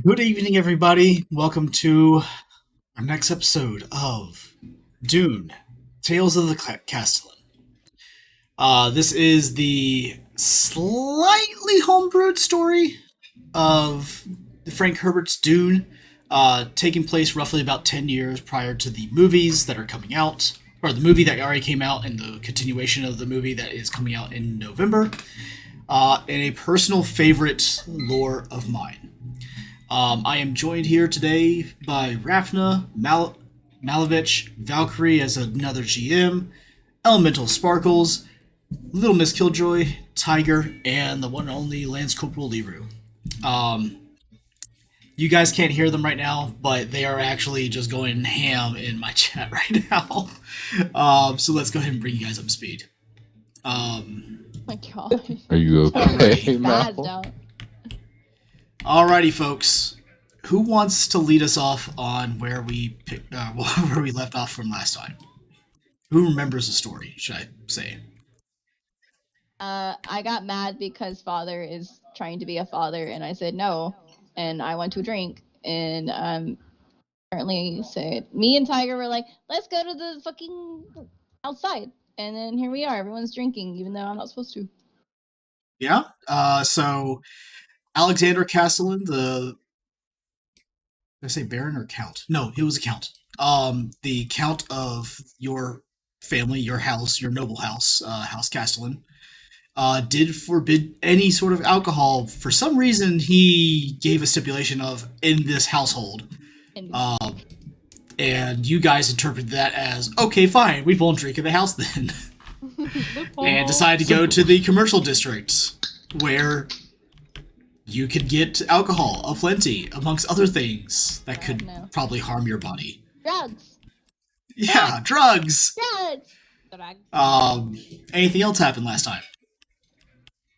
Good evening, everybody. Welcome to our next episode of Dune, Tales of the Castellan. This is the slightly homebrewed story of Frank Herbert's Dune, taking place roughly about 10 years prior to the movies that are coming out, or the movie that already came out and the continuation of the movie that is coming out in November, and a personal favorite lore of mine. I am joined here today by Rafna, Malavich, Valkyrie as another GM, Elemental Sparkles, Little Miss Killjoy, Tiger, and the one and only Lance Corporal Liru. You guys can't hear them right now, but they are actually just going ham in my chat right now. So let's go ahead and bring you guys up to speed. Oh my god. Are you okay, Bad, Mal? though. Alrighty, folks. Who wants to lead us off on where we where we left off from last time? Who remembers the story? Should I say? I got mad because father is trying to be a father, and I said no, and I went to drink, and apparently said me and Tiger were like, let's go to the fucking outside, and then here we are, everyone's drinking, even though I'm not supposed to. Yeah. So Alexander Castellan, did I say Baron or Count? No, he was a Count. The Count of your family, your house, your noble house, House Castellan, did forbid any sort of alcohol. For some reason, he gave a stipulation of in this household. And And you guys interpreted that as, okay, fine, we won't drink in the house then. And decided to go to the commercial district, where you could get alcohol aplenty, amongst other things that could probably harm your body. drugs. Yeah, drugs! Drugs. Anything else happened last time?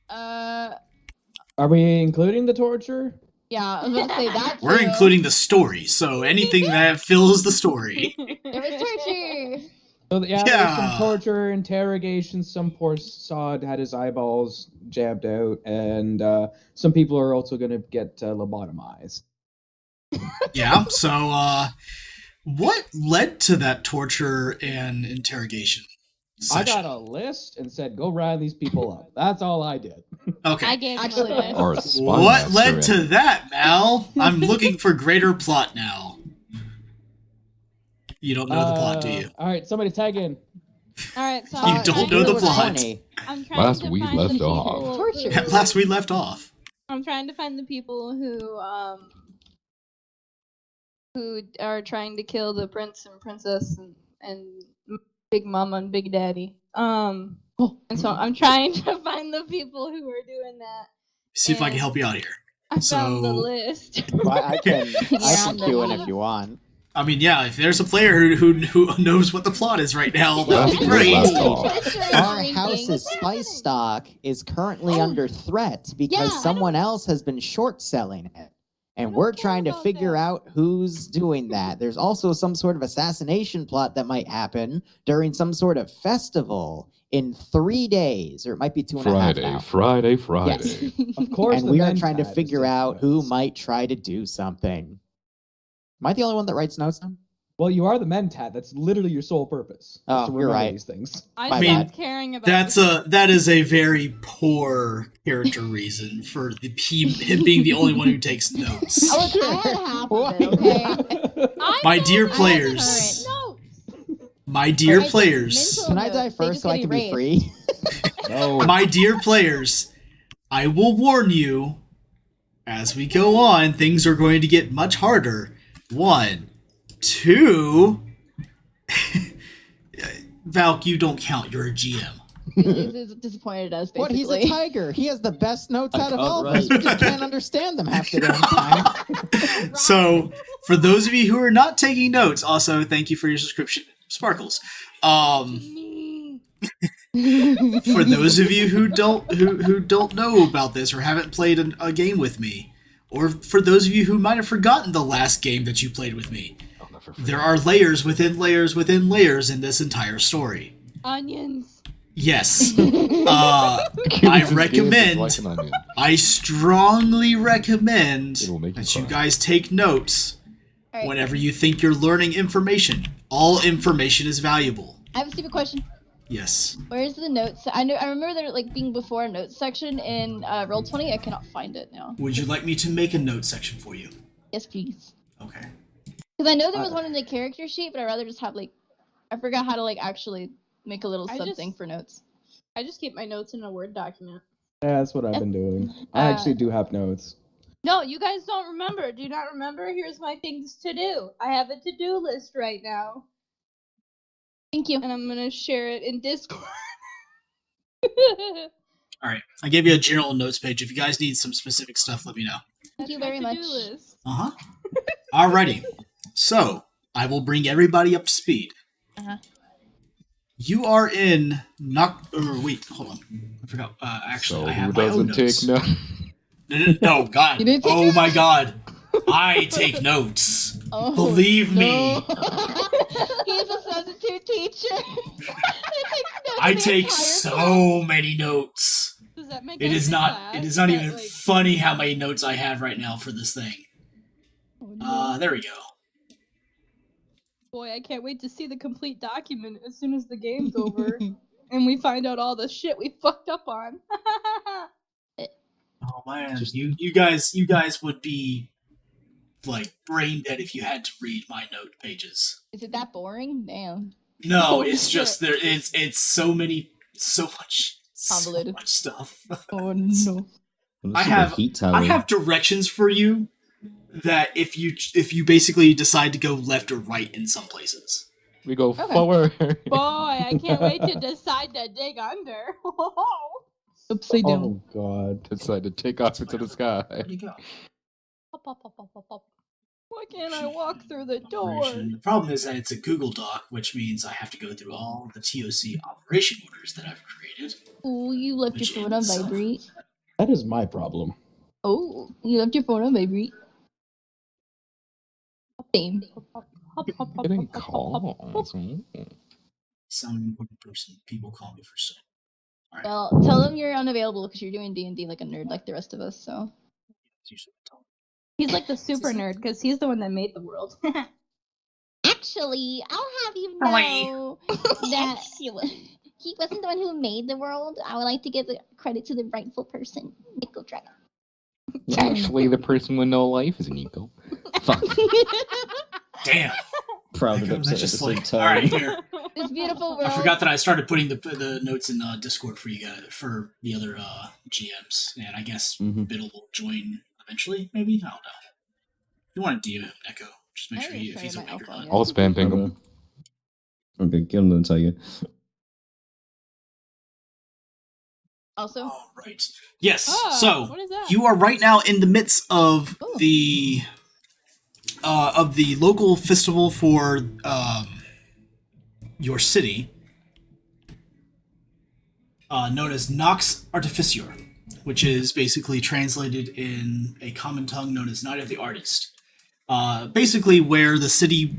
Are we including the torture? Yeah, I was gonna say that. We're too. including the story, so anything that fills the story. There was torture. So yeah, Yeah. there's some torture, interrogation. Some poor sod had his eyeballs jabbed out, and some people are also going to get lobotomized. Yeah, so, what led to that torture and interrogation session? I got a list and said, "Go round these people up." That's all I did. Okay. I gave him Actually, a list. Or a spy What master led in- to that, Mal? I'm looking for greater plot now. You don't know the plot, do you? All right, somebody tag in. Alright, so You don't know the plot. I'm trying Last to we find left the off. people- Torture. At last we left off. I'm trying to find the people who are trying to kill the prince and princess and Big Mama and Big Daddy. And so I'm trying to find the people who are doing that. See if I can help you out here. I found the So- list. I can Yeah, cue in if you want. I mean, yeah, if there's a player who knows what the plot is right now, that'd be Last we great. left off. Our house's spice stock is currently under threat because Yeah, I someone else has been short selling it. And don't we're care trying to about figure that. out who's doing that. There's also some sort of assassination plot that might happen during some sort of festival in 3 days, or it might be 2.5 now. Friday. Yes. Of course, And the we are men trying to tab is figure taking out who notes. might try to do something. Am I the only one that writes notes now? Well, you are the mentat. That's literally your sole purpose. is Oh, to you're remember right. These things. I My stopped bad. caring about That is a very poor character reason for him being the only one who takes notes. I had half of it, okay? My dear I had players, current. my dear I took players, mental Can I notes. die They first just so I get can be erased. free? No. my dear players, I will warn you, as we go on, things are going to get much harder. 1, 2. Valk, you don't count. You're a GM. He's disappointed us, What? basically. He's a tiger. He has the best notes out of all of us. Right. We just can't understand them half the damn time. So, for those of you who are not taking notes, also thank you for your subscription, Sparkles. For those of you who don't know about this or haven't played a game with me, or for those of you who might have forgotten the last game that you played with me, I'll never there are layers within layers within layers in this entire story. onions. Yes. Cubes I is game recommend. like an onion. I strongly recommend It'll make you that you cry. guys take notes All right. whenever you think you're learning information. All information is valuable. I have a stupid question. Yes. Where's the notes? I remember there like being before a notes section in Roll20. I cannot find it now. Would you like me to make a note section for you? Yes, please. Okay. Because I know there was one in the character sheet, but I'd rather just have like, I forgot how to like actually make a little I sub just- thing for notes. I just keep my notes in a Word document. Yeah, that's what I've been doing. I actually do have notes. No, you guys don't remember. Do you not remember? Here's my things to do. I have a to-do list right now. Thank you. And I'm gonna share it in Discord. All right. I gave you a general notes page. If you guys need some specific stuff, let me know. Thank you That's very my much. to-do list. Uh huh. Alrighty. So I will bring everybody up to speed. Uh-huh. You are in wait, hold on. I forgot. Actually, So I who have my own doesn't notes. take notes? No, God. You didn't take Oh notes? my God. I take notes. Oh, Believe me. no. He's a substitute teacher. I take so many notes. Does that make It us is a not. class It is not that, even like- funny how many notes I have right now for this thing. There we go. Boy, I can't wait to see the complete document as soon as the game's over and we find out all the shit we fucked up on. Oh man, Just- you guys would be like brain dead if you had to read my note pages. Is it that boring? Damn. No, Oh, it's shit. just there. It's so much Convoluted. stuff. Oh no. I have I have directions for you that if you basically decide to go left or right in some places. We go Okay. forward. Boy, I can't wait to decide to dig under. Upside down. Oh god. Decide to take off into the sky. Where'd he go? Why can't I walk through the door? Operation. The problem is that it's a Google Doc, which means I have to go through all the TOC operation orders that I've created. Oh, you left your Which phone on is- vibrate. That is my problem. Oh, you left your phone on vibrate. Same. Getting calls. Some important person. People call me for so. Alright. Well, tell them you're unavailable because you're doing D&D like a nerd like the rest of us, so. It's usually what I tell them. He's like the super nerd because he's the one that made the world. Actually, I'll have you know that he wasn't the one who made the world. I would like to give the credit to the rightful person, Nickel Dragon. Actually, the person with no life is Nico. Fuck. Damn. Proud of That's it at the just same like, time. alright, here. This beautiful world. I forgot that I started putting the notes in Discord for you guys, for the other GMs, and I guess Mhm. Biddle will join eventually, maybe? I don't know. If you want to DM Echo, just make I sure already if he's started my awake or alpha, not. yeah. I'll spam ping him. Okay, get him then, Tiger. Also, All right. Yes. Ah, So what is that? you are right now in the midst of Ooh. the local festival for your city, known as Nox Artificior, which is basically translated in a common tongue known as Night of the Artist. Basically, where the city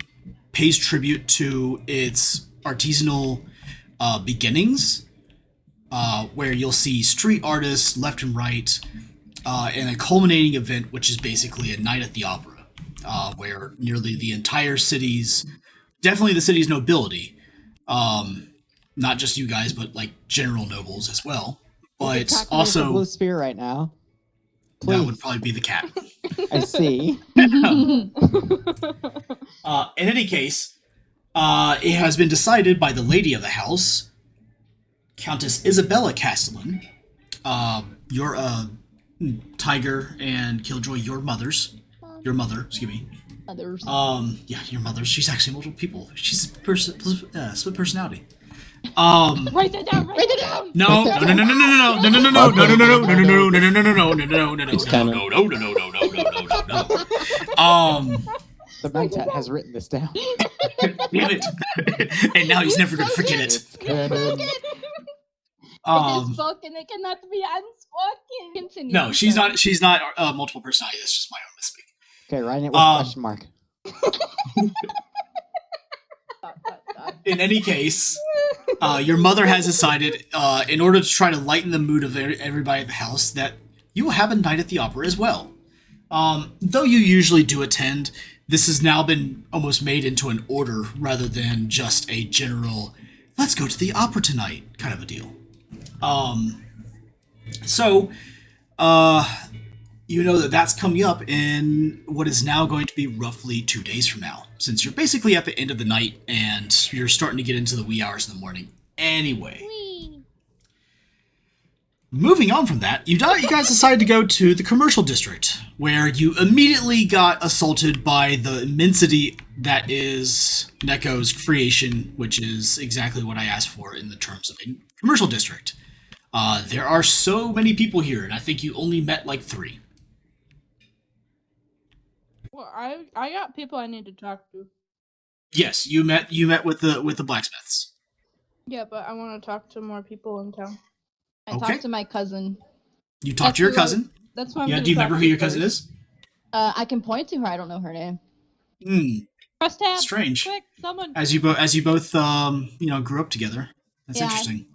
pays tribute to its artisanal beginnings, where you'll see street artists left and right, and a culminating event, which is basically a night at the opera, where nearly the entire city's, definitely the city's nobility, not just you guys, but like general nobles as well, We're but talking with the also Blue Spear right now. that would Please. probably be the cat. I see. In any case, it has been decided by the lady of the house, Countess Isabella Castelan, your Tiger and Killjoy, your mother, excuse me. others. Yeah, your mother. She's actually multiple people. She's split personality. Write that down. Write it down. No. It's canon. The Mentat has written this down. Damn it! And now he's never gonna forget it. It's canon. It is spoken. It cannot be unspoken. Continue. No, she's not. She's not multiple personality. That's just my own misspeak. Okay, writing it with a question mark. In any case, Your mother has decided, in order to try to lighten the mood of everybody at the house, that you will have a night at the opera as well. Though you usually do attend, this has now been almost made into an order rather than just a general, let's go to the opera tonight kind of a deal. So, you know that that's coming up in what is now going to be roughly 2 days from now, since you're basically at the end of the night and you're starting to get into the wee hours of the morning. Anyway. Moving on from that, you guys decided to go to the commercial district, where you immediately got assaulted by the immensity that is Neko's creation, which is exactly what I asked for in the terms of a commercial district. There are so many people here, and I think you only met like 3. Well, I got people I need to talk to. Yes, you met with the blacksmiths. Yeah, but I want to talk to more people in town. I Okay. talked to my cousin. You talked to your cousin. That's why I'm Yeah, gonna do you talk remember to who your first. cousin is? I can point to her. I don't know her name. Press tab. Strange. Quick, someone. As you both grew up together. That's Yeah, interesting.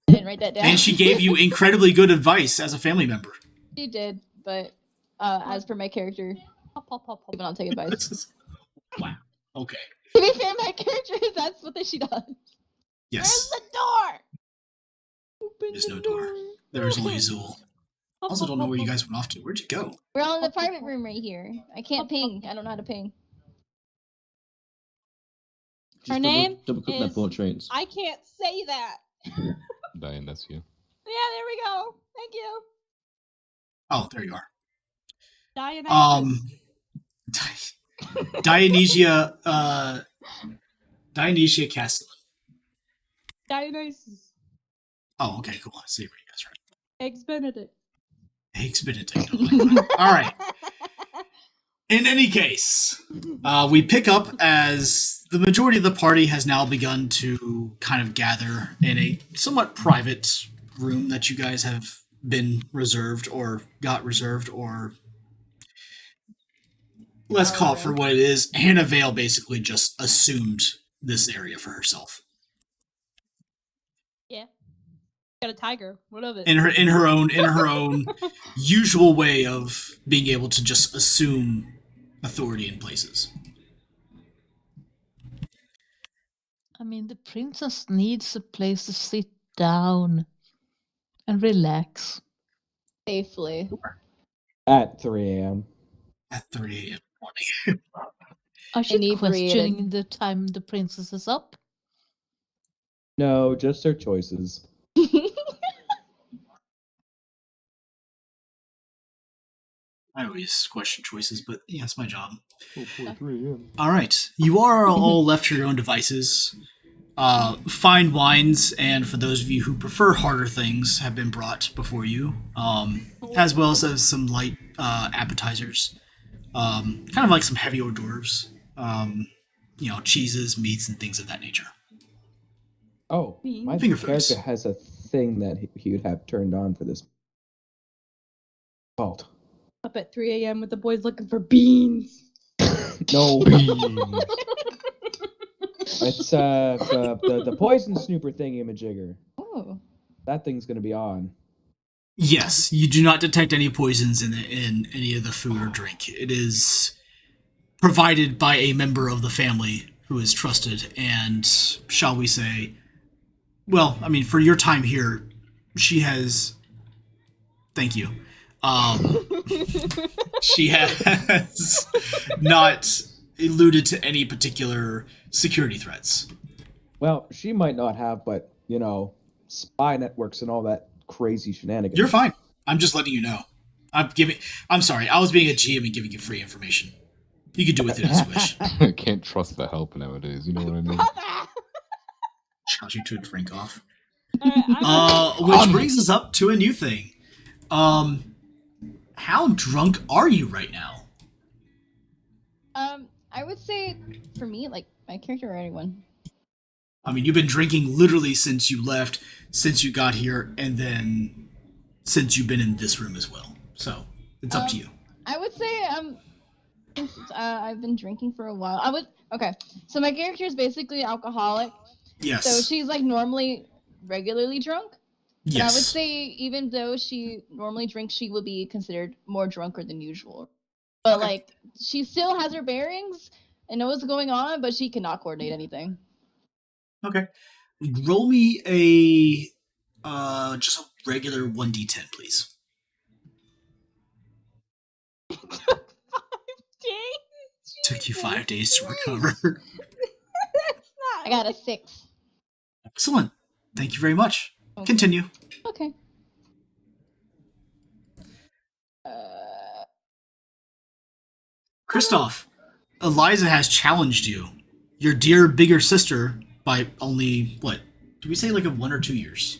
I didn't write that down. And she gave you incredibly good advice as a family member. She did, but as per my character, I will not take advice. Wow. Okay. To be fair, my character that's what she does. Yes. Where's the door? Open There's the no door. There's only Zool. I also don't know where you guys went off to. Where'd you go? We're all in the private room right here. I can't ping. I don't know how to ping. Her name Double click that is- portraits. I can't say that. Diane, that's you. Yeah, there we go. Thank you. Oh, there you are. Dionysus. Dionysia Castelan. Dionysus. Oh, okay, cool. I see where you guys are. Eggs Benedict. Eggs Benedict. All right. In any case, we pick up as the majority of the party has now begun to kind of gather in a somewhat private room that you guys have been reserved or got reserved, or let's call it for what it is. Hannah Vale basically just assumed this area for herself. Yeah. Got a tiger. What of it? In her own usual way of being able to just assume authority in places. I mean, the princess needs a place to sit down and relax. Safely. At 3 a.m. At 3 a.m. morning. Are you Inebriated. questioning the time the princess is up? No, just her choices. I always question choices, but yeah, it's my job. 4:43 a.m. All right, you are all left to your own devices. Fine wines, and for those of you who prefer harder things, have been brought before you, as well as some light appetizers, kind of like some heavy hors d'oeuvres, cheeses, meats, and things of that nature. Oh, my Finger foods. character has a thing that he would have turned on for this. Called. Up at 3 a.m. with the boys looking for beans. No. It's the poison snooper thingy-majigger. Oh. That thing's gonna be on. Yes, you do not detect any poisons in any of the food or drink. It is provided by a member of the family who is trusted and, shall we say, well, I mean, for your time here, she has... Thank you. She has not alluded to any particular security threats. Well, she might not have, but, spy networks and all that crazy shenanigans. You're fine. I'm just letting you know. I'm sorry. I was being a GM and giving you free information. You can do with it as you wish. I can't trust the help nowadays, you know what I mean? Challenge you to a drink off. Alright, Which brings us up to a new thing. How drunk are you right now? I would say for me, like my character or anyone. I mean, you've been drinking literally since you left, since you got here, and then since you've been in this room as well. So it's up to you. I would say I've been drinking for a while. Okay. So my character is basically alcoholic, Yes. So she's like normally regularly drunk. But yes. I would say even though she normally drinks, she would be considered more drunker than usual. But Okay. like she still has her bearings and knows what's going on, but she cannot coordinate anything. Okay. Roll me a just a regular 1d10, please. Took you 5 days to recover. That's not. I got a 6. Excellent. Thank you very much. Okay. Continue. Okay. Kristoff, Eliza has challenged you. Your dear bigger sister by only, what? Did we say like a 1 or 2 years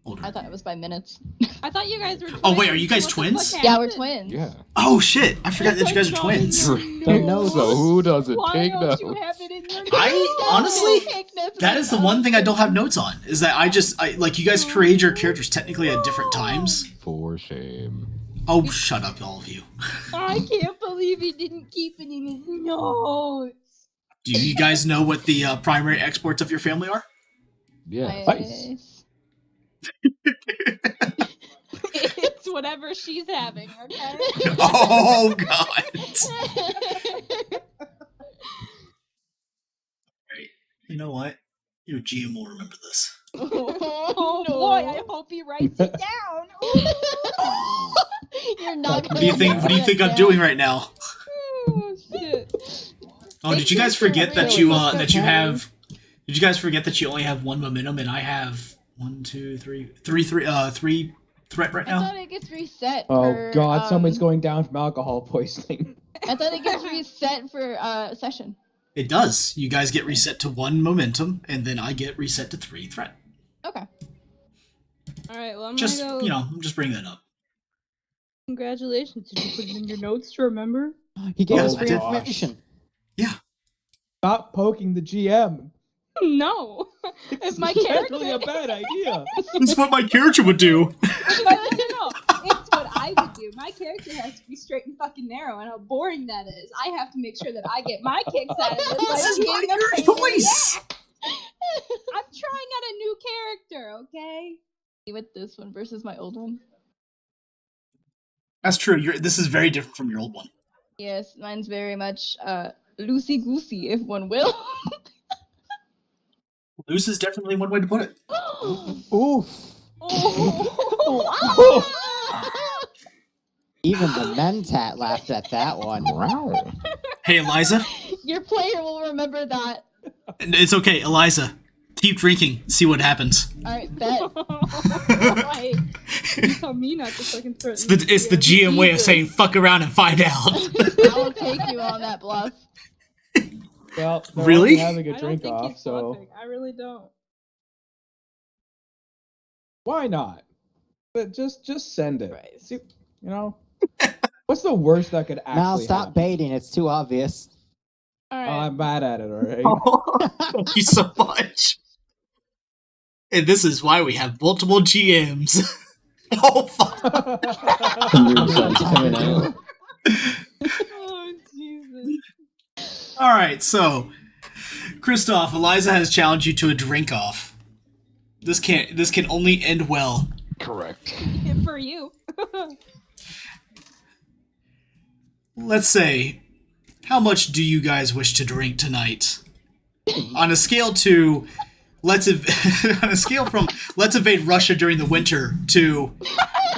older? I thought it was by minutes. I thought you guys were twins. Oh, wait, are you guys What the twins? fuck Yeah, we're happened? twins. Yeah. Oh shit! I forgot that you guys are twins. Take notes. So who doesn't Why take don't notes? you have it in your I honestly, Take notes that about is the it. one thing I don't have notes on. Is that I like you guys create your characters technically at different times. For shame. Oh, shut up, all of you. I can't believe he didn't keep it in his notes. Do you guys know what the primary exports of your family are? Yeah. Nice. It's whatever she's having, okay? Oh god. You know what? Your GM will remember this. Oh no. boy, I hope he writes it down. You're not. What do you think? What do you think I'm doing right now? Oh shit. Oh, did you guys forget that you have? Did you guys forget that you only have 1 momentum and I have 1, 2, 3 threat right I now? thought it gets reset. Oh for, god, somebody's going down from alcohol poisoning. I thought it gets reset for session. It does. You guys get reset to 1 momentum, and then I get reset to 3 threat. Okay. All right, well I'm Just gonna go. I'm just bringing that up. Congratulations! Did you put it in your notes to remember? He gave Oh, us I free did. information. Stop poking the GM. No. If my It's character, really a bad idea. That's what my character would do. no, it's what I would do. My character has to be straight and fucking narrow, and how boring that is. I have to make sure that I get my kicks out of this. This is by my being a your pain in the choice. ass. I'm trying out a new character, okay? With this one versus my old one. That's true. This is very different from your old one. Yes, mine's very much loosey goosey, if one will. Loose is definitely one way to put it. Oof. Even the Mentat laughed at that one. Wow. Hey, Eliza. Your player will remember that. It's okay, Eliza. Keep drinking. See what happens. Alright, bet. Why? You tell me not to fucking start. It's the GM way of saying fuck around and find out. I will take you on that bluff. Well, they're Really? already having I a don't drink think off, he's so bluffing. I really don't. why not? But just send it. Right. See, you know, what's the worst that could actually Mal, stop happen? baiting. It's too obvious. All Oh, right. I'm bad at it, alright? Thank you so much. And this is why we have multiple GMs. Oh, fuck. Coming out. Oh Jesus. All right, so Kristoff, Eliza has challenged you to a drink off. This can only end well. Correct. For you. Let's say, how much do you guys wish to drink tonight? On a scale to on a scale from let's invade Russia during the winter to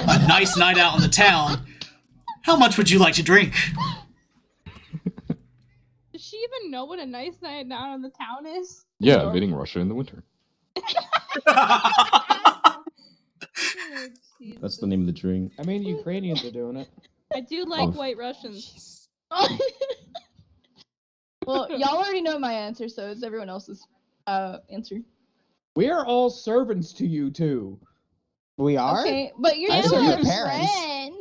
a nice night out in the town, how much would you like to drink? Does she even know what a nice night down in the town is? Yeah, invading Russia in the winter. Oh, Jesus. That's the name of the drink. I mean, Ukrainians are doing it. I do like Oh. white Russians. Well, y'all already know my answer, so it's everyone else's answer. We are all servants to you two. We are? Okay, but you're I still serve our your parents. friends.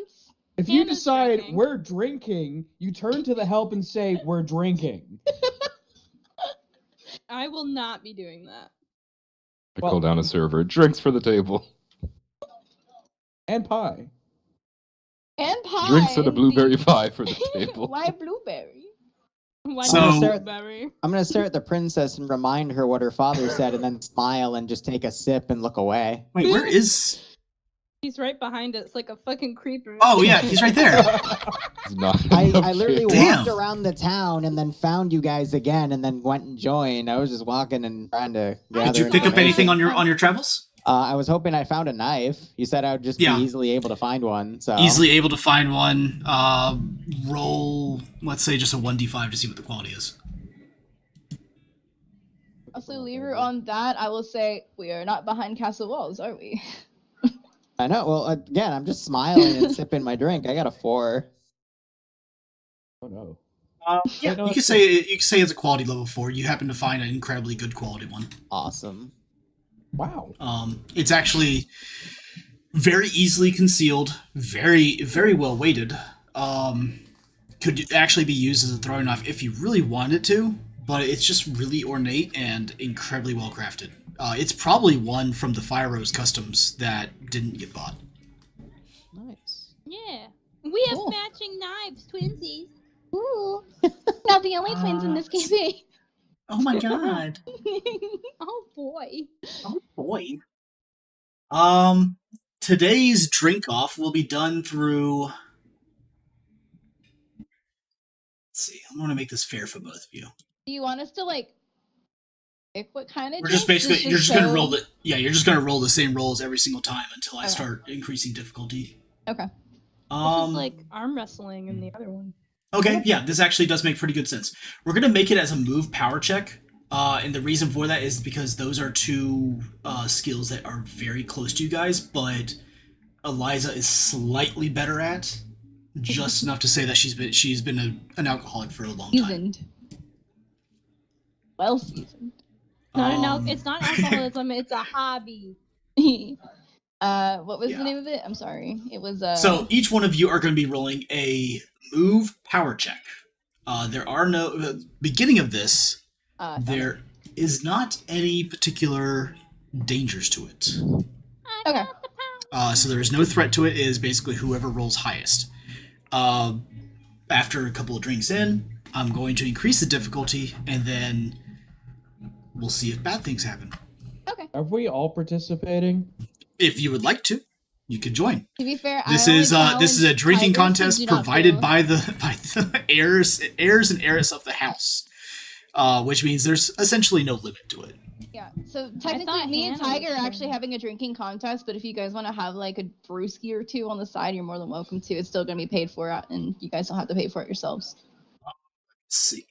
If you Hannah's decide drinking. we're drinking, you turn to the help and say we're drinking. I will not be doing that. I Well- call down a server. Drinks for the table. And pie. And pie. Drinks and a blueberry indeed. pie for the table. Why blueberry? Why So- not start- blueberry? I'm gonna stare at the princess and remind her what her father said, and then smile and just take a sip and look away. Wait, where is? He's right behind us, like a fucking creeper. Oh yeah, he's right there. It's not I enough literally shit. Damn. walked around the town and then found you guys again, and then went and joined. I was just walking and trying to gather. Did you pick up information. anything on your travels? I was hoping I found a knife. You said I would just Yeah. be easily able to find one. So Easily able to find one. Roll, let's say, just a 1d5 to see what the quality is. Also, lever on that, I will say we are not behind castle walls, are we? I know. Well, again, I'm just smiling and sipping my drink. I got a 4. Oh no. Yeah, no, you could say it's a quality level 4. You happen to find an incredibly good quality one. Awesome. Wow. It's actually very easily concealed, very very well weighted. Could actually be used as a throwing knife if you really wanted to, but it's just really ornate and incredibly well crafted. It's probably one from the Fire Rose customs that didn't get bought. Nice. Yeah. We have Cool. matching knives, twinsies. Ooh. Not the only twins in this campaign. Oh my god! Oh boy. Oh boy! Today's drink off will be done through. Let's see. I'm going to make this fair for both of you. Do you want us to like pick what kind of? We're just drinks? basically to you're just going to show- roll the you're just going to roll the same rolls every single time until I Okay. start increasing difficulty. Okay. This is like arm wrestling in the other one. Okay, yeah, this actually does make pretty good sense. We're going to make it as a move power check, and the reason for that is because those are two skills that are very close to you guys, but Eliza is slightly better at, just enough to say that she's been an alcoholic for a long time. Seasoned. Well seasoned. It's not alcoholism, it's a hobby. What was Yeah. the name of it? I'm sorry. It was So each one of you are going to be rolling a move power check. There are no beginning of this. There is not any particular dangers to it. Okay. So there is no threat to it. It is basically whoever rolls highest. After a couple of drinks in, I'm going to increase the difficulty, and then we'll see if bad things happen. Are we all participating? If you would like to, you can join. To be fair, This I only is a challenge drinking tigers who contest do not provided fail. by the heirs and heiress of the house, which means there's essentially no limit to it. Yeah. So thought technically, me and Hannah was Tiger are actually doing- having a drinking contest. But if you guys want to have like a brewski or two on the side, you're more than welcome to. It's still going to be paid for, and you guys don't have to pay for it yourselves. Let's see.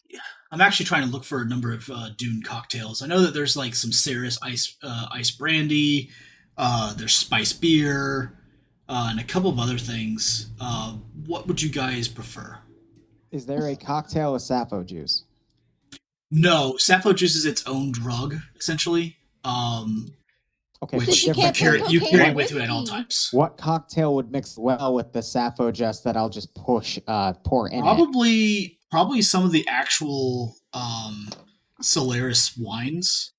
I'm actually trying to look for a number of Dune cocktails. I know that there's like some serious ice brandy, there's spice beer, and a couple of other things. What would you guys prefer? Is there a cocktail with sappho juice? No, sappho juice is its own drug, essentially. Okay, Which Since you you can't carry, put you cocaine carry in with you at all whiskey. times. what cocktail would mix well with the sappho just that I'll just pour in it? Probably some of the actual Solaris wines,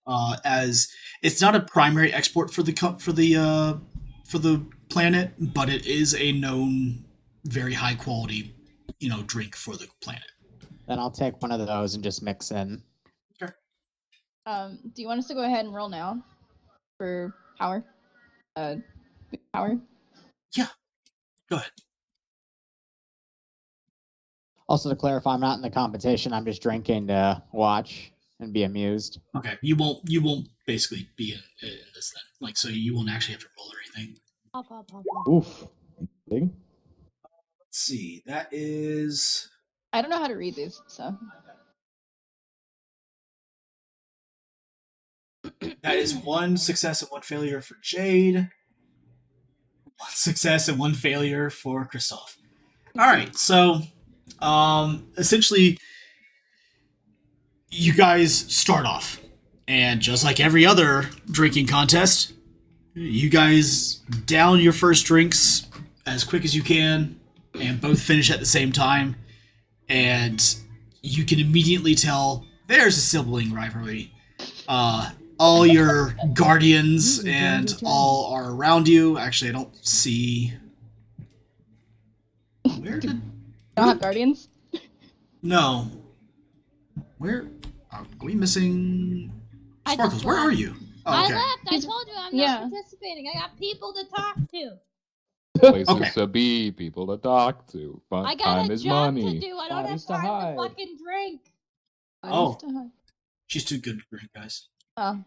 as it's not a primary export for the planet, but it is a known very high quality, drink for the planet. Then I'll take one of those and just mix in. Do you want us to go ahead and roll now for power? Power. Go ahead. Also, to clarify, I'm not in the competition. I'm just drinking to watch and be amused. Okay, you won't basically be in this then. Like, so you won't actually have to roll or anything. Pop, pop, pop, pop. Oof. Thing? Let's see. That is I don't know how to read these, so. one success and one failure for Jade. One success and one failure for Christoph. All right, so essentially, you guys start off, and just like every other drinking contest, you guys down your first drinks as quick as you can, and both finish at the same time, and you can immediately tell there's a sibling rivalry. All your guardians and all are around you. Actually, I don't see. Where did? Don't have guardians? No. Where are we missing? I Sparkles, just where are left. you? Oh, I okay. left. I told you I'm Yeah. not participating. I got people to talk to. Places Okay. to be, people to talk to. But I got time a is job money. to do. I don't Bodies to have time hide. to fucking drink. Oh. She's too good to drink, guys. Oh,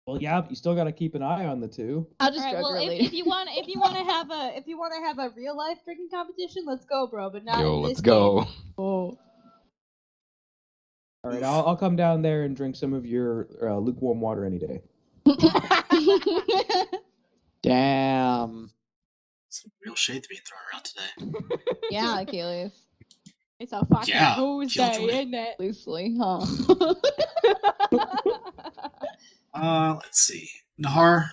Well, yeah, but you still got to keep an eye on the two. I'll just All right. drug Well, her later. if you want to have a real life drinking competition, let's go, bro. But not Yo, in this let's go. Oh. All right, I'll come down there and drink some of your lukewarm water any day. Damn. Some real shade being thrown around today. Yeah, Achilles. It's a fucking Yeah, Tuesday, Killjoy. isn't it? Loosely, huh? Let's see. Nahar,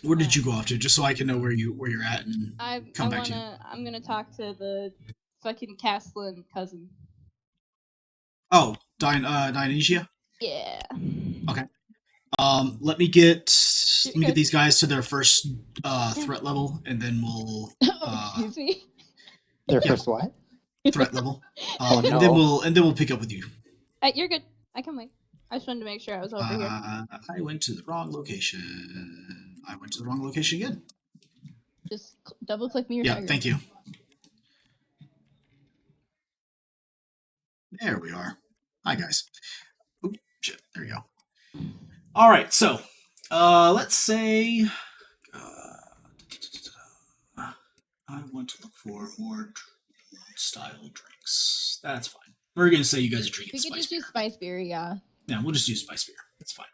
where did you go off to? Just so I can know where you're at and come back to you. I'm gonna talk to the fucking Castelan cousin. Oh, Dionysia? Yeah. Let me get these guys to their first threat level, and then we'll Excuse me. Their Yeah. first what? threat level. Oh, And no. then we'll pick up with you. You're good. I can wait. I just wanted to make sure I was over here. I went to the wrong location. I went to the wrong location again. Just double click me or Yeah, tiger. thank you. There we are. Hi, guys. Oop, shit. There you go. All right, so let's say I want to look for more style drinks. That's fine. We're gonna say you guys are drinking We could spice just beer. use spice beer, yeah. Yeah, we'll just use spice beer. That's fine.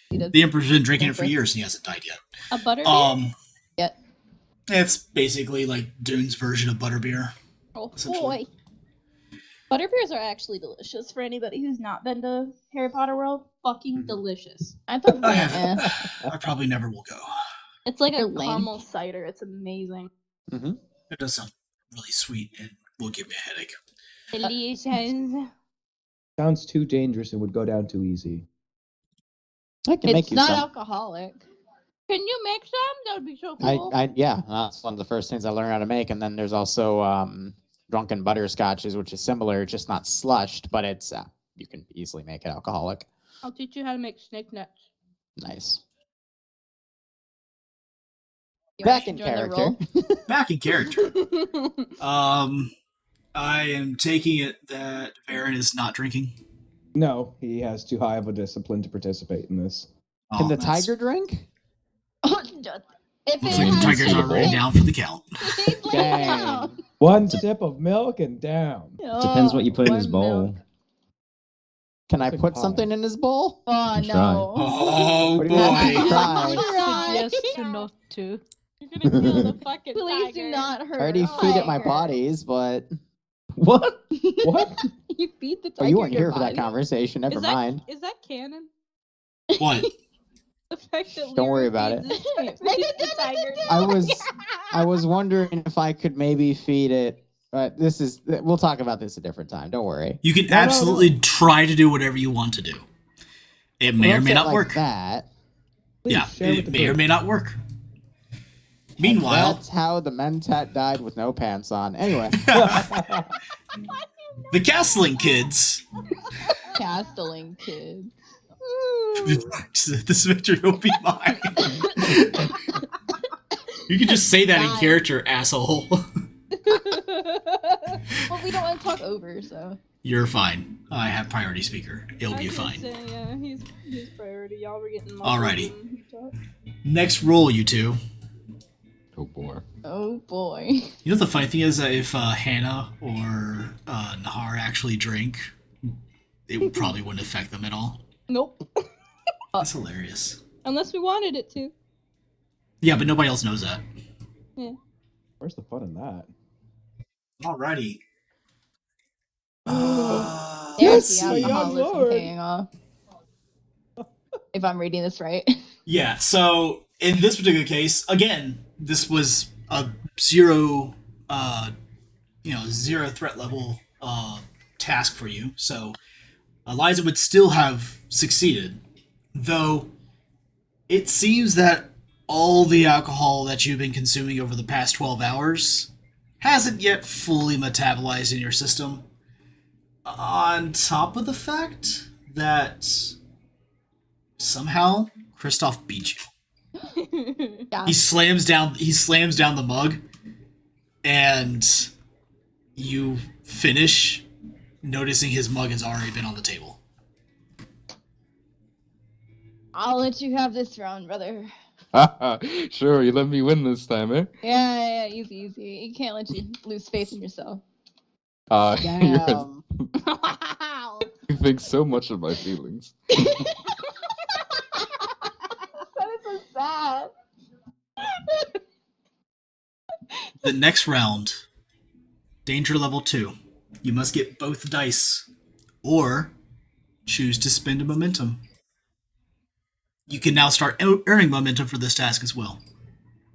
He does. The Emperor's been drinking it for Emperor. years and he hasn't died yet. A butterbeer? Yeah. It's basically like Dune's version of butterbeer. Oh essentially. boy. Butterbeers are actually delicious for anybody who's not been to Harry Potter World. Fucking delicious. I thought I that, haven't. I probably never will go. It's like a They're lame. caramel cider. It's amazing. Mm-hmm. It does sound really sweet and will give me a headache. Delicious. Sounds too dangerous and would go down too easy. I can make It's you not some. alcoholic. Can you make some? That would be so cool. Yeah, that's one of the first things I learned how to make. And then there's also drunken butterscotches, which is similar, just not slushed, but it's you can easily make it alcoholic. I'll teach you how to make snake nuts. Nice. You Back wanna in join the character. roll? Back in character. I am taking it that Baron is not drinking. No, he has too high of a discipline to participate in this. Can the that's- tiger drink? Oh, if Looks it like the has tigers are written down for the count. Please lay Dang. down. One sip of milk and down. Depends what you put in his One bowl. milk. Can I Like put pie. something in his bowl? Oh You try. no. Oh What do you want me to boy. try? Try. Suggest to not to. You're gonna kill the fucking Please tiger. do not hurt. I already a feed it my tiger. bodies, but What? What? You feed the tiger. oh, you weren't your here for that body? conversation. Never mind. Is that canon? What? The fact that Don't worry Lyra about feeds it. the tiger. I was wondering if I could maybe feed it. But we'll talk about this a different time. Don't worry. You can No, no, absolutely try to do whatever you want to do. It may or Don't may say it not like work. That. Please Yeah, share with it the may or group. may not work. Meanwhile, That's how the Mentat died with no pants on. Anyway. the Castelan kids. Castelan kid. This victory will be mine. You can just say that in Nice. character, asshole. Well, we don't want to talk over, so. You're fine. I have priority speaker. It'll be fine. Say, yeah, he's priority. Y'all were getting Alrighty. muffled when he talked. Next roll, you two. Oh boy. Oh boy. You know the funny thing is that if Hannah or Nahar actually drink, it probably wouldn't affect them at all. Nope. That's hilarious. Unless we wanted it to. Yeah, but nobody else knows that. Where's the fun in that? Alrighty. There's Let's the see. alcoholism Lord. paying off. If I'm reading this right. Yeah, so in this particular case, again, this was a zero threat level task for you. So Eliza would still have succeeded, though it seems that all the alcohol that you've been consuming over the past 12 hours hasn't yet fully metabolized in your system. On top of the fact that somehow Kristoff beat you. Yeah. He slams down the mug, and you finish noticing his mug has already been on the table. I'll let you have this round, brother. Sure, you let me win this time, eh? Yeah, easy. You can't let you lose faith in yourself. Damn. Wow. You think so much of my feelings. That is so sad. The next round, danger level 2. You must get both dice, or choose to spend a momentum. You can now start earning momentum for this task as well.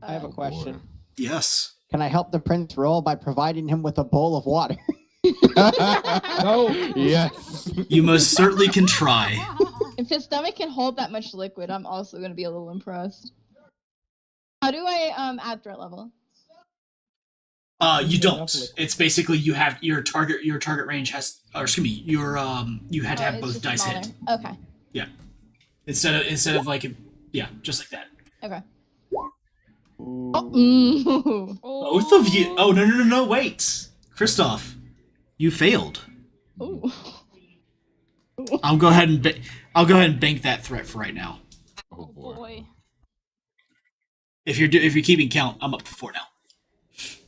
I have a question. Yes. Can I help the prince roll by providing him with a bowl of water? No. Yes. You most certainly can try. If his stomach can hold that much liquid, I'm also gonna be a little impressed. How do I add threat level? You Enough don't. liquid. It's basically you have your target range has, or excuse me, your you had to have it's both just dice smaller. hit. Okay. Yeah. Instead of like, yeah, just like that. Okay. Ooh. Oh, Both of you. Oh no! Wait, Kristoff, you failed. Ooh. I'll go ahead and bank that threat for right now. Oh boy. Boy. If you're keeping count, I'm up to 4 now.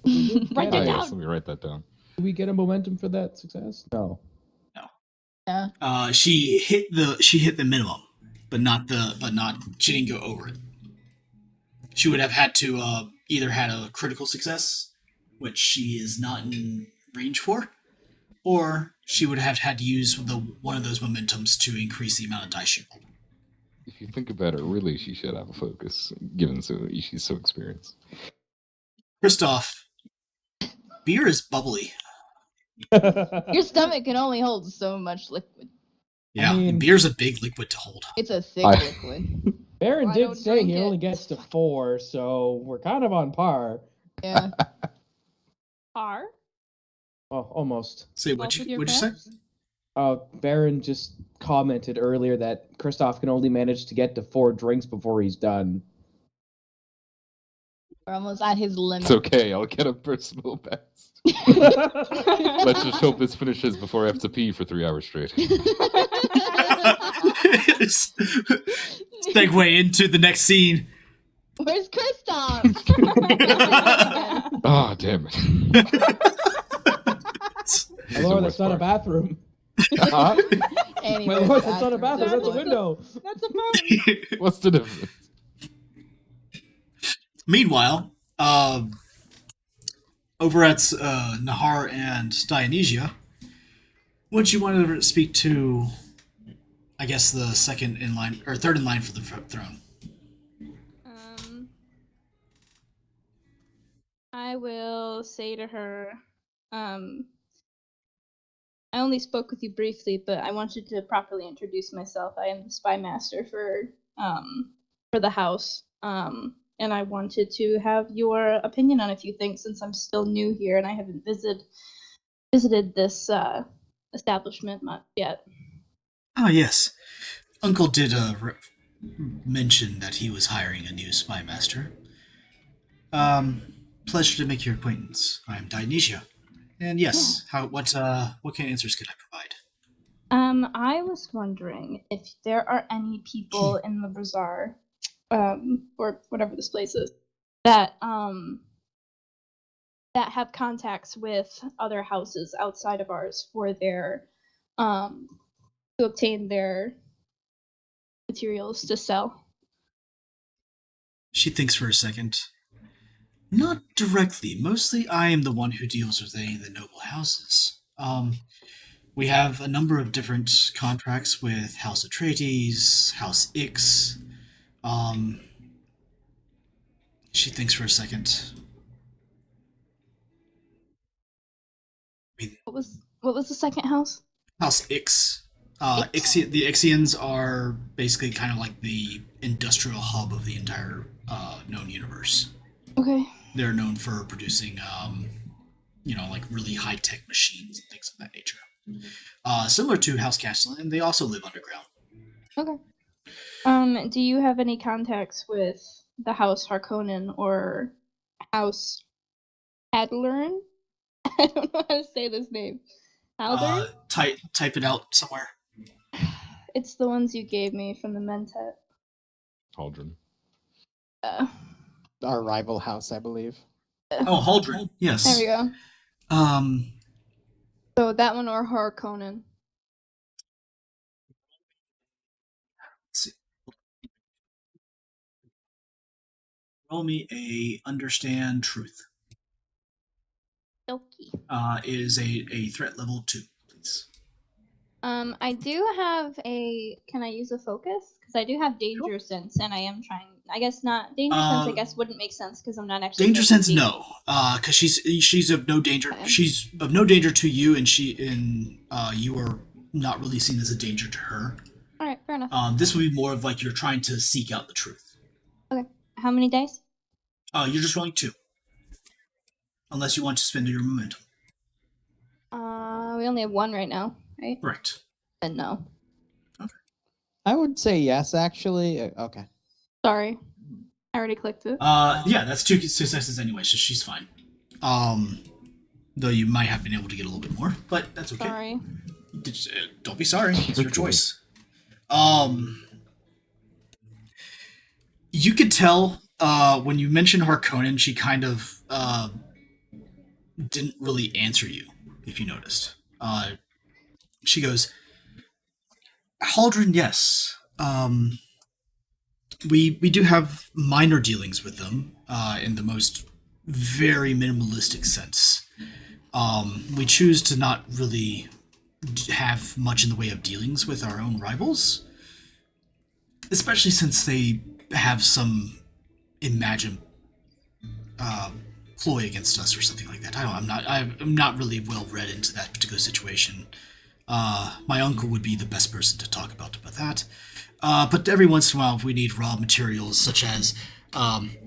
We did Write get it Oh, a- down. yes, let me write that down. Did we get a momentum for that success? No. Yeah. She hit the minimum, she didn't go over it. She would have had to either had a critical success, which she is not in range for, or she would have had to use one of those momentums to increase the amount of dice she rolled. If you think about it, really, she should have a focus, given she's so experienced. Kristoff, beer is bubbly. Your stomach can only hold so much liquid. Yeah, mean- and beer's a big liquid to hold. It's a thick I- liquid. Baron I did don't say drink he it. only gets to 4, so we're kind of on par. Yeah. R. Well, almost. Say Both with your what'd you say? friends? Baron just commented earlier that Kristoff can only manage to get to 4 drinks before he's done. We're almost at his limit. It's okay, I'll get a personal best. Let's just hope this finishes before I have to pee for 3 hours straight. Segue into the next scene. Where's Kristoff? Ah, damn it. My lord, that's not a bathroom. Huh? Anyway, My lord, that's not a bathroom, that's a That's window. That's a phone. What's the difference? Meanwhile, over at Nahar and Dionysia, would you want to speak to, I guess, the second in line or third in line for the throne? I will say to her, I only spoke with you briefly, but I wanted to properly introduce myself. I am the spy master for the house. And I wanted to have your opinion on a few things since I'm still new here and I haven't visited this establishment much yet. Ah, yes. Uncle did mention that he was hiring a new spy master. Pleasure to make your acquaintance. I am Dionysia. And yes, what kind of answers could I provide? I was wondering if there are any people in the bazaar, or whatever this place is, that have contacts with other houses outside of ours for their to obtain their materials to sell. She thinks for a second. Not directly. Mostly I am the one who deals with any of the noble houses. We have a number of different contracts with House Atreides, House Ix. She thinks for a second. What was the second house? House Ix. The Ixians are basically kind of like the industrial hub of the entire known universe. Okay. They're known for producing, like really high-tech machines and things of that nature. Similar to House Castelan, they also live underground. Okay. Do you have any contacts with the House Harkonnen or House Adlern? I don't know how to say this name. Haldern? Type it out somewhere. It's the ones you gave me from the Mentat. Haldren. Our rival house, I believe. Oh, Haldren. Yes. There we go. Um, So that one or Harkonnen. let's see. Roll me a understand truth. Doki. It is a threat level 2, please. I do have a. Can I use a focus? Because I do have danger sense, and I am trying. I guess not danger sense. I guess wouldn't make sense because I'm not actually. Danger sense, deep. no, because she's of no danger. Okay. She's of no danger to you, and you are not really seen as a danger to her. All right, fair enough. This would be more of like you're trying to seek out the truth. Okay. How many dice? You're just rolling 2, unless you want to spend your momentum. We only have 1 right now, right? Correct. Then no. I would say yes, actually. Okay. Sorry, I already clicked it. Yeah, that's 2 successes anyway, so she's fine. Though you might have been able to get a little bit more, but that's okay. Sorry. Don't be sorry. It's your choice. You could tell when you mentioned Harkonnen, she kind of didn't really answer you, if you noticed. She goes, Haldren, yes. We do have minor dealings with them in the most very minimalistic sense. We choose to not really have much in the way of dealings with our own rivals, especially since they have some imagined ploy against us or something like that. I'm not really well read into that particular situation. My uncle would be the best person to talk about that. But every once in a while, if we need raw materials, such as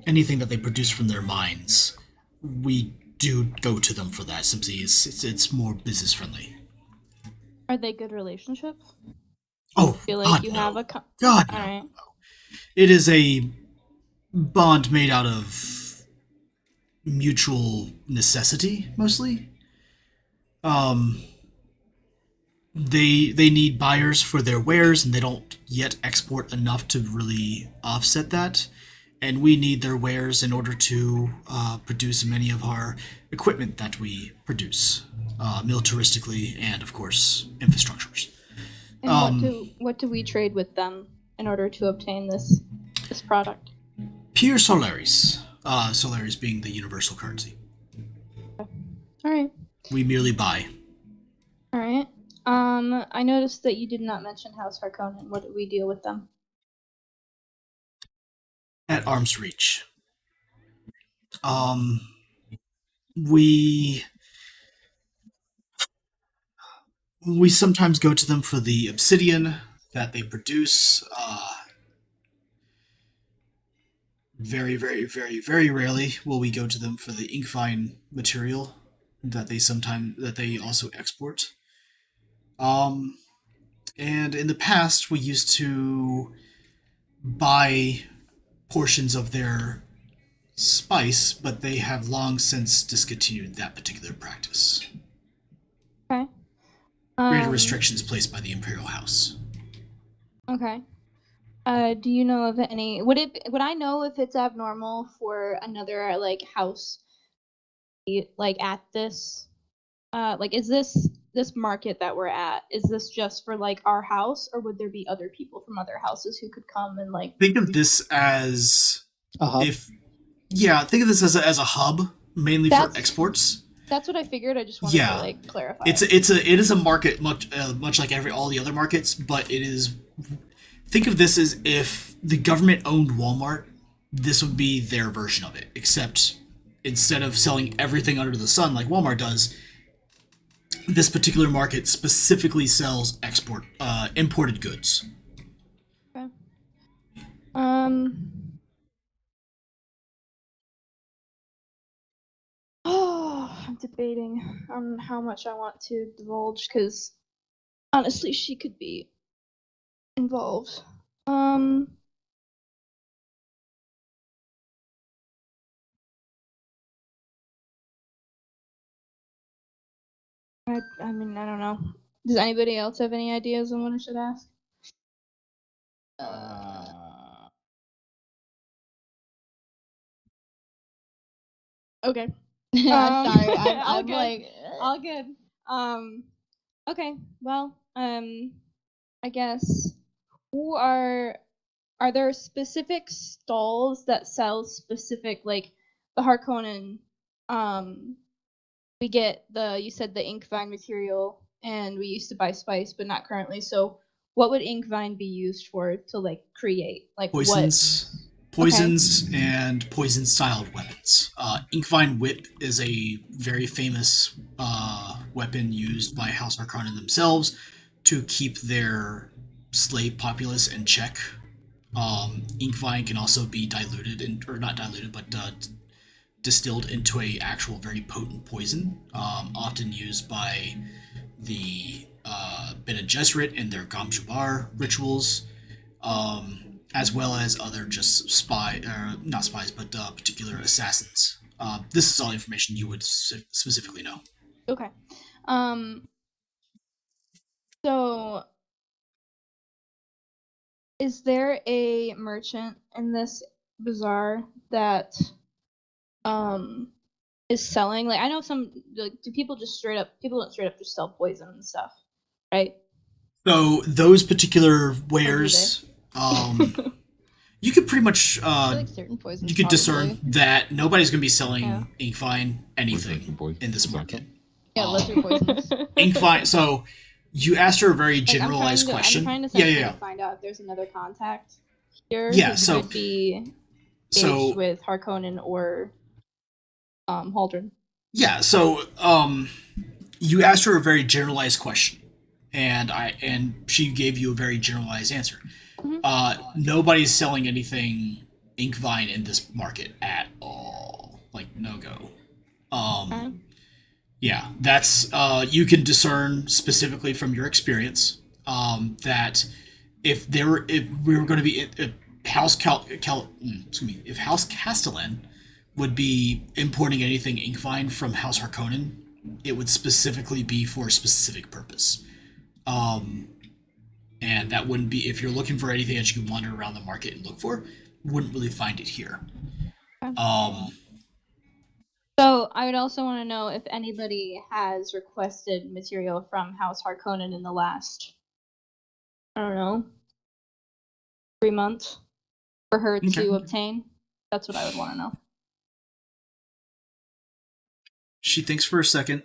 anything that they produce from their mines, we do go to them for that. Simply, it's more business friendly. Are they good relationships? Oh, Feel like God, you no. have a. God, no. All right. It is a bond made out of mutual necessity, mostly. They need buyers for their wares, and they don't yet export enough to really offset that. And we need their wares in order to produce many of our equipment that we produce, militaristically and, of course, infrastructures. And what do we trade with them in order to obtain this product? Pure Solaris. Solaris being the universal currency. All right. We merely buy. All right. I noticed that you did not mention House Harkonnen. What do we deal with them? At arm's reach. We sometimes go to them for the obsidian that they produce. Very, very, very, very rarely will we go to them for the inkvine material that they also export. And in the past, we used to buy portions of their spice, but they have long since discontinued that particular practice. Okay. Greater restrictions placed by the Imperial House. Okay. Do you know of any? Would I know if it's abnormal for another like house, like at this, like is this market that we're at? Is this just for like our house, or would there be other people from other houses who could come and like? Think of this as A hub. think of this as a hub, mainly for exports. That's what I figured. I just wanted to like clarify. It is a market much like all the other markets, but it is. Think of this as if the government owned Walmart. This would be their version of it, except instead of selling everything under the sun like Walmart does, this particular market specifically sells imported goods. Okay. Oh, I'm debating on how much I want to divulge because honestly, she could be involved. I mean, I don't know. Does anybody else have any ideas on what I should ask? Okay. I'm sorry. I'm, all I'm good. like, All good. Okay. Well, I guess who are there specific stalls that sell specific like the Harkonnen? We get you said the ink vine material, and we used to buy spice, but not currently. So, what would ink vine be used for to like create? Like what? Poisons and poison styled weapons. Inkvine Whip is a very famous weapon used by House Harkonnen themselves to keep their slave populace in check. Inkvine can also be diluted, or not diluted, but distilled into a actual very potent poison, often used by the Bene Gesserit in their Gom Jabbar rituals, as well as other just not spies, but particular assassins. This is all information you would specifically know. Okay. So, is there a merchant in this bazaar that is selling? Like, I know some. Like, do people just straight up? People don't straight up just sell poison and stuff, right? So those particular Or do wares, they? you could pretty much I feel like certain poisons. you could discern probably. that nobody's going to be selling Yeah. Inkvine anything drinking poison. in this Is that market. Yeah, lesser poisons. Inkvine. So you asked her a very Like, generalized question. I'm trying to Yeah. find out if there's another contact here Yeah, who so- could be So engaged with Harkonnen or Haldren. yeah, so you asked her a very generalized question, and she gave you a very generalized answer. Mhm. Nobody's selling anything Inkvine in this market at all. Like no go. Okay. Yeah, that's you can discern specifically from your experience that if we were going to be if if House Castelan would be importing anything Inkvine from House Harkonnen, it would specifically be for a specific purpose. And that wouldn't be if you're looking for anything that you can wander around the market and look for, you wouldn't really find it here. Okay. So I would also want to know if anybody has requested material from House Harkonnen in the last, I don't know, 3 months for her Okay. to obtain. That's what I would want to know. She thinks for a second.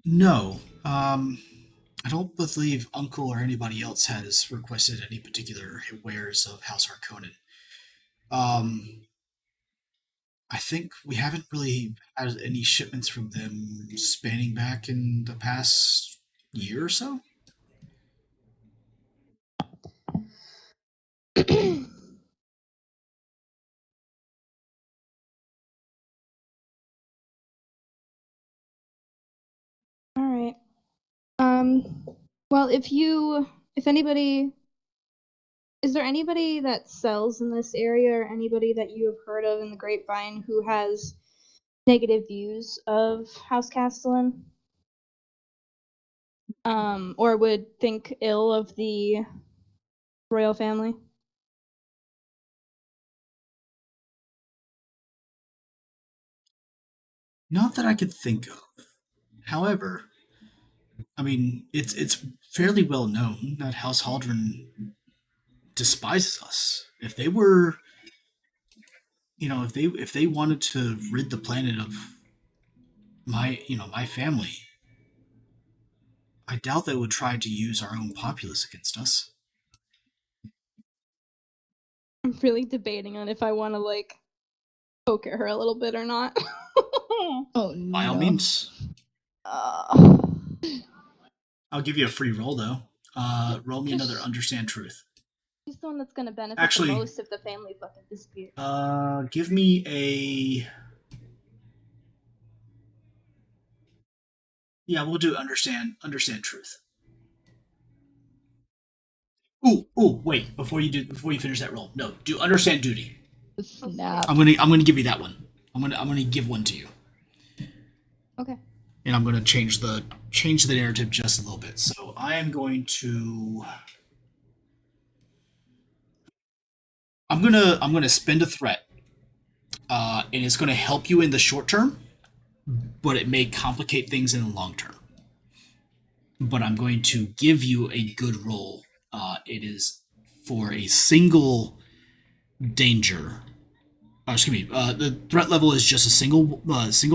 No. I don't believe Uncle or anybody else has requested any particular wares of House Harkonnen. I think we haven't really had any shipments from them spanning back in the past year or so. All right. Well, if anybody, is there anybody that sells in this area or anybody that you have heard of in the grapevine who has negative views of House Castellan? Or would think ill of the royal family? Not that I could think of. However, I mean, it's fairly well known that House Haldren despises us. If they were, if they wanted to rid the planet of my family, I doubt they would try to use our own populace against us. I'm really debating on if I want to like poke at her a little bit or not. Oh By all no. means, uh, I'll give you a free roll though. Roll me another understand truth. she's the one that's gonna benefit Actually, the most if the family fucking disappears. give me a Yeah, we'll do understand truth. Ooh, wait, before you finish that roll. No, do understand duty. Snap. I'm gonna give you that one. I'm gonna give one to you. Okay. And I'm gonna change the narrative just a little bit. So I am going to I'm gonna spend a threat. And it's gonna help you in the short term, but it may complicate things in the long term. But I'm going to give you a good roll. It is for a single danger. Excuse me. The threat level is just a single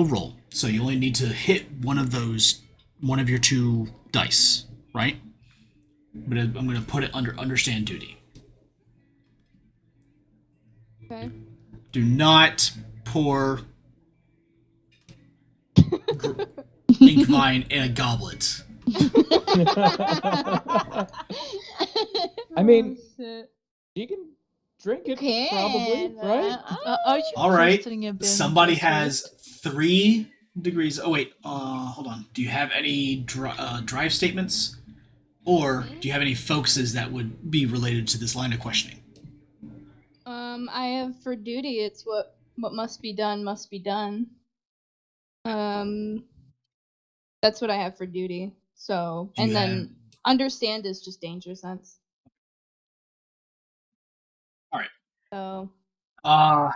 roll, so you only need to hit one of your two dice, right? But I'm going to put it under understand duty. Okay. Do not pour ink vine in a goblet. I mean, Oh, shit. you can drink it, Can, probably, right? Are you All right. questioning a Bene Somebody Gesserit? has 3 degrees. Oh wait. Hold on. Do you have any drive statements, or do you have any focuses that would be related to this line of questioning? I have for duty. It's what must be done must be done. That's what I have for duty. So, Do you and then understand is just danger sense. All right. So, All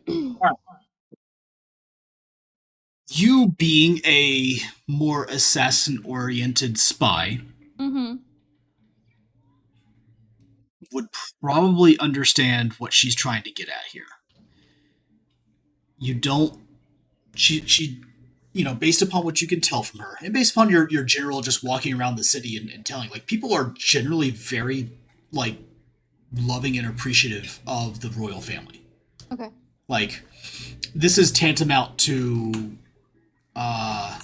right. You being a more assassin-oriented spy mm-hmm. would probably understand what she's trying to get at here. You don't. She based upon what you can tell from her, and based upon your general just walking around the city and telling, like, people are generally very, like, loving and appreciative of the royal family. Okay. Like, this is tantamount to I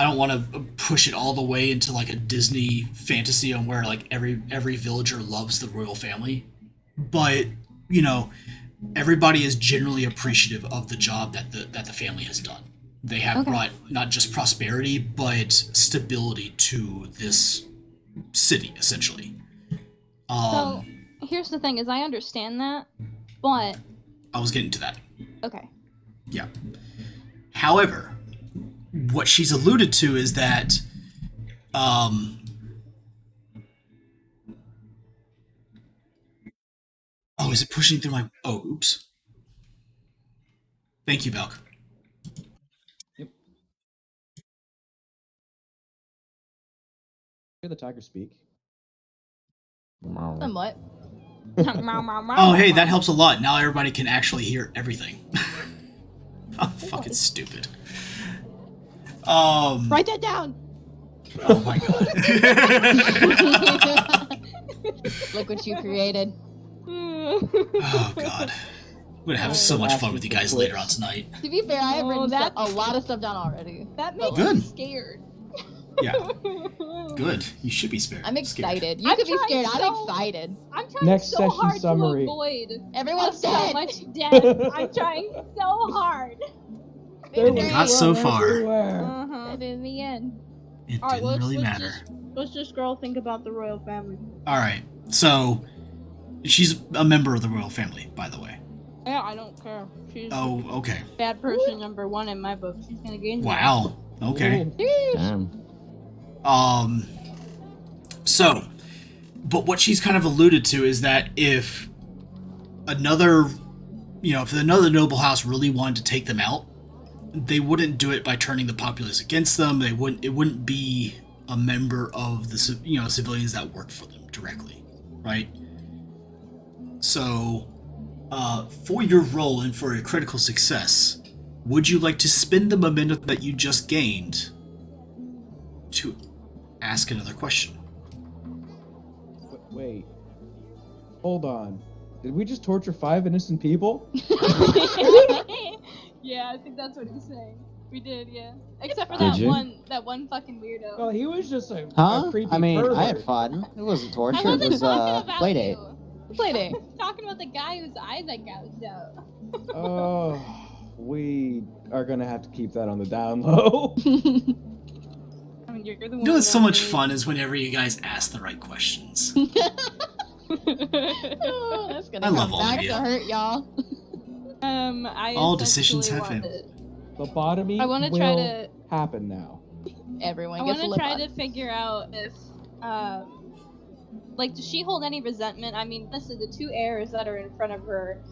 don't want to push it all the way into like a Disney fantasy on where like every villager loves the royal family, but everybody is generally appreciative of the job that the family has done. They have brought not just prosperity but stability to this city, essentially. So here's the thing: is I understand that, but I was getting to that. okay. Yeah. However, what she's alluded to is that oh, is it pushing through my oops. Thank you, Valk. Yep. Hear the tiger speak. Somewhat. Oh, hey, that helps a lot. Now everybody can actually hear everything. I'm fucking stupid. Write that down. Oh my god. Look what you created. Oh god. I'm gonna have so much fun with you guys later on tonight. To be fair, I have Oh, written that's- a lot of stuff down already. That makes Good. me scared. Yeah, good. You should be scared. I'm excited. You I'm could be trying scared. I'm so- excited. I'm trying Next so session hard summary. to avoid Everyone's so dead. much death. I'm trying so hard. There And you was got so blood far. everywhere. Uh-huh. And in the end. It All right, didn't really matter. What's this girl think about the royal family? All right, so she's a member of the royal family, by the way. Yeah, I don't care. She's Oh, okay. bad person number 1 in my book. She's gonna gain. Wow. Okay. Damn. So, but what she's kind of alluded to is that if another noble house really wanted to take them out, they wouldn't do it by turning the populace against them. It wouldn't be a member of the civilians that work for them directly, right? So, for your role and for a critical success, would you like to spend the momentum that you just gained to ask another question? Wait. Hold on. Did we just torture 5 innocent people? Yeah, I think that's what he's saying. We did, yeah. Except for Did that you? one fucking weirdo. Well, he was just a Huh? creepy I mean, pervert. I had fun. It wasn't I torture. It wasn't was talking about play date. you. Play date. Talking about the guy whose eyes I gouged out. Oh. we are gonna have to keep that on the down low. I mean, you're the one. You know what's so that much made- fun is whenever you guys ask the right questions. Oh, that's gonna I come love all of back you. to hurt y'all. I All decisions essentially have want him. Lobotomy I wanna will try to- happen now. Everyone I gets want a to lip try on. to figure out if, like, does she hold any resentment? I mean, honestly, the two heirs that are in front of her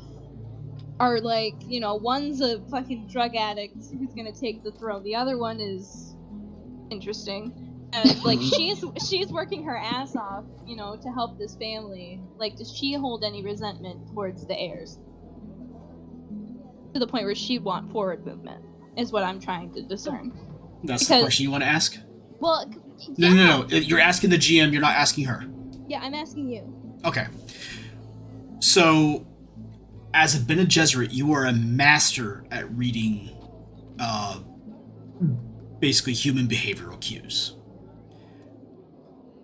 are like, you know, one's a fucking drug addict who's gonna take the throne. The other one is interesting. And like she's working her ass off, you know, to help this family. Like, does she hold any resentment towards the heirs? To the point where she'd want forward movement is what I'm trying to discern. That's the Because- question you want to ask? Well, No, yeah, no, no. You're asking the GM. You're not asking her. yeah, I'm asking you. Okay. So, as a Bene Gesserit, you are a master at reading, basically human behavioral cues.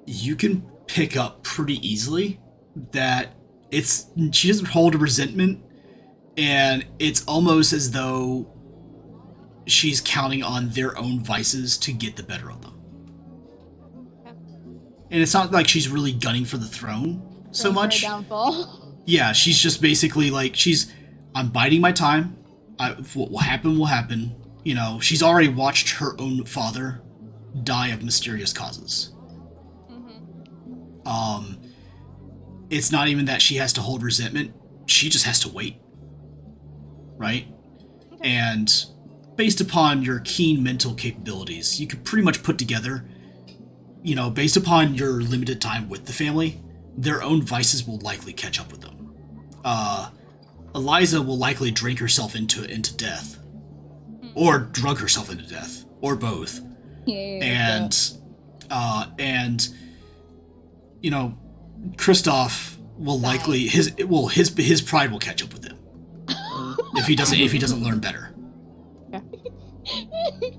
You can pick up pretty easily that she doesn't hold a resentment, and it's almost as though she's counting on their own vices to get the better of them. And it's not like she's really gunning for the throne so Praying for a much. downfall. Yeah, she's just basically like, I'm biding my time. What will happen will happen. You know, she's already watched her own father die of mysterious causes. Mm-hmm. It's not even that she has to hold resentment. She just has to wait. Right? Okay. And based upon your keen mental capabilities, you could pretty much put together, you know, based upon your limited time with the family, their own vices will likely catch up with them. Eliza will likely drink herself into death, or drug herself into death, or both. Yeah. And you know, Kristoff will Sigh. likely his pride will catch up with him if he doesn't learn better. All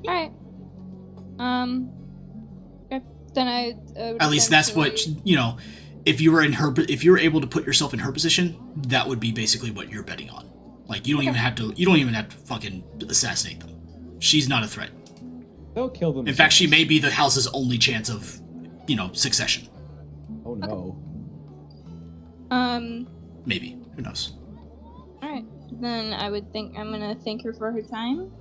right. Okay. Then I. Would At least that's what, essentially- you know. If you were able to put yourself in her position, that would be basically what you're betting on. Like, you don't even have to fucking assassinate them. She's not a threat. They'll kill them. In fact, she may be the house's only chance of, you know, succession. Oh no. Maybe. Who knows? All right. Then I would think I'm gonna thank her for her time,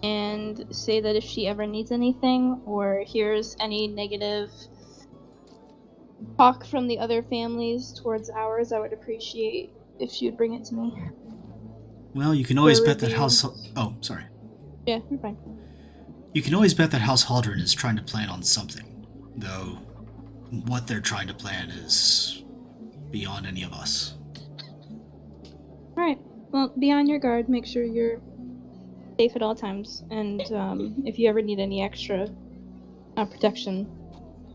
and say that if she ever needs anything or hears any negative talk from the other families towards ours, I would appreciate if she would bring it to me. Well, you can always For bet that review. House... Oh, sorry. Yeah, you're fine. You can always bet that House Haldren is trying to plan on something. Though, what they're trying to plan is beyond any of us. All right. Well, be on your guard. Make sure you're safe at all times, and if you ever need any extra protection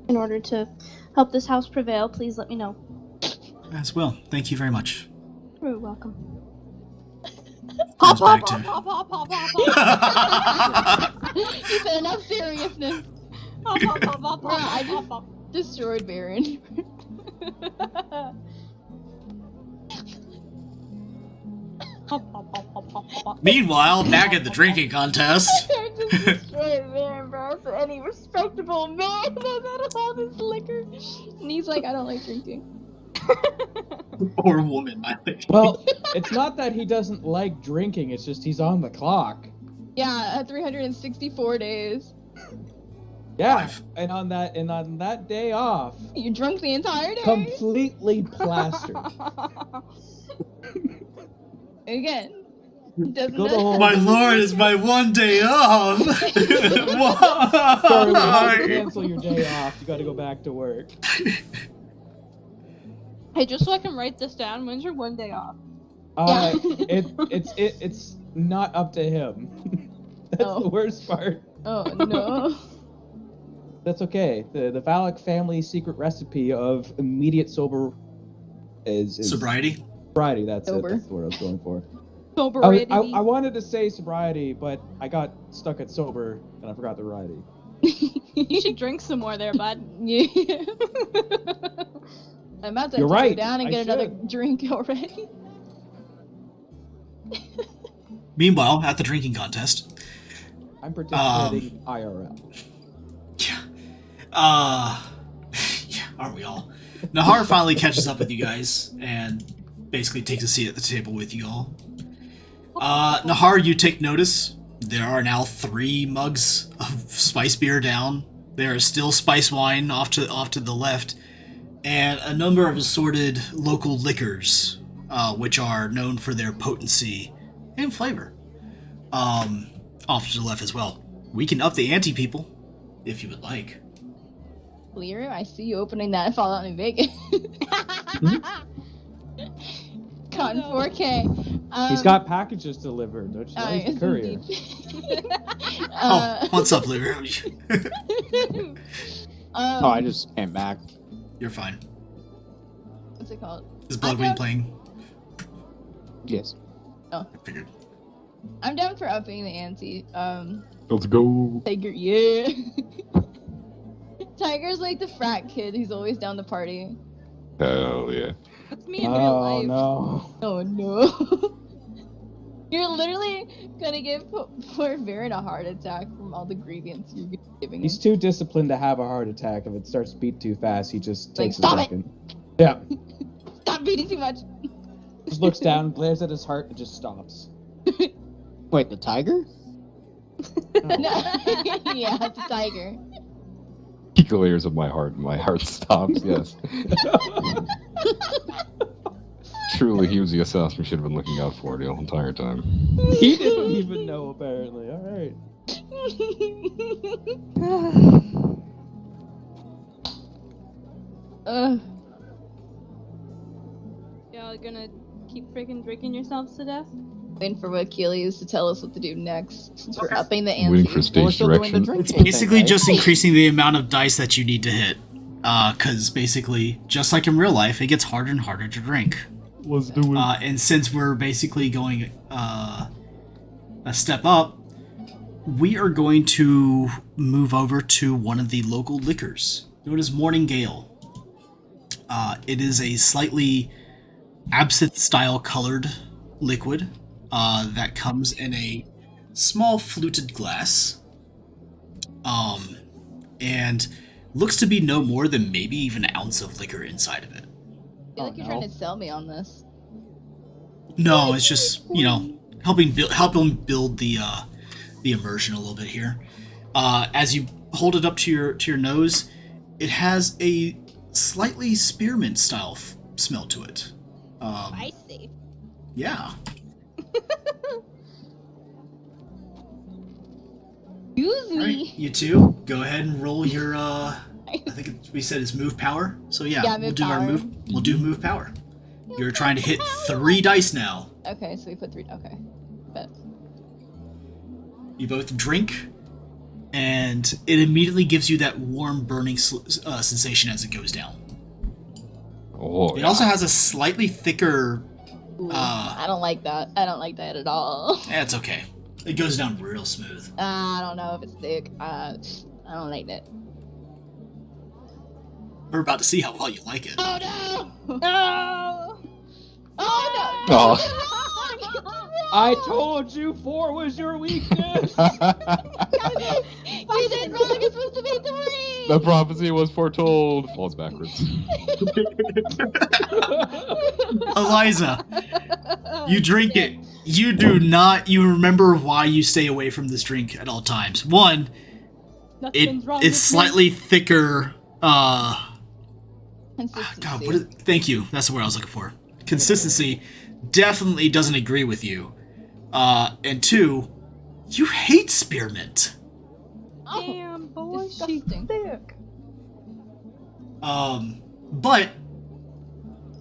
in order to help this house prevail, please let me know. As well. Thank you very much. You're welcome. Goes back to... He said enough seriousness. I just destroyed Baron. Meanwhile, back at the drinking contest... I just destroyed Baron, bro. So any respectable man knows how to hold his liquor. And he's like, I don't like drinking. or woman, I think. Well, it's not that he doesn't like drinking. It's just he's on the clock. Yeah, 364 days. Yeah, 5. and on that day off, You drunk the entire day. completely plastered. Again. Doesn't Go the know- whole- My lord, it's my one day off! Sorry, we have to Why? cancel your day off. You got to go back to work. Hey, just so I can write this down, when's your one day off? It's not up to him. That's Oh. the worst part. Oh no. That's okay. The Valak family secret recipe of immediate sober is Sobriety? sobriety. That's Sober. it. That's the word I was going for. Sobriety. I wanted to say sobriety, but I got stuck at sober and I forgot the righty. You should drink some more there, bud. Yeah. I'm about to You're have to right, go down and I get another should. drink already. Meanwhile, at the drinking contest, I'm participating IRL. yeah, yeah, aren't we all? Nahar finally catches up with you guys and basically takes a seat at the table with you all. Nahar, you take notice. There are now 3 mugs of spice beer down. There is still spice wine off to the left, and a number of assorted local liquors, which are known for their potency and flavor. Off to the left as well. We can up the ante, people, if you would like. Clear, I see you opening that Fallout New Vegas. Cotton 4K. He's got packages delivered, don't you know? He's a courier. What's up, Liver? I just came back. You're fine. What's it called? Is Bloodwing playing? Yes. I figured. I'm down for upping the ante. Let's go. Tiger, yeah. Tiger's like the frat kid. He's always down to party. Hell yeah. That's me in real life. No. Oh no. You're literally gonna give poor Baron a heart attack from all the grievance you're giving him. He's too disciplined to have a heart attack. If it starts to beat too fast, he just Like, takes a stop it! second. Yeah. Stop beating too much. Just looks down, glares at his heart, and just stops. Wait, the tiger? No. Yeah, it's a tiger. Peak layers of my heart, and my heart stops, yes. Truly, he was the assassin we should have been looking out for the entire time. He didn't even know, apparently. Alright. Y'all gonna keep freaking drinking yourselves to death? Waiting for Achilles to tell us what to do next. Since we're upping the Waiting ante. for stage direction. It's basically just increasing the amount of dice that you need to hit. Because basically, just like in real life, it gets harder and harder to drink. Let's do it. And since we're basically going a step up, we are going to move over to one of the local liquors, known as Morning Gale. It is a slightly absinthe-style colored liquid that comes in a small fluted glass, and looks to be no more than maybe even an ounce of liquor inside of it. I feel like you're trying to sell me on this. No, it's just, helping build the immersion a little bit here. As you hold it up to your nose, it has a slightly spearmint style smell to it. Spicy. Yeah. Excuse All right, me. you two, go ahead and roll your. I think we said it's move power. So yeah, Yeah, we'll move do our power. move. We'll do move power. You're trying to hit 3 dice now. Okay, so we put 3. Okay. But You both drink, and it immediately gives you that warm, burning sensation as it goes down. Oh, It yeah. also has a slightly thicker. I don't like that. I don't like that at all. That's okay. It goes down real smooth. I don't know if it's thick. I don't like that. We're about to see how well you like it. Oh no! Oh! Oh no! Oh. I told you 4 was your weakness! You did wrong. It's supposed to be 3. The prophecy was foretold. Falls backwards. Eliza, you drink it. You do not. You remember why you stay away from this drink at all times. One, Nothing's wrong it's with slightly thicker. Consistency. God, thank you. That's the word I was looking for. Consistency definitely doesn't agree with you. And 2, you hate spearmint. Oh, Damn, boy, she's disgusting. thick. But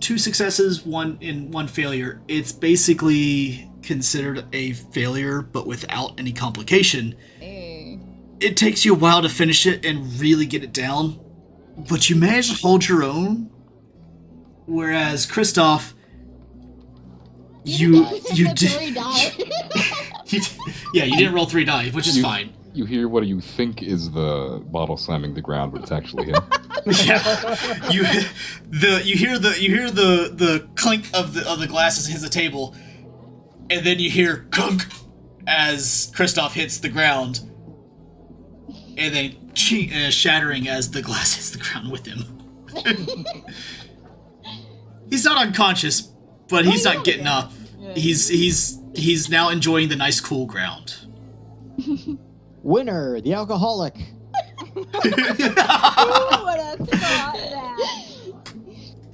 2 successes, 1 failure. It's basically considered a failure, but without any complication. Hey. It takes you a while to finish it and really get it down, but you manage to hold your own. Whereas Kristoff, you did. Yeah, you didn't roll 3 die, which is fine. You hear what you think is the bottle slamming the ground, but it's actually him. Yeah, you hear the clink of the glasses hits the table, and then you hear clunk, as Kristoff hits the ground, and then shattering as the glass hits the ground with him. He's not unconscious, but he's not getting up. Yeah. He's now enjoying the nice cool ground. Winner, the alcoholic. Who would have thought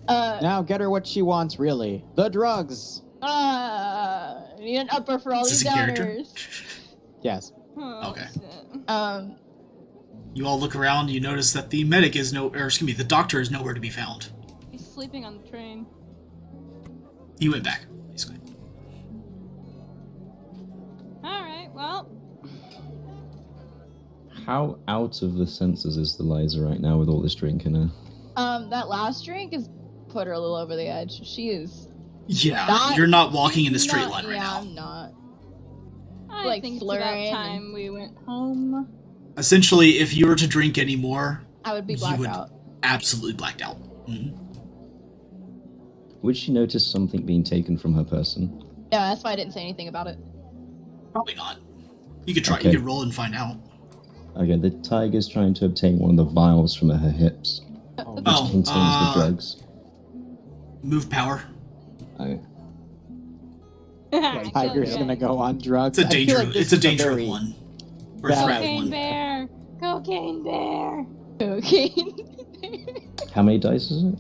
that? Now get her what she wants, really. The drugs. Need an upper for all Is these this a character? downers. Yes. Oh, Okay. shit. You all look around. You notice that the medic is the doctor is nowhere to be found. He's sleeping on the train. He went back, basically. Alright, well. How out of the senses is the Liza right now with all this drink in her? That last drink has put her a little over the edge. She is Yeah, you're not walking in a straight line right yeah, now. I'm not. I Like think it's flirting about time we went home. Essentially, if you were to drink anymore, I would be you blacked would out. absolutely blacked out. Mhm. Would she notice something being taken from her person? Yeah, that's why I didn't say anything about it. Probably not. You could try. Okay. You could roll and find out. Okay, the tiger's trying to obtain one of the vials from her hips, which Oh, contains the drugs. Move power. Okay. Tiger's Okay. gonna go on drugs. It's a I feel danger. like this It's a is dangerous very- one. Or a Yeah. threat Cocaine one. bear! Cocaine bear! Okay. How many dice is it?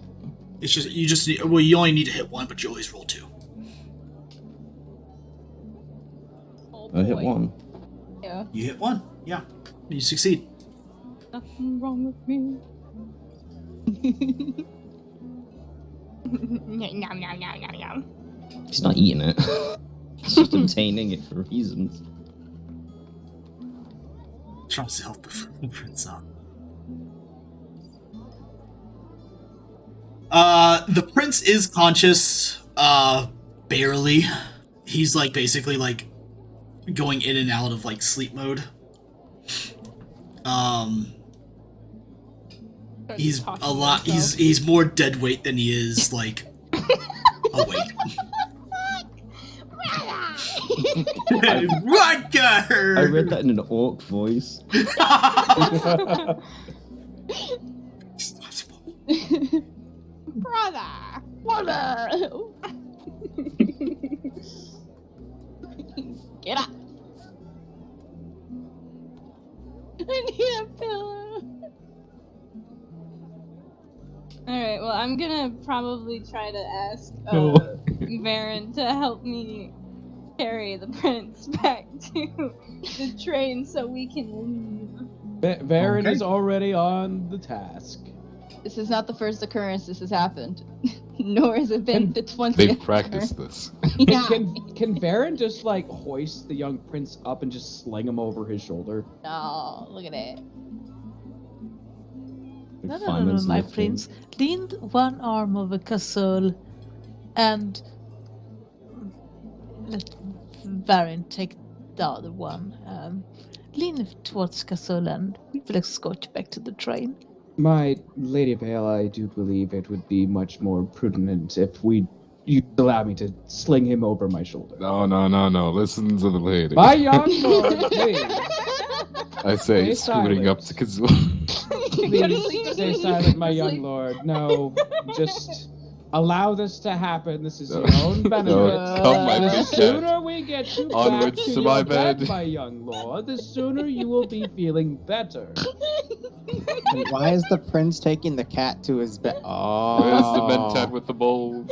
It's just you just need, well, you only need to hit one, but you always roll two. Oh, I hit boy. one. Yeah. You hit one. Yeah, you succeed. Nothing wrong with me. Yum, yum, yum, yum, yum. He's not eating it. He's just obtaining it for reasons. Trying to help the prince up. The prince is conscious, barely. He's like basically like going in and out of like sleep mode. He's Talking a to lot. himself. He's more dead weight than he is like awake. Rutger! I read that in an orc voice. Brother! Water. Get up. I need a pillow. Alright, well, I'm gonna probably try to ask No. Varen to help me carry the prince back to the train so we can leave. Varen Okay. is already on the task. This is not the first occurrence this has happened. Nor has it been the 20th. They've practiced this. Yeah. Can Varen just like hoist the young prince up and just sling him over his shoulder? No, look at it. No, Fireman's my lifting. prince. Lean one arm over Castle and let Varin take the other one. Lean towards Castle and we will escort you back to the train. My Lady Vale, I do believe it would be much more prudent if you'd allow me to sling him over my shoulder. No. Listen to the lady. My young lord, please. I say, Stay scooting up silent. to Kazoo. Please stay silent, my young lord. No, just allow this to happen. This is your own benefit. No, come, my The big sooner cat. we get you Onwards back to to my your bed, bed. my young lord, the sooner you will be feeling better. And why is the prince taking the cat to his bed? Oh. Where's the mentat with the bowls?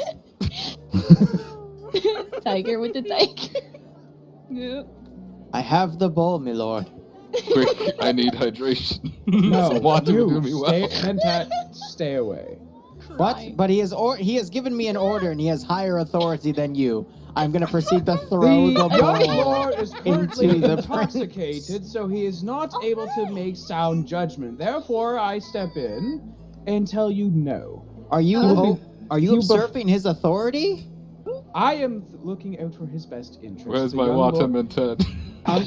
Tiger with the tiger. Yep. I have the bowl, my lord. Quick, I need hydration. No, Want to you do me well. Mentat, stay away. What? Cry. But he has given me an order, and he has higher authority than you. I'm gonna proceed to throw the The young bowl. lord is currently into the intoxicated, so he is not able to make sound judgment. Therefore, I step in and tell you no. Are you Oh. are you You usurping his authority? I am looking out for his best interest. Where's The my young water lord- mentat?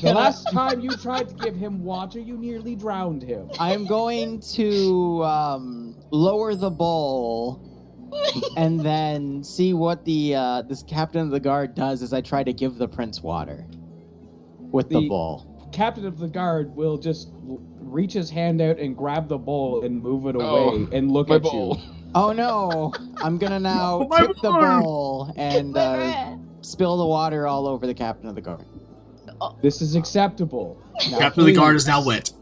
The last time you tried to give him water, you nearly drowned him. I'm going to lower the bowl and then see what the this captain of the guard does as I try to give the prince water. with the bowl. Captain of the guard will just reach his hand out and grab the bowl and move it Oh, away and look my at bowl. you. Oh no! I'm gonna now Oh, my tip the bowl! bowl and My bread. spill the water all over the captain of the guard. This is acceptable. Now, Captain of the guard please. is now wet.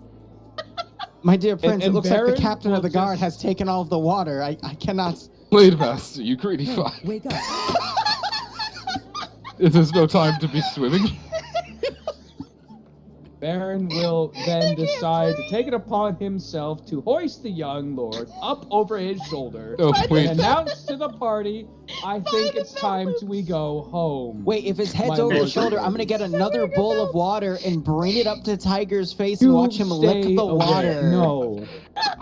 My dear prince, it and looks like the Baron captain will of the guard just- has taken all of the water. I cannot. Blade Master, you greedy fuck. Wake up. There's no time to be swimming. Baron will then decide to take it upon himself to hoist the young lord up over his shoulder Oh, wait. and announce to the party, I think it's time we go home. Wait, if his head's My over his lord. shoulder, I'm gonna get another bowl of water and bring it up to Tiger's face You and watch him lick stay the away. water. No.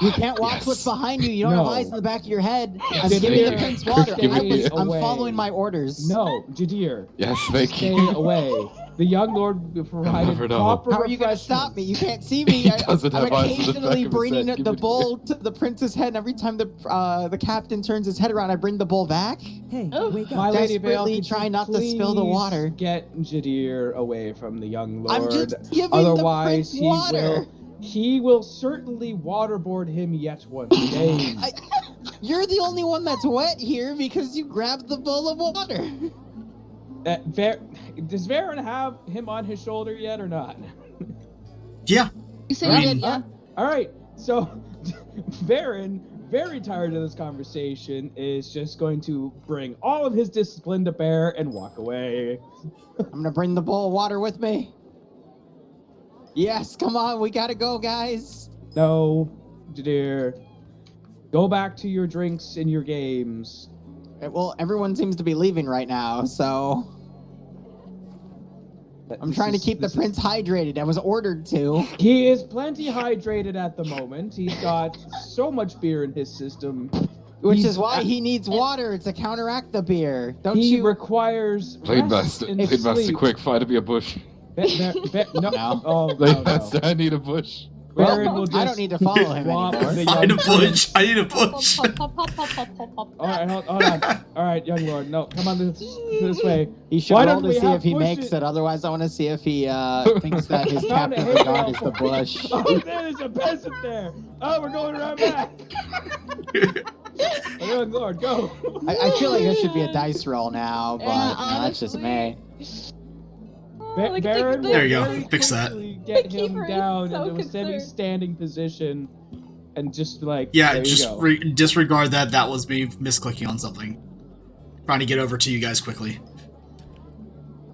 You can't watch Yes. what's behind you. You don't No. have eyes in the back of your head. Yes, I'm thank giving the you. prince water. Give it here. I'm Away. following my orders. No, Jadir. Yes, thank Stay you. away. The young lord provided never know. proper How are you gonna stop me? You can't see me. He doesn't I'm have eyes in the back occasionally of his bringing head. Give the it bowl to the prince's head, and every time the captain turns his head around, I bring the bowl back. Hey, Oh, wake My up. Lady Vale, Desperately could you try not to spill the please water. Get Jadir away from the young lord. I'm just giving Otherwise, the prince water. he will certainly waterboard him yet one day. You're the only one that's wet here because you grabbed the bowl of water. Does Varen have him on his shoulder yet or not? Yeah. You said I you mean- did, yeah. All right, so Varen, very tired of this conversation, is just going to bring all of his discipline to bear and walk away. I'm gonna bring the bowl of water with me. Yes, come on, we gotta go, guys. No, Jadir, go back to your drinks and your games. Well, everyone seems to be leaving right now, so I'm trying to keep the prince hydrated. I was ordered to. He is plenty hydrated at the moment. He's got so much beer in his system. Which He's is why he needs water to counteract the beer. Don't He you? requires Blade rest Master, and Blade Master, sleep. quick, find me a bush. No. No. Oh, Blade no, Master, no. I need a bush. Baron will just I don't need to follow him swap anymore. the I young need a bush. I need a bush. All right, hold on. All right, young lord. No, come on this way. He should Why roll don't to we see have if he bushes? makes it. Otherwise, I want to see if he thinks that his Found captain a of the hay guard bale is the for- bush. Oh, there's a peasant there. Oh, we're going around back. Oh, young lord, go. I feel like this should be a dice roll now, but Yeah, that's just me. Baron will There you go. very Fix that. quickly get The him keeper is down so into a concerned. semi-standing position, and just like Yeah, there just you go. disregard that. That was me misclicking on something. Trying to get over to you guys quickly.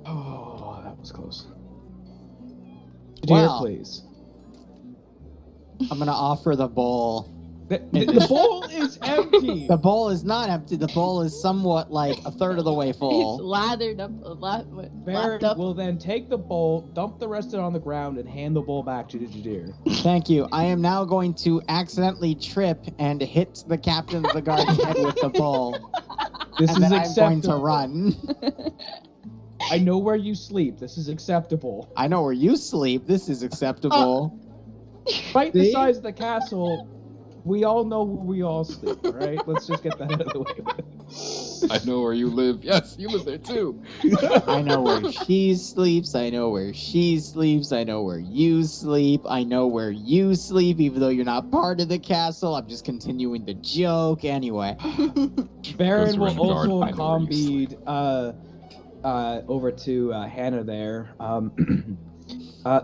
Oh, that was close. Wow. Dear, please. I'm gonna offer the bowl. The bowl is empty. The bowl is not empty. The bowl is somewhat like a third of the way He's full. lathered up, Baron lapped up. will then take the bowl, dump the rest of it on the ground, and hand the bowl back to Jadir. Thank you. I am now going to accidentally trip and hit the captain of the guard's head with the bowl, This and is then I'm going to acceptable. run. I know where you sleep. This is acceptable. I know where you sleep. This is acceptable. Despite the See? size of the castle, we all know where we all sleep, all right? Let's just get that out of the way. I know where you live. Yes, you live there too. I know where she sleeps. I know where she sleeps. I know where you sleep. I know where you sleep, even though you're not part of the castle. I'm just continuing the joke. Anyway, Baron Goes will around guard, also I know where you accompanied over to Hannah there.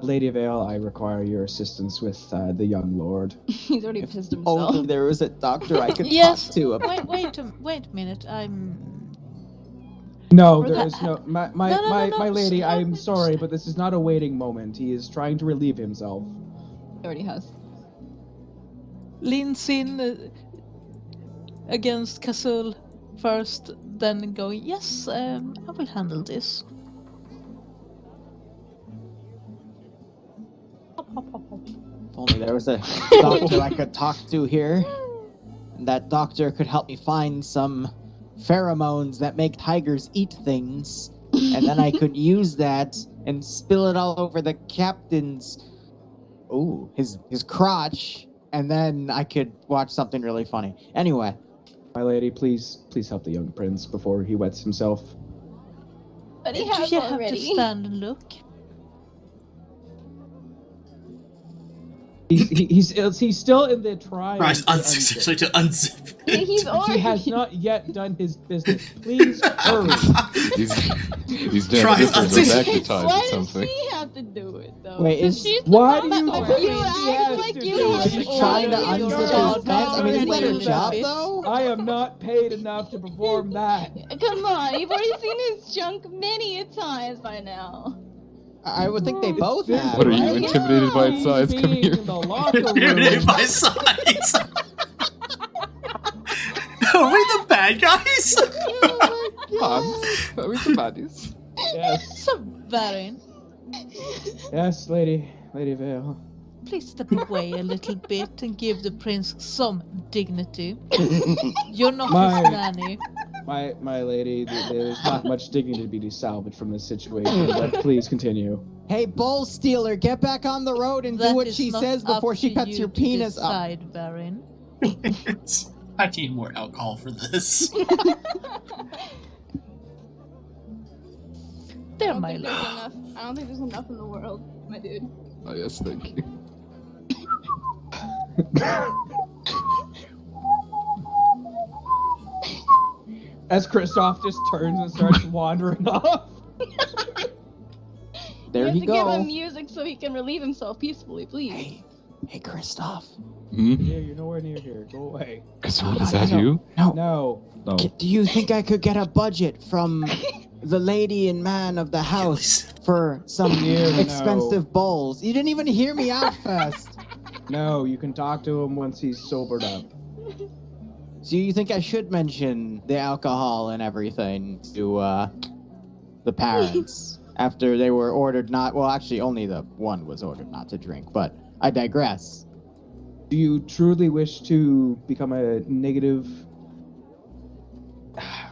Lady Vale, I require your assistance with the young lord. He's already pissed only himself. there was a doctor I could Yes. talk to. About. Wait a minute. No, For there that- is no. My No, lady, no, I'm no, sorry, but this is not a waiting moment. He is trying to relieve himself. He already has. leans in against Casul first, then going, yes, I will handle this. If only there was a doctor I could talk to here. And that doctor could help me find some pheromones that make tigers eat things. And then I could use that and spill it all over the captain's his crotch, and then I could watch something really funny. Anyway, My lady, please help the young prince before he wets himself. But he Do has you have to already. stand and look? He's still in the trying Tries to unzip. to unzip. He's He already. has not yet done his business. Please hurry. He's down Tries to unzipping. magnetized or Why does something. she have to do it though? Wait, 'Cause is- she's the Why do mom you of think you he act has like to you do have it? She's Why trying to do you unzip know his pants. I mean, isn't that her already job, bit? though? I am not paid enough to perform that. Come on, you've already seen his junk many a times by now. I would think they both There's have. What are you, right? intimidated by its size? Come being here. in the locker Intimidated room. by size. Are we the bad guys? Hans, are we the baddies? Yes, So, Varin, yes, Lady Vale. please step away a little bit and give the prince some dignity. You're not My- his nanny. My lady, there's not much dignity to be salvaged from this situation, but please continue. Hey, bowl stealer, get back on the road and do That what is she not says up before she to cuts you your to penis up. decide, Varin. I need more alcohol for this. There, my lord. I don't think there's enough in the world, my dude. Oh, yes, thank you. As Kristoff just turns and starts wandering off. There you have you to give go. him music so he can relieve himself peacefully, please. Hey, Kristoff. Hmm? Here, you're nowhere near here. Go away. Castelan, No, is that no, you? No. No. No. Do you think I could get a budget from the lady and man of the house for some Dear, no. expensive bowls? You didn't even hear me out first. No, you can talk to him once he's sobered up. So you think I should mention the alcohol and everything to the parents after they were ordered not? Well, actually, only the one was ordered not to drink. But I digress. Do you truly wish to become a negative?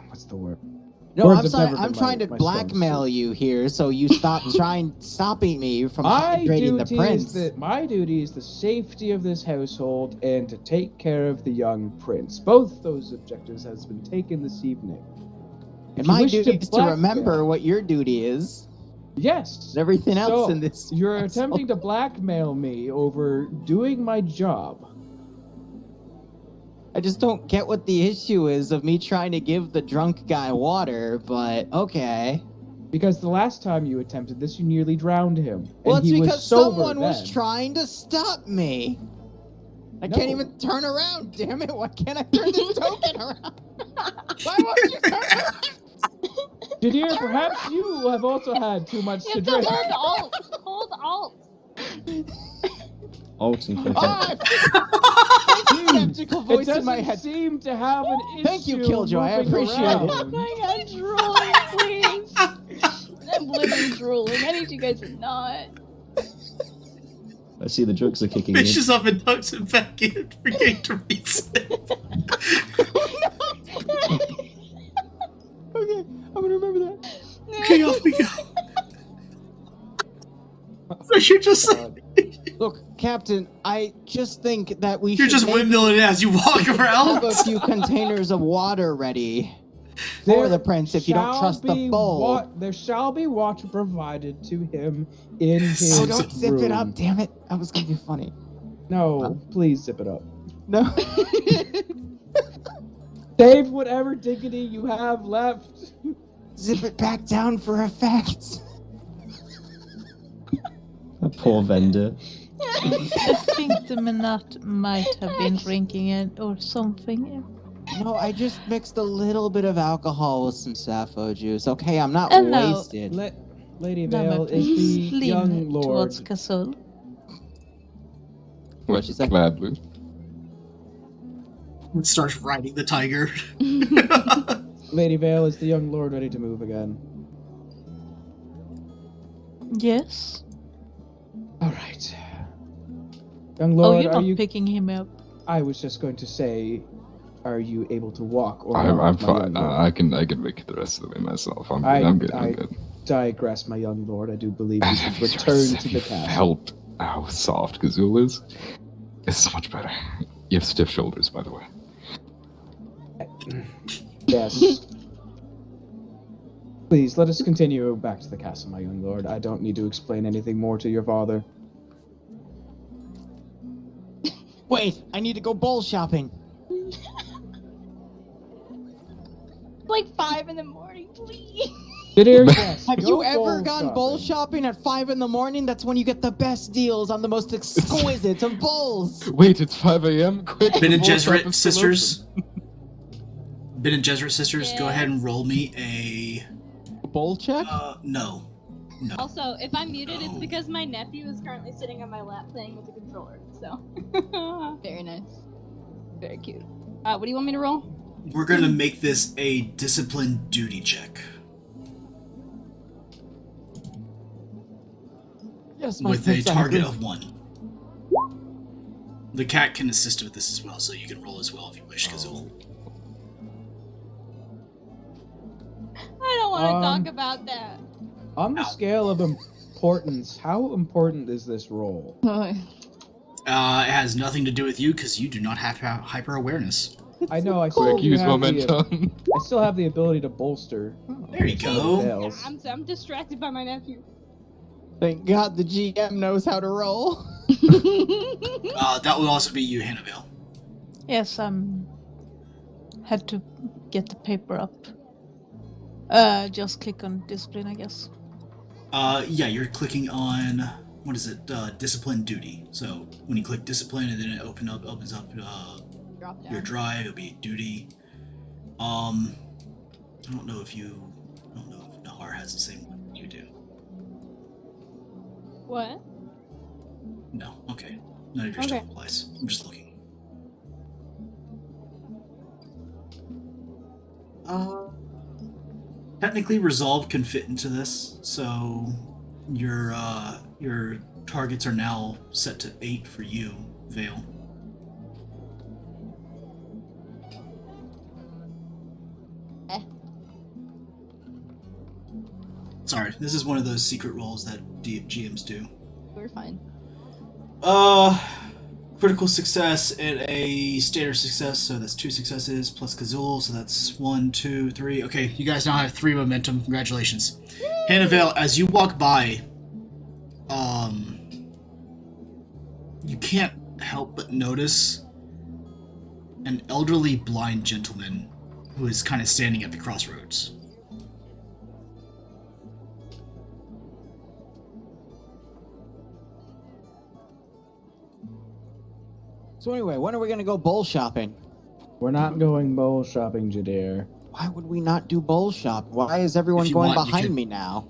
What's the word? No, Words I'm have sorry. never I'm been trying my to strong blackmail suit. you here, so you stop stopping me from hydrating the prince. My duty is the safety of this household and to take care of the young prince. Both those objectives has been taken this evening. If And you my wish duty is to blackmail- remember what your duty is. Yes. And everything else So, in this. You're household. attempting to blackmail me over doing my job. I just don't get what the issue is of me trying to give the drunk guy water, but okay. Because the last time you attempted this, you nearly drowned him. Well, and it's he because was sober someone was then. trying to stop me. I No. can't even turn around, damn it. Why can't I turn this token around? Why won't you turn around? Didier, perhaps you have also had too much You to have to drink. hold alt. Hold alt. Alt and click Ah, Hmm. skeptical It voice in doesn't my head. seem to have an issue. Thank you, Killjoy. I moving appreciate it. Oh around. my god, drooling, please. I'm literally drooling. I need you guys to not. I see the drugs are kicking in. Fishes up and tucks it back in, forgetting to reset. Okay, I'm gonna remember that. Okay, off we go. You're just Look, Captain, I just think that we you're should just maybe windmilling it as you walk have around. a few containers of water ready for the prince if you don't shall trust the be bowl. There shall be water provided to him in his Oh, don't zip it up, room. damn it. That was gonna be funny. No, please zip it up. No. Save whatever dignity you have left. Zip it back down for effect. A poor vendor. I think the Manat might have been drinking it or something. No, I just mixed a little bit of alcohol with some sappho juice. Okay, I'm not And now- wasted. Lady Now, Vale may is please the young lean lord. towards Castle. What'd she say? Gladly. And starts riding the tiger. Lady Vale is the young lord ready to move again. Yes. All right. Young Oh, lord, you're are not you? picking him up. I was just going to say, are you able to walk or I'm not, my fine. young lord? I can make it the rest of the way myself. I'm good. I- I'm good. I- I'm good. Digress, my young lord. I do believe you Have should you return to have the you castle. felt how soft Gazul is? It's so much better. You have stiff shoulders, by the way. Yes. Please, let us continue back to the castle, my young lord. I don't need to explain anything more to your father. Wait, I need to go bowl shopping. Like 5 in the morning, please. Jadir, yes. Have go you ever gone bowl shopping. shopping at 5 in the morning? That's when you get the best deals on the most exquisite of bowls. Wait, it's 5 a.m. Quick. Ben the and bowl shop Gesserit is still sisters. Ben and Gesserit sisters, go ahead and Yes. roll me a. A bowl check? No. No. Also, if I'm muted, No. it's because my nephew is currently sitting on my lap playing with the controller. So. Very nice. Very cute. What do you want me to roll? We're gonna make this a discipline duty check Yes, my with a prince, I target agree. of 1. The cat can assist with this as well, so you can roll as well if you wish, Kazul. I don't want to Um, talk about that. On the Ow. scale of importance, how important is this roll? It has nothing to do with you because you do not have hyper awareness. I know I still Quick, do use have momentum. I still have the ability to bolster. There you It go. fails. I'm distracted by my nephew. Thank God the GM knows how to roll. That would also be you, Hannibal. Yes, had to get the paper up. Just click on discipline, I guess. Yeah, you're clicking on what is it? Discipline duty. So when you click discipline, and then it opens up Drop down. your drive. It'll be duty. I don't know if Nahar has the same one you do. What? No. Okay. None of your Okay. stuff applies. I'm just looking. Technically, resolve can fit into this, so your targets are now set to 8 for you, Vale. Sorry, this is one of those secret roles that GMs do. We're fine. Critical success and a standard success, so that's 2 successes plus Kazul, so that's 1, 2, 3. Okay, you guys now have 3 momentum. Congratulations. Hannibal, as you walk by, you can't help but notice an elderly blind gentleman who is kind of standing at the crossroads. So anyway, when are we gonna go bowl shopping? We're not going bowl shopping, Jadir. Why would we not do bowl shop? Why is everyone If you going want, you behind could- me now?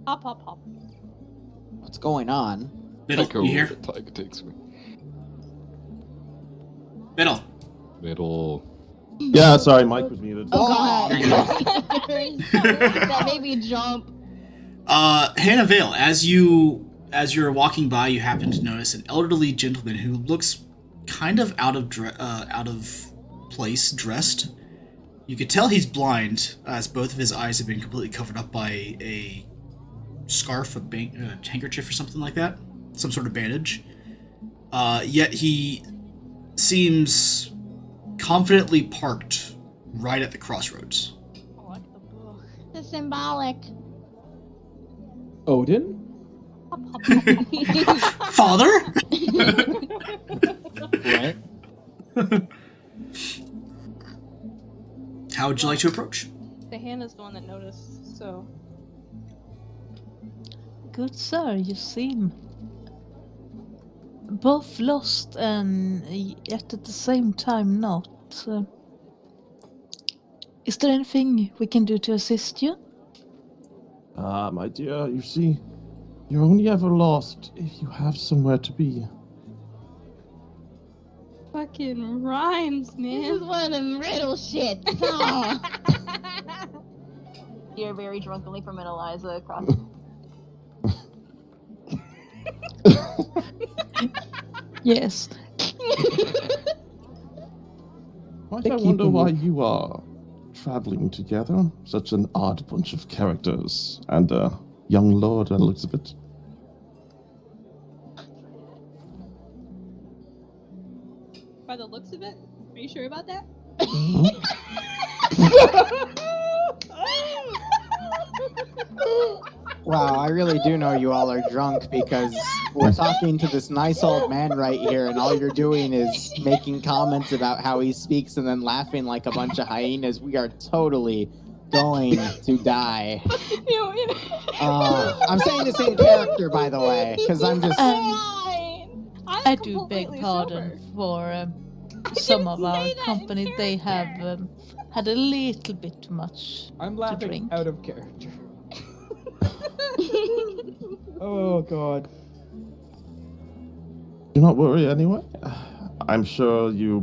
Hop, hop, hop. What's going on? Middle, Echo you hear? the tiger takes me. Middle. Middle. Yeah, sorry, Mike was muted. Oh god. There you go. That made me jump. Hannibal, as you're walking by, you happen to notice an elderly gentleman who looks kind of out of place dressed. You could tell he's blind, as both of his eyes have been completely covered up by a scarf, a handkerchief, or something like that, some sort of bandage. Yet he seems confidently parked right at the crossroads. I like the book. The symbolic. Odin? Hop, hop, hop. Father? Right? How would you like to approach? The Hannah's the one that noticed, so. Good sir, you seem both lost and yet at the same time not. Is there anything we can do to assist you? My dear, you see, you're only ever lost if you have somewhere to be. Fucking rhymes, This man. is one of them riddle shit. Oh. You're very drunkenly from an Eliza across. Yes. Might They I keep wonder them- why you are traveling together? Such an odd bunch of characters. And young lord, by the looks of it. By the looks of it? Are you sure about that? Wow, I really do know you all are drunk because we're talking to this nice old man right here, and all you're doing is making comments about how he speaks and then laughing like a bunch of hyenas. We are totally going to die. I'm saying the same character, by the way, because I'm just... I do beg pardon for some of our company. They have had a little bit too much I'm to laughing drink. out of character. Oh god. Do not worry anyway. I'm sure you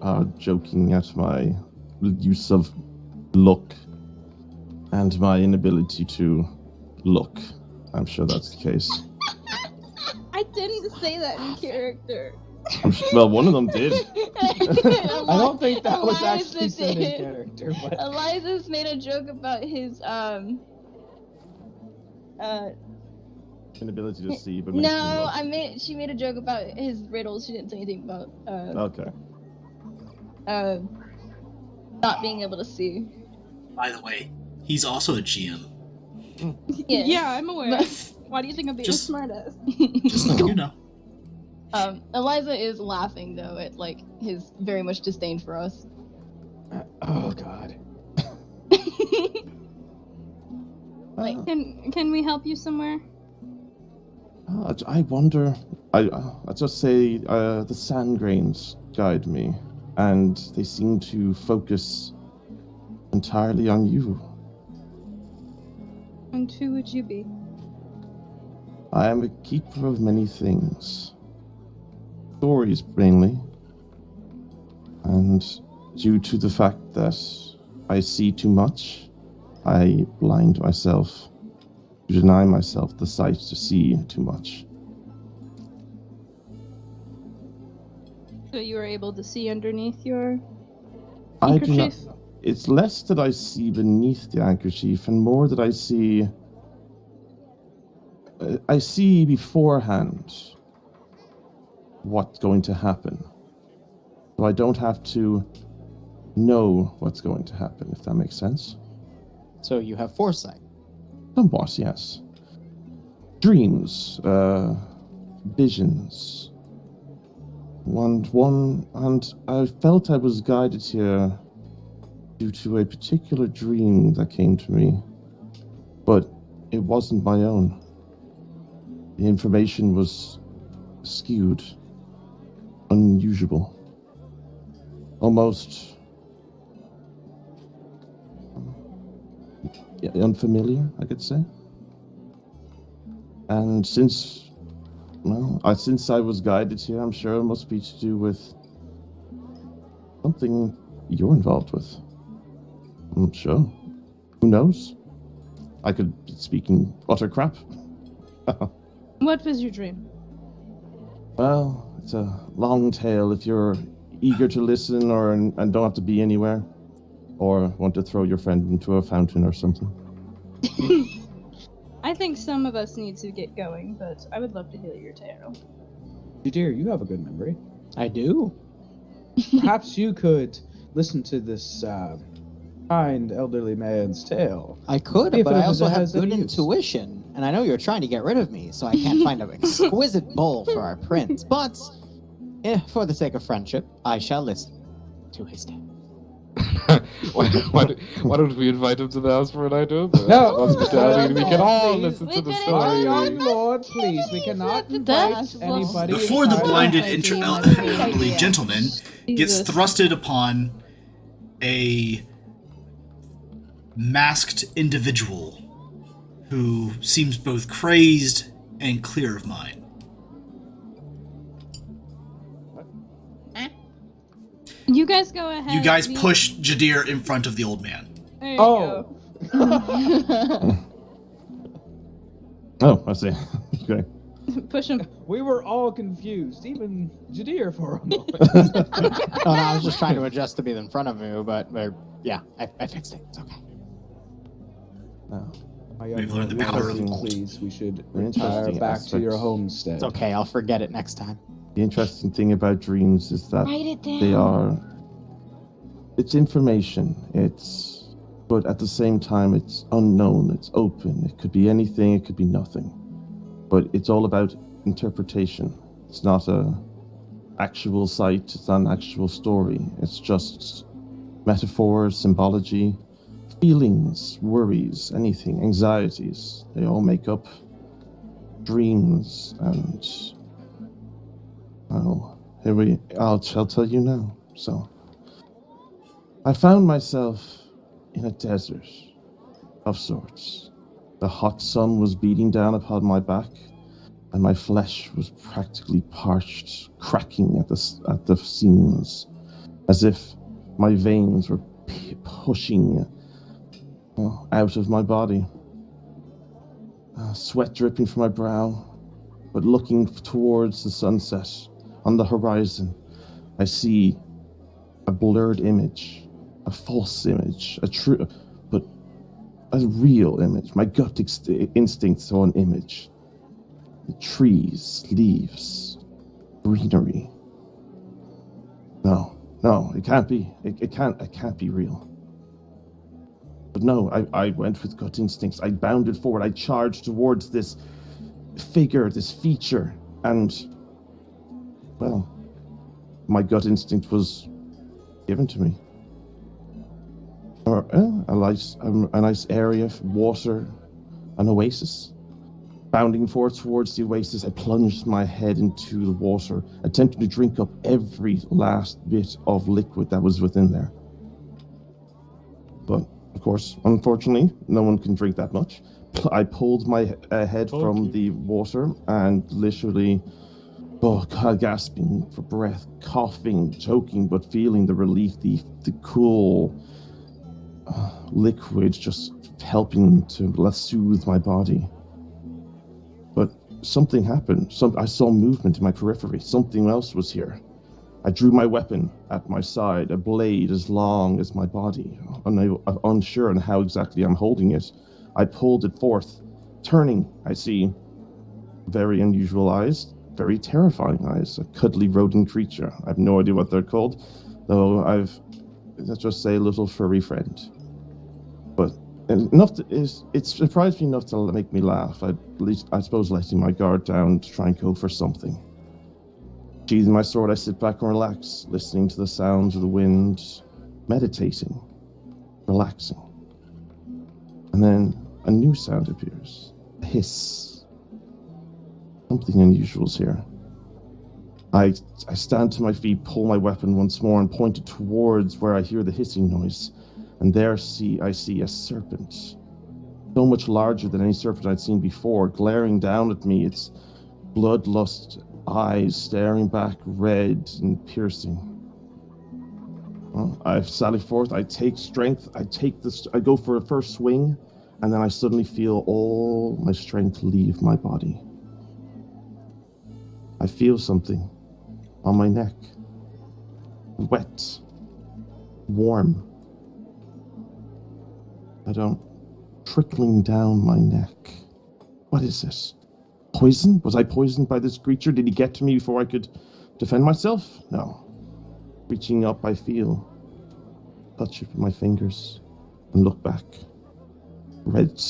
are joking at my use of look and my inability to look. I'm sure that's the case. I didn't say that in character. Well, one of them did. I don't think that was actually said in did. character, but Eliza's made a joke about his Inability to see, but no, she made a joke about his riddles. She didn't say anything about Okay. not being able to see. By the way, he's also a GM. Yeah, I'm aware. But Why do you think I'm being Just- a smartass? just so you know. Eliza is laughing though at like his very much disdain for us. oh god. Like, Can we help you somewhere? I wonder. I just say the sand grains guide me, and they seem to focus entirely on you. And who would you be? I am a keeper of many things. Stories mainly. And due to the fact that I see too much, I blind myself to deny myself the sight to see too much. So you were able to see underneath your I do not. handkerchief? It's less that I see beneath the handkerchief and more that I see. I see beforehand what's going to happen. So I don't have to know what's going to happen, if that makes sense. So you have foresight. Somewhat, yes. Dreams, visions. And I felt I was guided here due to a particular dream that came to me, but it wasn't my own. The information was skewed, unusual, almost unfamiliar, I could say. And since I was guided here, I'm sure it must be to do with something you're involved with. I'm sure. Who knows? I could be speaking utter crap. What was your dream? Well, it's a long tale if you're eager to listen and don't have to be anywhere, or want to throw your friend into a fountain or something. I think some of us need to get going, but I would love to hear your tale. Dear, you have a good memory. I do. Perhaps you could listen to this kind elderly man's tale. I could, If but it I also have has good any use. intuition. And I know you're trying to get rid of me, so I can't find an exquisite bowl for our prince. But, for the sake of friendship, I shall listen to his tale. why don't we invite him to the house for a night of No. hospitality? We can all Please. listen to the We My story. young lord, please, we cannot invite That was- anybody. Before the inside. blinded idea. elderly gentleman gets Jesus. thrusted upon a masked individual who seems both crazed and clear of mind. You guys go ahead. You guys We- push Jadir in front of the old man. There you Oh. Oh, I see. Okay. go. Push him. We were all confused, even Jadir for a moment. Oh, no, I was just trying to adjust to be in front of you, but yeah, I fixed it. It's okay. No. My young We've learned lord, the power of the listen, cult. please, we should Interesting retire back to your aspects. homestead. It's okay. I'll forget it next time. The interesting thing about dreams is that Write it down. they are. It's information. But at the same time, it's unknown. It's open. It could be anything. It could be nothing. But it's all about interpretation. It's not a actual sight. It's not an actual story. It's just metaphors, symbology, feelings, worries, anything, anxieties. They all make up dreams, and I'll tell you now. So, I found myself in a desert of sorts. The hot sun was beating down upon my back, and my flesh was practically parched, cracking at the seams, as if my veins were pushing out of my body. Sweat dripping from my brow, but looking towards the sunset on the horizon, I see a blurred image, a false image, a true, but a real image. My gut instinct saw an image. The trees, leaves, greenery. No, it can't be. It can't be real. But no, I went with gut instincts. I bounded forward. I charged towards this figure, this feature, and, well, my gut instinct was given to me. A nice area, water, an oasis. Bounding forward towards the oasis, I plunged my head into the water, attempting to drink up every last bit of liquid that was within there. But, of course, unfortunately, no one can drink that much. I pulled my head from the water and literally, gasping for breath, coughing, choking, but feeling the relief, the cool liquid just helping to soothe my body. But something happened. I saw movement in my periphery. Something else was here. I drew my weapon at my side, a blade as long as my body. Unsure on how exactly I'm holding it, I pulled it forth. Turning, I see very unusual eyes, very terrifying eyes, a cuddly rodent creature. I have no idea what they're called, though let's just say, a little furry friend. But it surprised me enough to make me laugh. I suppose letting my guard down to try and go for something. Sheathing my sword, I sit back and relax, listening to the sounds of the wind, meditating, relaxing. And then a new sound appears. A hiss. Something unusual's here. I stand to my feet, pull my weapon once more, and point it towards where I hear the hissing noise. And there I see a serpent, so much larger than any serpent I'd seen before, glaring down at me, its bloodlust eyes staring back, red and piercing. Well, I sally forth, I take strength, I go for a first swing, and then I suddenly feel all my strength leave my body. I feel something on my neck, wet, warm. Trickling down my neck. What is this? Poison? Was I poisoned by this creature? Did he get to me before I could defend myself? No. Reaching up, I feel. Touch it with my fingers and look back. Red,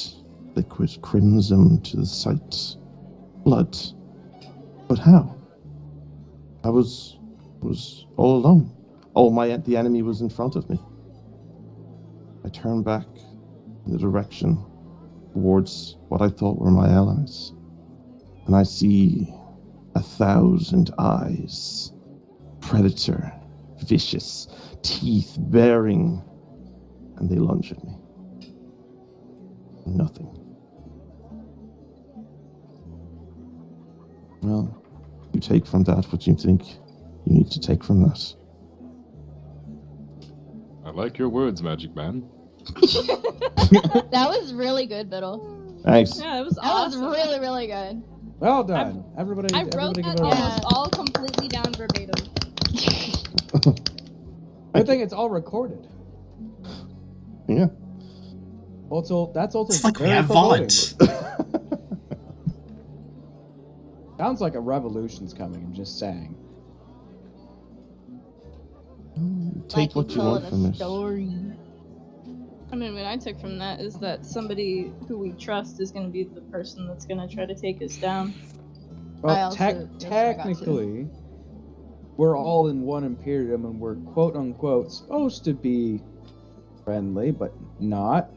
liquid, crimson to the sight. Blood. But how? I was all alone. The enemy was in front of me. I turned back in the direction towards what I thought were my allies. And I see 1,000 eyes. Predator, vicious, teeth baring, and they lunge at me. Nothing. Well, you take from that what you think you need to take from that. I like your words, Magic Man. That was really good, Biddle. Thanks. Yeah, it was That awesome. was really, really good. Well done. Everybody. I wrote everybody that give it a almost all completely down verbatim. Good thing it's all recorded. Yeah. That's also It's like we very have promoting. VOD. Sounds like a revolution's coming, I'm just saying. Take what you want from this. Story. I mean, what I took from that is that somebody who we trust is going to be the person that's going to try to take us down. Well, I also make sure I got technically, we're all in one Imperium and we're quote unquote supposed to be friendly, but not.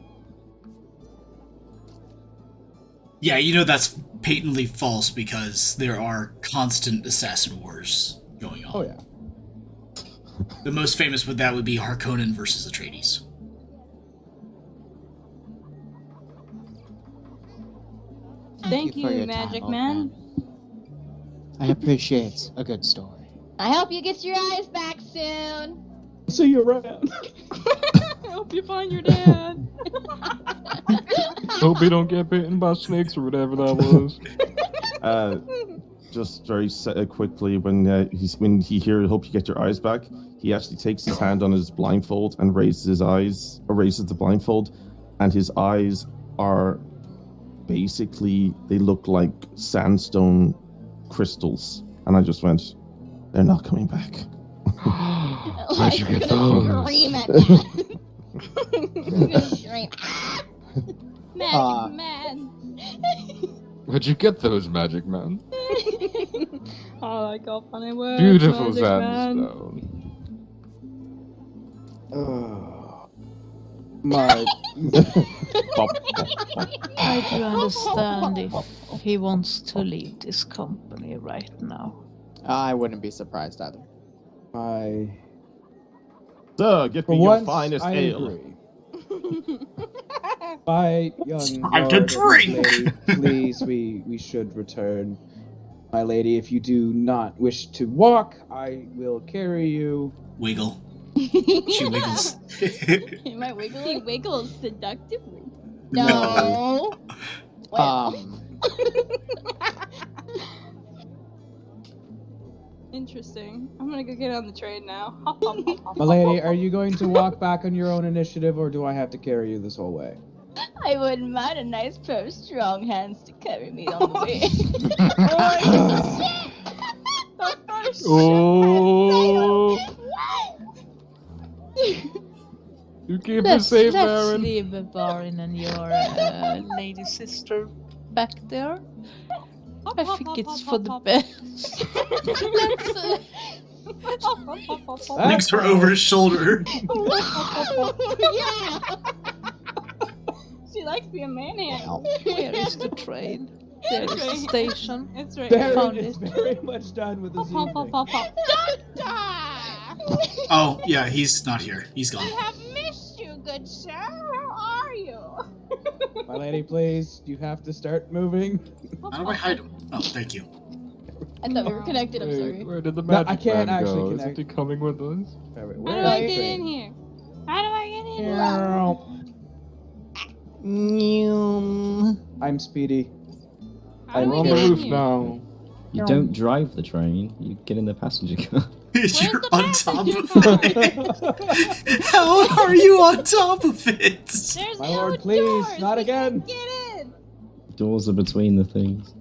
Yeah, you know that's patently false because there are constant assassin wars going on. Oh yeah. The most famous with that would be Harkonnen versus Atreides. Thank for you, your Magic time, old Man. I appreciate a good story. I hope you get your eyes back soon. See you around. I hope you find your dad. Hope he don't get bitten by snakes or whatever that was. Just very quickly, when he hears "hope you get your eyes back," he actually takes his hand on his blindfold and raises his eyes, or raises the blindfold, and his eyes are basically, they look like sandstone crystals. And I just went, they're not coming back. Where'd you get those? Scream at that. Scream. Magic Man. Where'd you get those, Magic Man? Oh, I got funny words. Beautiful Magic Man. sandstone. My. I do understand if he wants to leave this company right now. I wouldn't be surprised either. My. Sir, get For me your once, finest I ale. agree. My young Time to lord and drink! lady, please, we should return. My lady, if you do not wish to walk, I will carry you. Wiggle. She wiggles. Am I wiggling? He wiggles seductively. No. Well. Interesting. I'm gonna go get on the train now. Hop, hop, hop, hop, My hop, lady, hop, are you going to walk back on your own initiative, or do I have to carry you this whole way? I wouldn't mind a nice pair of strong hands to carry me on the way. Oh, you keep it Let's safe, Baron. leave Barin and your lady sister back there. hop, I hop, think hop, it's hop, for hop, the hop. best. Links her over his shoulder. Yeah. She likes being manhandled. Where is the train? There is the station. It's right Baron Found is it. very much done with his Hop, hop, hop, evening. hop, hop. Oh, yeah, he's not here. He's gone. I have missed you, good sir. How are you? My lady, please, you have to start moving. How do I hide him? Oh, thank you. I thought we were connected, I'm Wait, sorry. where did the No, I Magic can't Man actually go? connect. Isn't he coming with us? How do I get in here? How do I get in here? I'm Speedy. How do I'm We're I on get the in roof here? now. You don't drive the train, you get in the passenger car. You're the on top passenger of car? it. How are you on top of it? There's My no lord, please, doors. not We again. can't get in. Doors are between the things.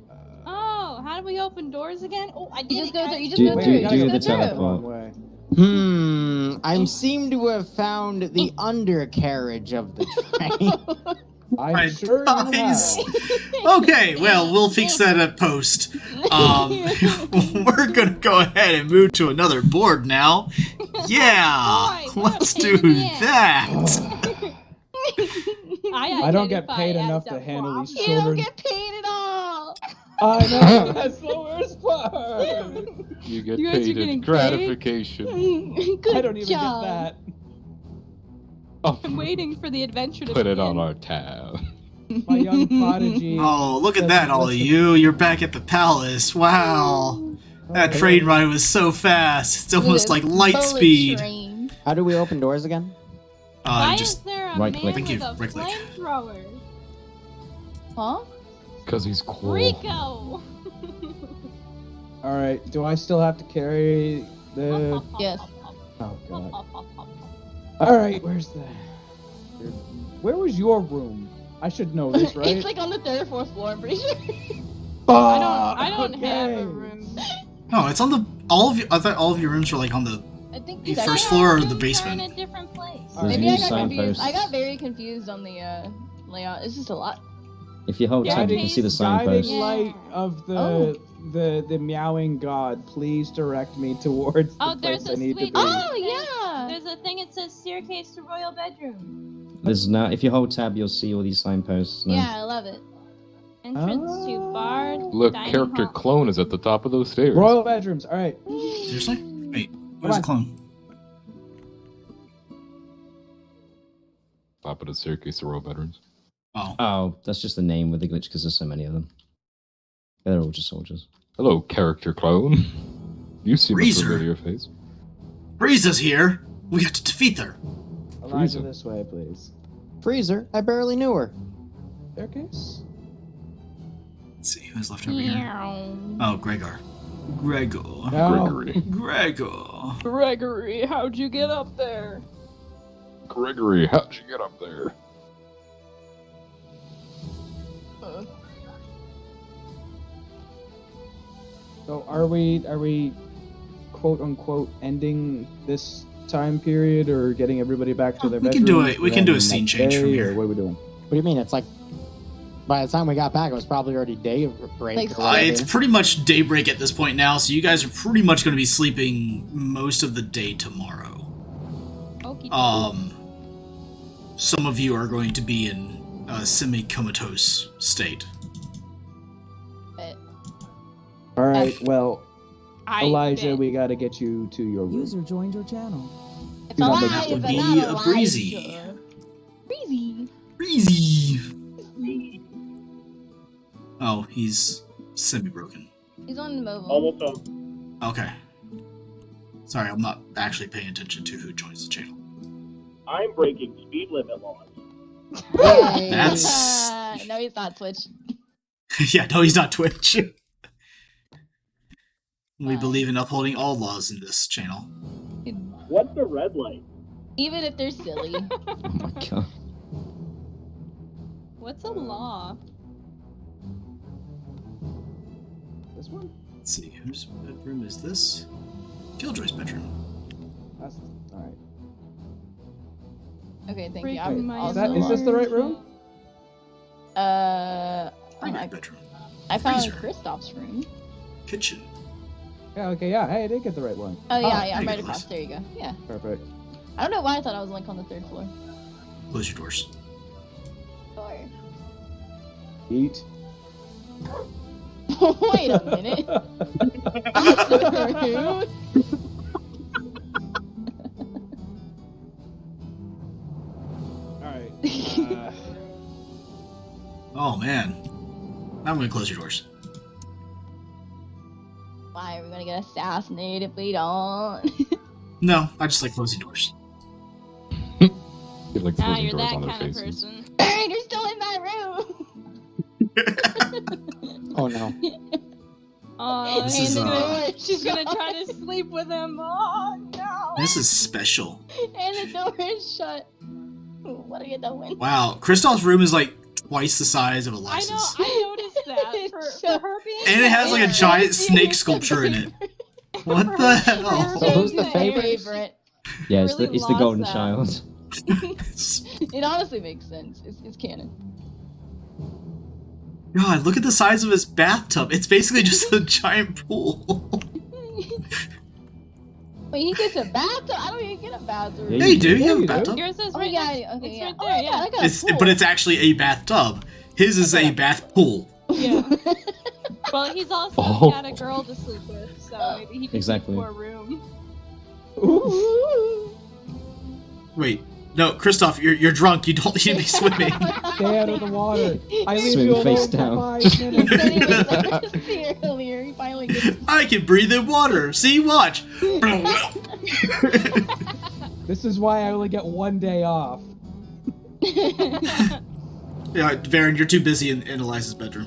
Oh, how do we open doors again? Oh, I did You just it, go guys. through. You just Do- go do- through. do You the just go teleport. through. Wrong way. I seem to have found the undercarriage of the train. I'm My sure you eyes. have. Okay, well, we'll fix that at post. We're gonna go ahead and move to another board now. Yeah, Boy, what a let's pain do in the ass. that. I don't get identify paid as enough a to handle prop. these You don't children. get paid at all. I know, that's the worst part. You get You guys are paid getting in gratification. Good I don't even job. get that. Oh, I'm waiting for the adventure to put it begin. on our tab. My young prodigy. Oh, look at doesn't that, all of listen. you. You're back at the palace. Wow. That train ride was so fast. It's almost like light Bullet speed. train. How do we open doors again? Why You is just there a right man click. Thank with you, a right click. flamethrower? Huh? Because he's cool. Rico! All right, do I still have to carry the? Yes. Oh god. All right, where's the? Where was your room? I should know this, right? It's like on the third or fourth floor, I'm pretty sure. I don't have a room. No, it's on the all of you. I thought all of your rooms were like on the I think The these first are- floor or the Rooms are basement? in a different place. All right. Maybe I There's got new confused. I got signposts. very confused on the layout. It's just a lot. If you hold tab, you can see the Guiding signpost. light of the meowing god, please direct me towards the there's place a I need to sweet. be. Oh, yeah. There's a thing. It says staircase to royal bedroom. There's now. If you hold tab, you'll see all these signposts. Now. Yeah, I love it. Entrance to bar. Look, dining character hall. clone is at the top of those stairs. Royal bedrooms. All right. Seriously? Wait, where's the clone? Top of the staircase to royal bedrooms. Oh. Oh, that's just the name with the glitch because there's so many of them. They're all just soldiers. Hello, character clone. You seem a Freezer. familiar face. Frieza's here! We got to defeat her! Elijah, Frieza. this way, please. Freezer, I barely knew her. Staircase. Let's see, who's left over here? Oh, Gregor. Gregor. No. Gregory. Gregor. Gregory, how'd you get up there? Gregory, how'd you get up there? So are we quote unquote ending this time period or getting everybody back to their We can do bedrooms it. We can do a and scene next change from day, here. or what are we doing? What do you mean? It's like by the time we got back, it was probably already daybreak. Like, or whatever. It's pretty much daybreak at this point now, so you guys are pretty much going to be sleeping most of the day tomorrow. Some of you are going to be in a semi-comatose state. All right. Well, Elijah, bet. we got to get you to your room. User joined your channel. It's That alive, would but be not a alive. breezy. Breezy. Breezy! Oh, he's semi-broken. He's on the mobile. Almost home. Okay. Sorry, I'm not actually paying attention to who joins the channel. I'm breaking speed limit laws. That's- No, he's not Twitch. Yeah, no, he's not Twitch. We believe in upholding all laws in this channel. What's the red light? Even if they're silly. Oh my god. What's a law? This one? Let's see, whose bedroom is this? Killjoy's bedroom. That's all right. Okay, thank Break you. I'm my also Is this the right room? Primary bedroom. I found Freezer. Kristoff's room. Kitchen. Yeah. Okay. Yeah. Hey, I did get the right one. Oh yeah, Oh, yeah, I'm there right you go, across. Liz. There you go. Yeah. Perfect. I don't know why I thought I was like on the third floor. Close your doors. Or... Eat. Wait a minute. I'm so rude. All right. Oh man. Now I'm gonna close your doors. Why are we gonna get assassinated if we don't? No, I just like closing doors. Get like Ah, closing you're doors that on their kind of faces. person. Aaron, you're still in my room. Oh no. Oh, This and is, she's gonna try to sleep with him. Oh no! This is special. And the door is shut. What are you doing? Wow, Kristoff's room is like twice the size of I know. Eliza's. I noticed that for her being. And it has like a Yeah. giant snake sculpture in it. What the hell? So who's the My favorite? Yeah, it's Really the lost golden that. child. It honestly makes sense. It's canon. God, look at the size of his bathtub. It's basically just a giant pool. Wait, he gets a bathtub? I don't even get a bathroom. Yeah, Yeah, you do. You Yeah, have a you do. bathtub. Yours is Oh right yeah, next- okay, it's yeah. right Oh there, my yeah. god, I got a It's, pool. but it's actually a bathtub. His is a bath pool. Yeah. Well, he's also Oh. got a girl to sleep with, so maybe he can Exactly. keep more room. Ooh. Wait, no, Kristoff, you're drunk. You don't need to be swimming. Stay out of the water. I leave Swim you alone face for down. 5 He minutes. said he was like to see earlier. He finally gets I can breathe in water. See, watch. This is why I only get 1 day off. Yeah, Varen, you're too busy in Eliza's bedroom.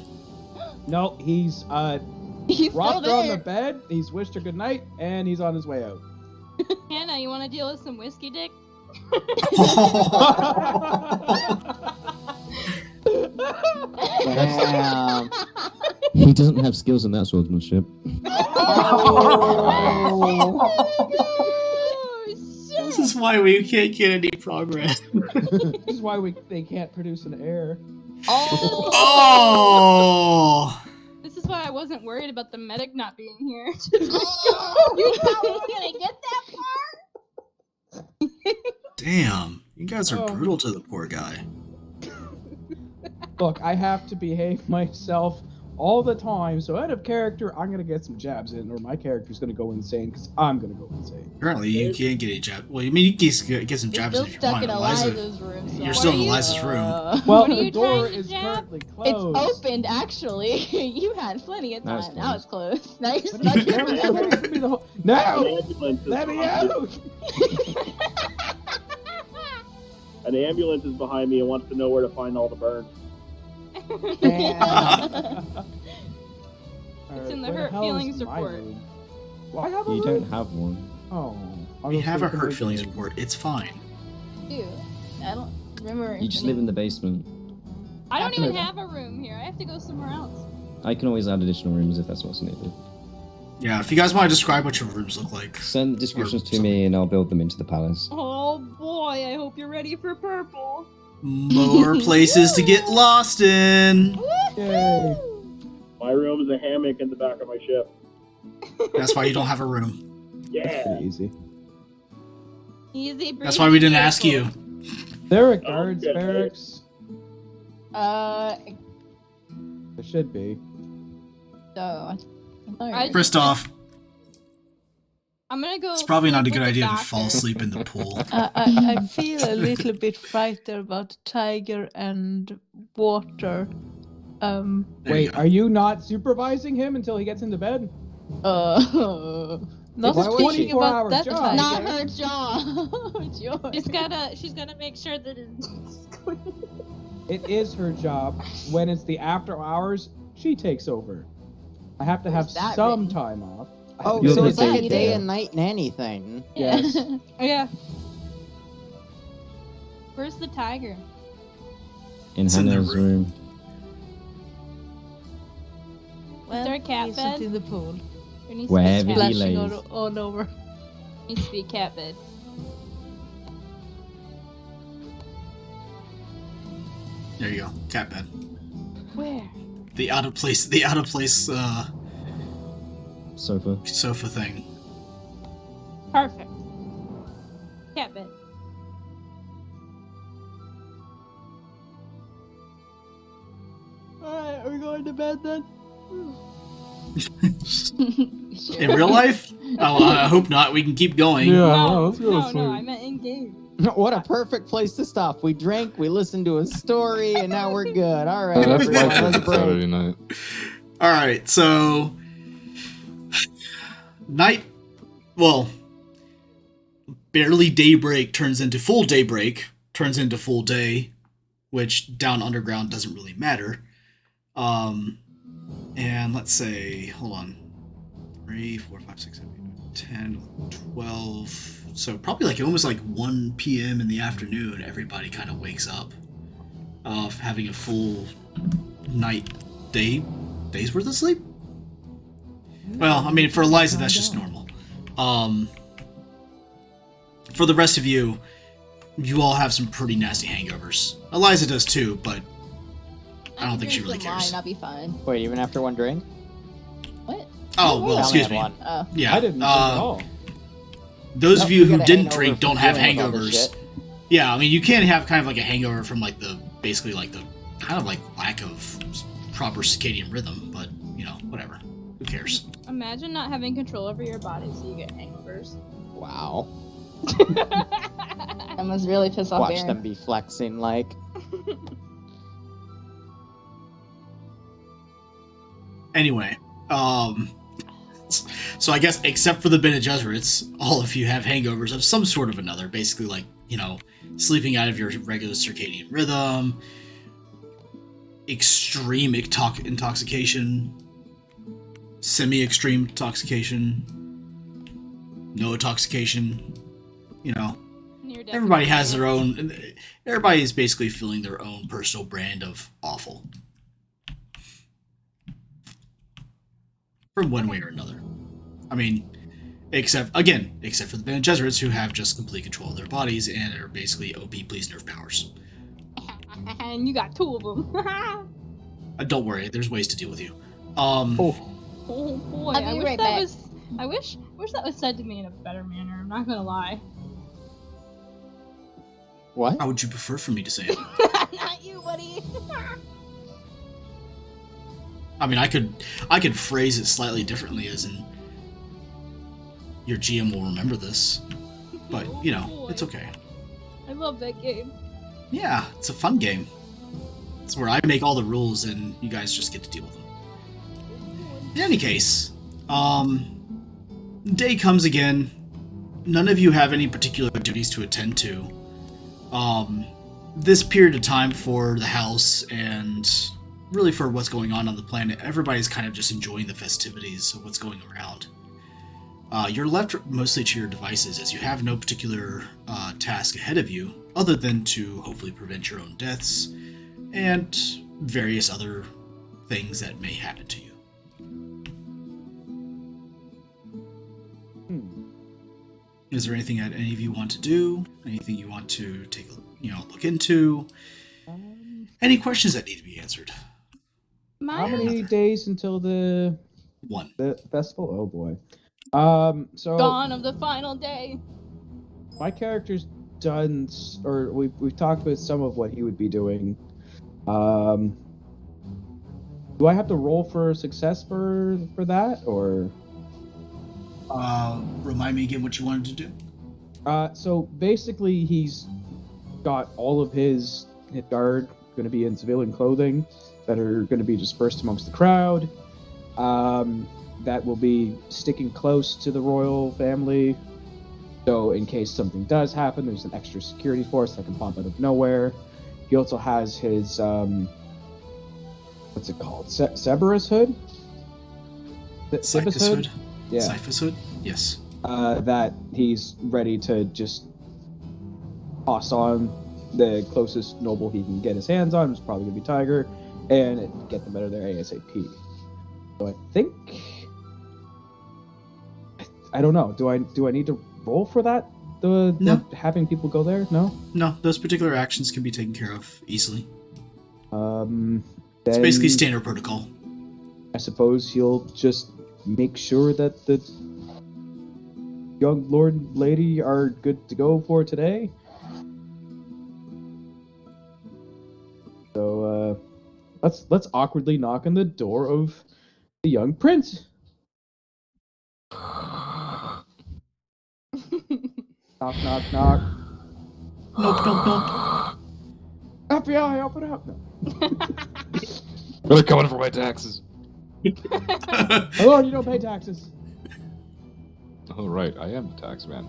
No, he's He's still rocked her on the there. bed. He's wished her good night, and he's on his way out. Hannah, you want to deal with some whiskey dick? Damn. He doesn't have skills in that swordsmanship. This is why we can't get any progress. This is why they can't produce an heir. Oh. Oh! This is why I wasn't worried about the medic not being here. You thought we were gonna get that far? Damn. You guys are Oh. brutal to the poor guy. Look, I have to behave myself all the time, so out of character, I'm gonna get some jabs in, or my character's gonna go insane, because I'm gonna go insane. Apparently, you can't get a jab. Well, I mean, you can get some You're jabs still in if you stuck want. in Eliza, Eliza's room. So you're still in What are you- Eliza's room. Well, What are the you door trying to is jab? currently It's closed. opened, actually. You had plenty of Now time. it's Now it's closed. Now you're But stuck it's in never there. supposed to be the whole. An No! ambulance is Let me behind me. out! An ambulance is behind me and wants to know where to find all the burns. It's in the Where hurt hell feelings is my report. room? Well, I have a You room. don't have one. Oh, I'll We go have a sleep in hurt the feelings bed. report. It's fine. Dude, I don't remember. You just live in the basement. I don't After even that. have a room here. I have to go somewhere else. I can always add additional rooms if that's what's needed. Yeah, if you guys want to describe what your rooms look like. Send the descriptions to me and I'll build them into the palace. Oh boy, I hope you're ready for purple. More places to get lost in. Yay. My room is a hammock in the back of my ship. That's why you don't have a room. Yeah. Pretty easy. Easy breezy. That's why we didn't ask you. There are guards good. barracks. Uh, There should be. so. I- Christoph, I'm gonna go. it's probably not a sleep good with the idea to fall doctor. asleep in the pool. I feel a little bit frightened about tiger and water. There you Wait, go. are you not supervising him until he gets into bed? Not It's a speaking 24-hour about that job. tiger. Not her job. It's yours. She's gotta make sure that it's It is her job. When it's the after hours, she takes over. I have to have Where's that some written? time off. Oh, You're so the it's like a date day there. and night nanny thing. Yes. Yeah. Where's the tiger? In It's in their Hannah's room. room. Well, there a cat he isn't bed? in the pool. There needs to Wherever be he cat, Splashing lays. all over. needs to be a cat bed. There you go. Cat bed. Where? The out of place Sofa. sofa thing. Perfect. Cat bed. Alright, are we going to bed then? In real life? Oh, I hope not. We can keep going. No, I meant in game. What a perfect place to stop. We drank, we listened to a story, and now we're good. All right, That's everyone, my let's favorite Saturday break. night. All right, so night, well, barely daybreak turns into full daybreak, turns into full day, which down underground doesn't really matter. And let's say, hold on, 3, 4, 5, 6, 7, 8, 10, 12. So probably like almost like 1 p.m. in the afternoon, everybody kind of wakes up, having a full day's worth of sleep. Well, I mean, for Eliza, that's just normal. For the rest of you, you all have some pretty nasty hangovers. Eliza does too, but I don't think she really cares. I'll be fine. Wait, even after one drink? What? Oh, well, I only excuse had me. one. Oh. Yeah. I didn't drink at all. Those Nope, of you you who get a didn't hangover drink from don't have dealing with all this hangovers. shit. Yeah, I mean, you can have kind of like a hangover from like the, basically like the kind of like lack of proper circadian rhythm, but, you know, whatever. Who cares? Imagine not having control over your body so you get hangovers. Wow. I must really piss off Watch Aaron. them be flexing like. Anyway, so I guess except for the Bene Gesserits, all of you have hangovers of some sort of another. Basically, like, you know, sleeping out of your regular circadian rhythm, extreme intoxication, semi-extreme intoxication, no intoxication. You know, And you're everybody definitely has their right. own. Everybody is basically feeling their own personal brand of awful, from one way or another. I mean, except for the Bene Gesserits, who have just complete control of their bodies and are basically OP please nerf powers. and you got 2 of them. Don't worry, there's ways to deal with you. Oh boy, I'll be I wish right that back. was. I wish that was said to me in a better manner. I'm not gonna lie. What? How would you prefer for me to say it? Not you, buddy. I mean, I could phrase it slightly differently, as in your GM will remember this, but you know, boy. it's okay. I love that game. Yeah, it's a fun game. It's where I make all the rules and you guys just get to deal with them. In any case, day comes again. None of you have any particular duties to attend to. This period of time for the house and really for what's going on the planet, everybody's kind of just enjoying the festivities of what's going around. You're left mostly to your devices as you have no particular task ahead of you other than to hopefully prevent your own deaths and various other things that may happen to you. Is there anything that any of you want to do? Anything you want to take look into? Any questions that need to be answered? How many days until the 1. festival? Oh boy. So Dawn of the final day. my character's done, or we've talked about some of what he would be doing. Do I have to roll for success for that, or? Remind me again what you wanted to do. So basically, he's got all of his guard going to be in civilian clothing that are going to be dispersed amongst the crowd. That will be sticking close to the royal family. So in case something does happen, there's an extra security force that can pop out of nowhere. He also has his, what's it called? Cerberus hood? Cyphus hood? Yeah. Cyphus hood? Yes. That he's ready to just toss on the closest noble he can get his hands on, which is probably going to be Tiger, and get them out of there ASAP. So I think... I don't know. Do I need to roll for that? No. Having people go there? No? No, those particular actions can be taken care of easily. It's Then basically standard protocol. I suppose he'll just make sure that the young lord and lady are good to go for today. So let's awkwardly knock on the door of the young prince. Knock, knock, knock. Nope. FBI, open up. No. They're coming for my taxes. Hello, you don't pay taxes. Oh, right. I am the tax man.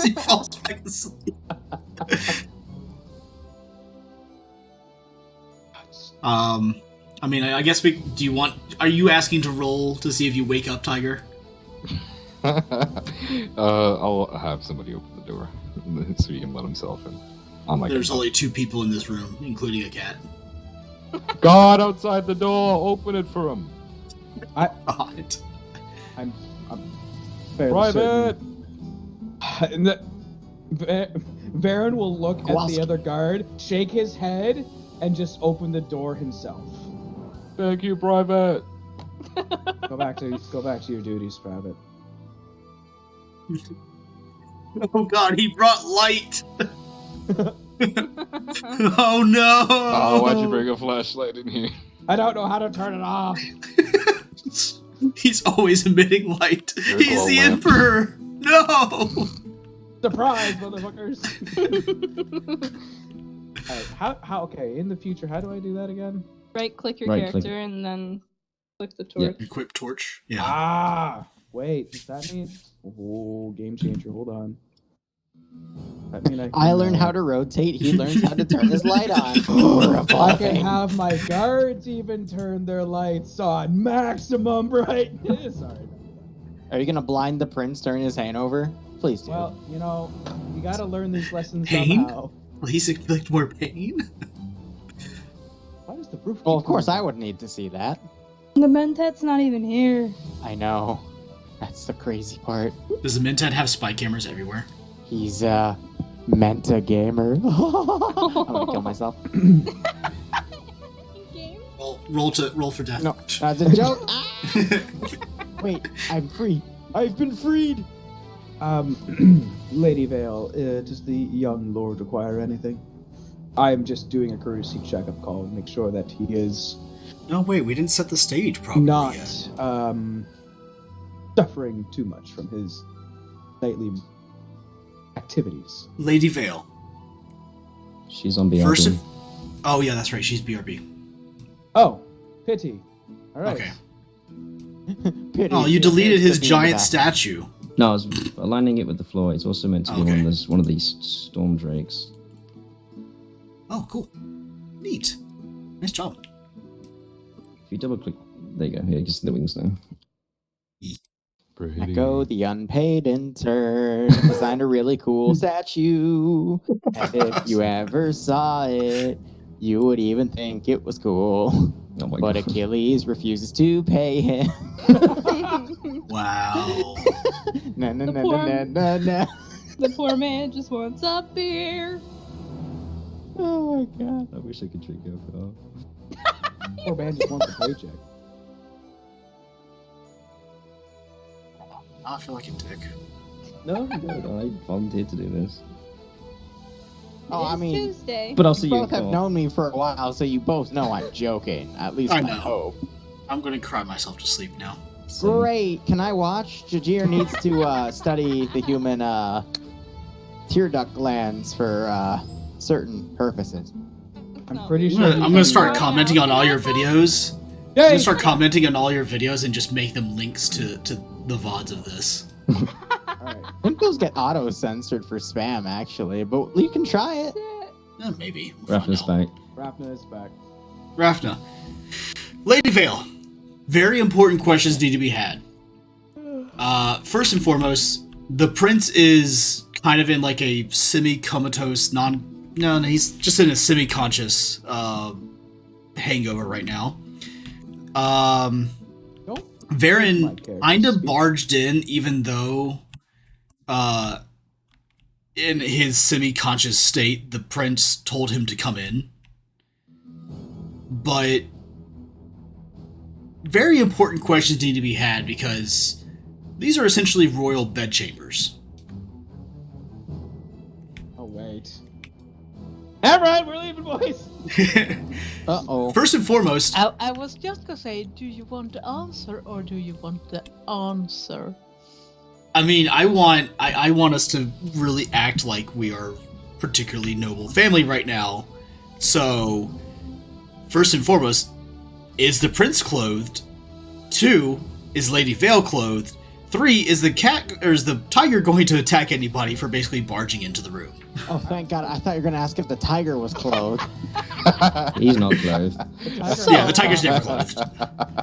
He falls back asleep. I mean, I guess are you asking to roll to see if you wake up Tiger? I'll have somebody open the door so he can let himself in. There's only 2 people in this room, including a cat. God outside the door, open it for him. God. I'm fairly Private. certain. Varen will look at the other guard, shake his head, and just open the door himself. Thank you, Private. Go back to your duties, Private. Oh God, he brought light. Oh no! Oh, why'd you bring a flashlight in here? I don't know how to turn it off. He's always emitting light. Your He's glow the lamp. Emperor. No. Surprise, motherfuckers! Alright, how? Okay, in the future, how do I do that again? Right-click your Right-click. character and then click the torch. Equip torch. Yeah. Ah, wait. Does that mean? Oh, game changer. Hold on. That mean I learn how to rotate. He learns how to turn his light on. We're I can evolving. have my guards even turn their lights on maximum brightness. Sorry. Are you gonna blind the prince, turn his hand over? Please do. Well, you gotta learn these lessons Pain? somehow. Will he inflict more pain? Why does the roof? Well, keep of course moving? I would need to see that. The Mentat's not even here. I know. That's the crazy part. Does the Mentat have spy cameras everywhere? He's Menta gamer. I'm gonna kill myself. Game? Roll for death. No, that's a joke. Wait, I'm free. I've been freed. Lady Vale, does the young lord require anything? I'm just doing a courtesy checkup call to make sure that he is No, wait, we didn't set the stage properly not yet. suffering too much from his nightly activities. Lady Vale. She's on BRB. Oh, yeah, that's right. She's BRB. Oh, pity. All right. Okay. Pity Oh, you is deleted his the theme giant of that. statue. No, I was aligning it with the floor. It's also meant to be Okay. one of these storm drakes. Oh, cool. Neat. Nice job. If you double click, there you go. Yeah, you can see the wings now. Pretty. Echo, the unpaid intern, designed a really cool statue. And if you ever saw it, you would even think it was cool. Oh my But god. Achilles refuses to pay him. Wow. Na na The na poor- na na na. The poor man just wants a beer. Oh my god. I wish I could drink alcohol. Poor man just wants a paycheck. I feel like a dick. No, I volunteered to do this. Oh, I It's mean, Tuesday. But I'll you see you in both have court. known me for a while, so you both know I'm joking. At least I I know. hope. I'm gonna cry myself to sleep now. So, Great. Can I watch? Jajir needs to study the human tear duct glands for certain purposes. I'm pretty I'm sure. gonna start commenting on all your videos. I'm Yay! gonna start commenting on all your videos and just make them links to the VODs of this. Alright. I think those get auto censored for spam, actually, but you can try it. Maybe. We'll find Raffner's out. back. Rapna is back. Rafna. Lady Vale. Very important questions need to be had. First and foremost, the prince is kind of in like a semi-comatose, no, he's just in a semi-conscious hangover right now. Don't my Varen character kind of speak. barged in, even though in his semi-conscious state, the prince told him to come in. But very important questions need to be had because these are essentially royal bedchambers. Oh wait. Alright, we're leaving, boys. Uh-oh. First and foremost, I was just gonna say, do you want the answer or do you want the answer? I mean, I want us to really act like we are particularly noble family right now. So, first and foremost, is the prince clothed? 2, is Lady Vale clothed? 3, is the tiger going to attack anybody for basically barging into the room? Oh, thank God. I thought you were going to ask if the tiger was clothed. He's not clothed. Yeah, the tiger's never clothed.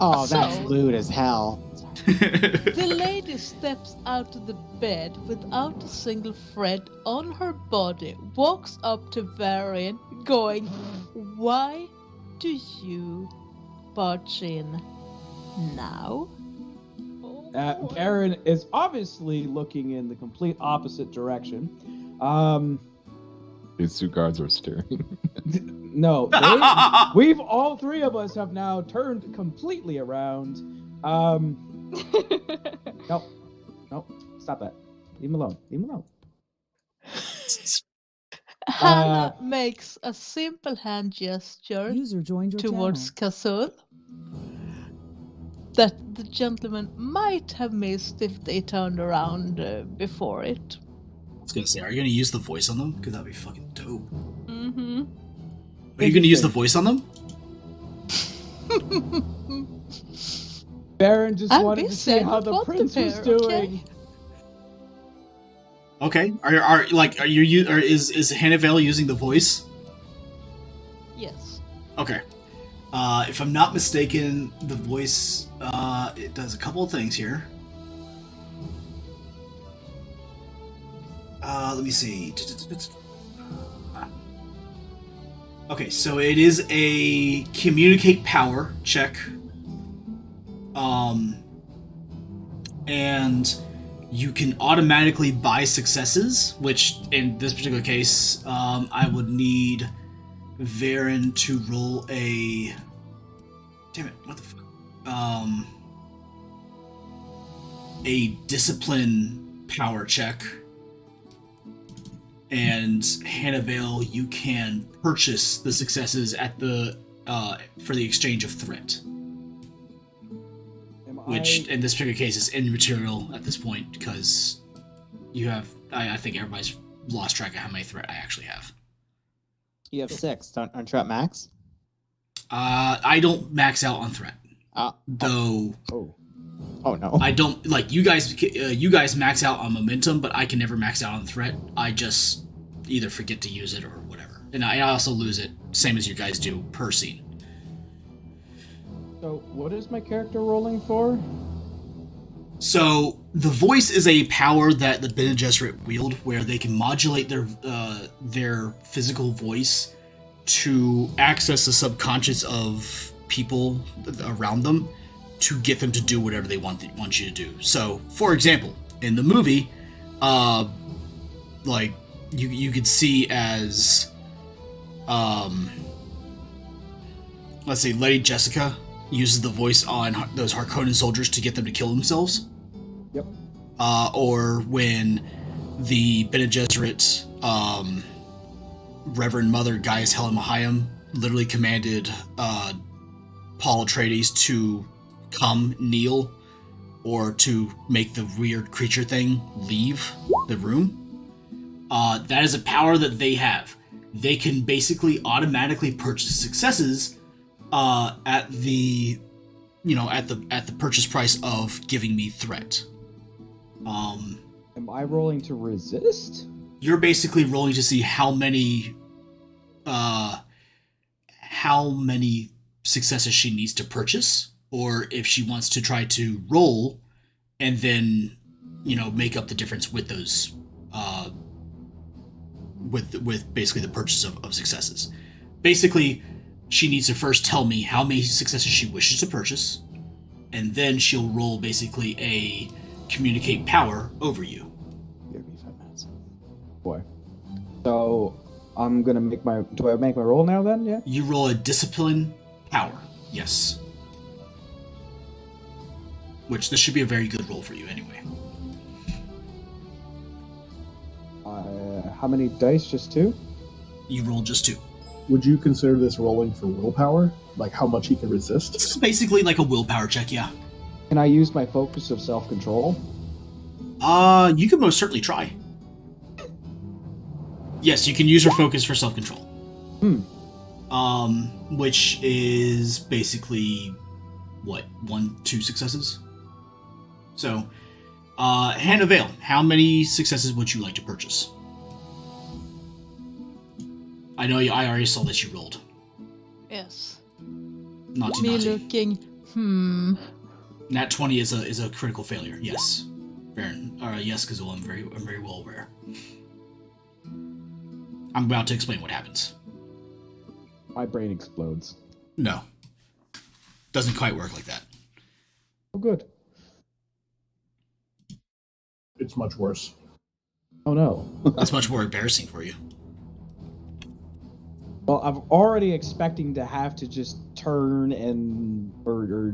Oh, that's So- lewd as hell. The lady steps out of the bed without a single thread on her body, walks up to Varian, going, "Why do you barge in now?" Baron is obviously looking in the complete opposite direction. His two guards are staring. No, we've all three of us have now turned completely around. Nope, stop that. Leave him alone. Leave him alone. Hannah makes a simple hand gesture User joined your towards channel. Casul that the gentleman might have missed if they turned around before it. I was gonna say, are you gonna use the voice on them? Because that'd be fucking dope. Mm-hmm. Are you gonna use the voice on them? Baron just I'm wanted to busy, see I how don't the want to prince was pair, doing. okay? Okay. Is Hannah Vale using the voice? Yes. Okay. If I'm not mistaken, the voice it does a couple of things here. Let me see. Okay, so it is a communicate power check. And you can automatically buy successes, which in this particular case, I would need Varen to roll a... Damn it, what the fuck? A discipline power check. And Hannahvale, you can purchase the successes at the for the exchange of threat. Which, in this particular case, is immaterial at this point because you have... I think everybody's lost track of how many threat I actually have. You have 6. Aren't you at max? I don't max out on threat. Though... Oh no. I don't... Like, you guys max out on momentum, but I can never max out on threat. I just either forget to use it or whatever. And I also lose it, same as you guys do, per scene. So, what is my character rolling for? So, the voice is a power that the Bene Gesserit wield, where they can modulate their physical voice to access the subconscious of people around them to get them to do whatever they want you to do. So, for example, in the movie, like you could see as, let's say, Lady Jessica uses the voice on those Harkonnen soldiers to get them to kill themselves. Yep. Or when the Bene Gesserit, Reverend Mother Gaius Helen Mahayam literally commanded Paul Atreides to come kneel or to make the weird creature thing leave the room. That is a power that they have. They can basically automatically purchase successes at the purchase price of giving me threat. Am I rolling to resist? You're basically rolling to see how many successes she needs to purchase, or if she wants to try to roll and then, make up the difference with those, with basically the purchase of successes. Basically, she needs to first tell me how many successes she wishes to purchase, and then she'll roll basically a communicate power over you. Boy. So, I'm gonna make my... Do I make my roll now then? Yeah? You roll a discipline power. Yes. Which, this should be a very good roll for you anyway. How many dice? Just 2? You rolled just 2. Would you consider this rolling for willpower? Like how much he can resist? This is basically like a willpower check, yeah. Can I use my focus of self-control? You can most certainly try. Yes, you can use your focus for self-control. Which is basically, 2 successes? So, Hannah Vale, how many successes would you like to purchase? I know I already saw that you rolled. Yes. Naughty, Me naughty. looking, Nat 20 is a critical failure. Yes, Baron. Yes, Kazul. I'm very well aware. I'm about to explain what happens. My brain explodes. No, doesn't quite work like that. Oh, good. It's much worse. Oh no. That's much more embarrassing for you. Well, I'm already expecting to have to just turn and or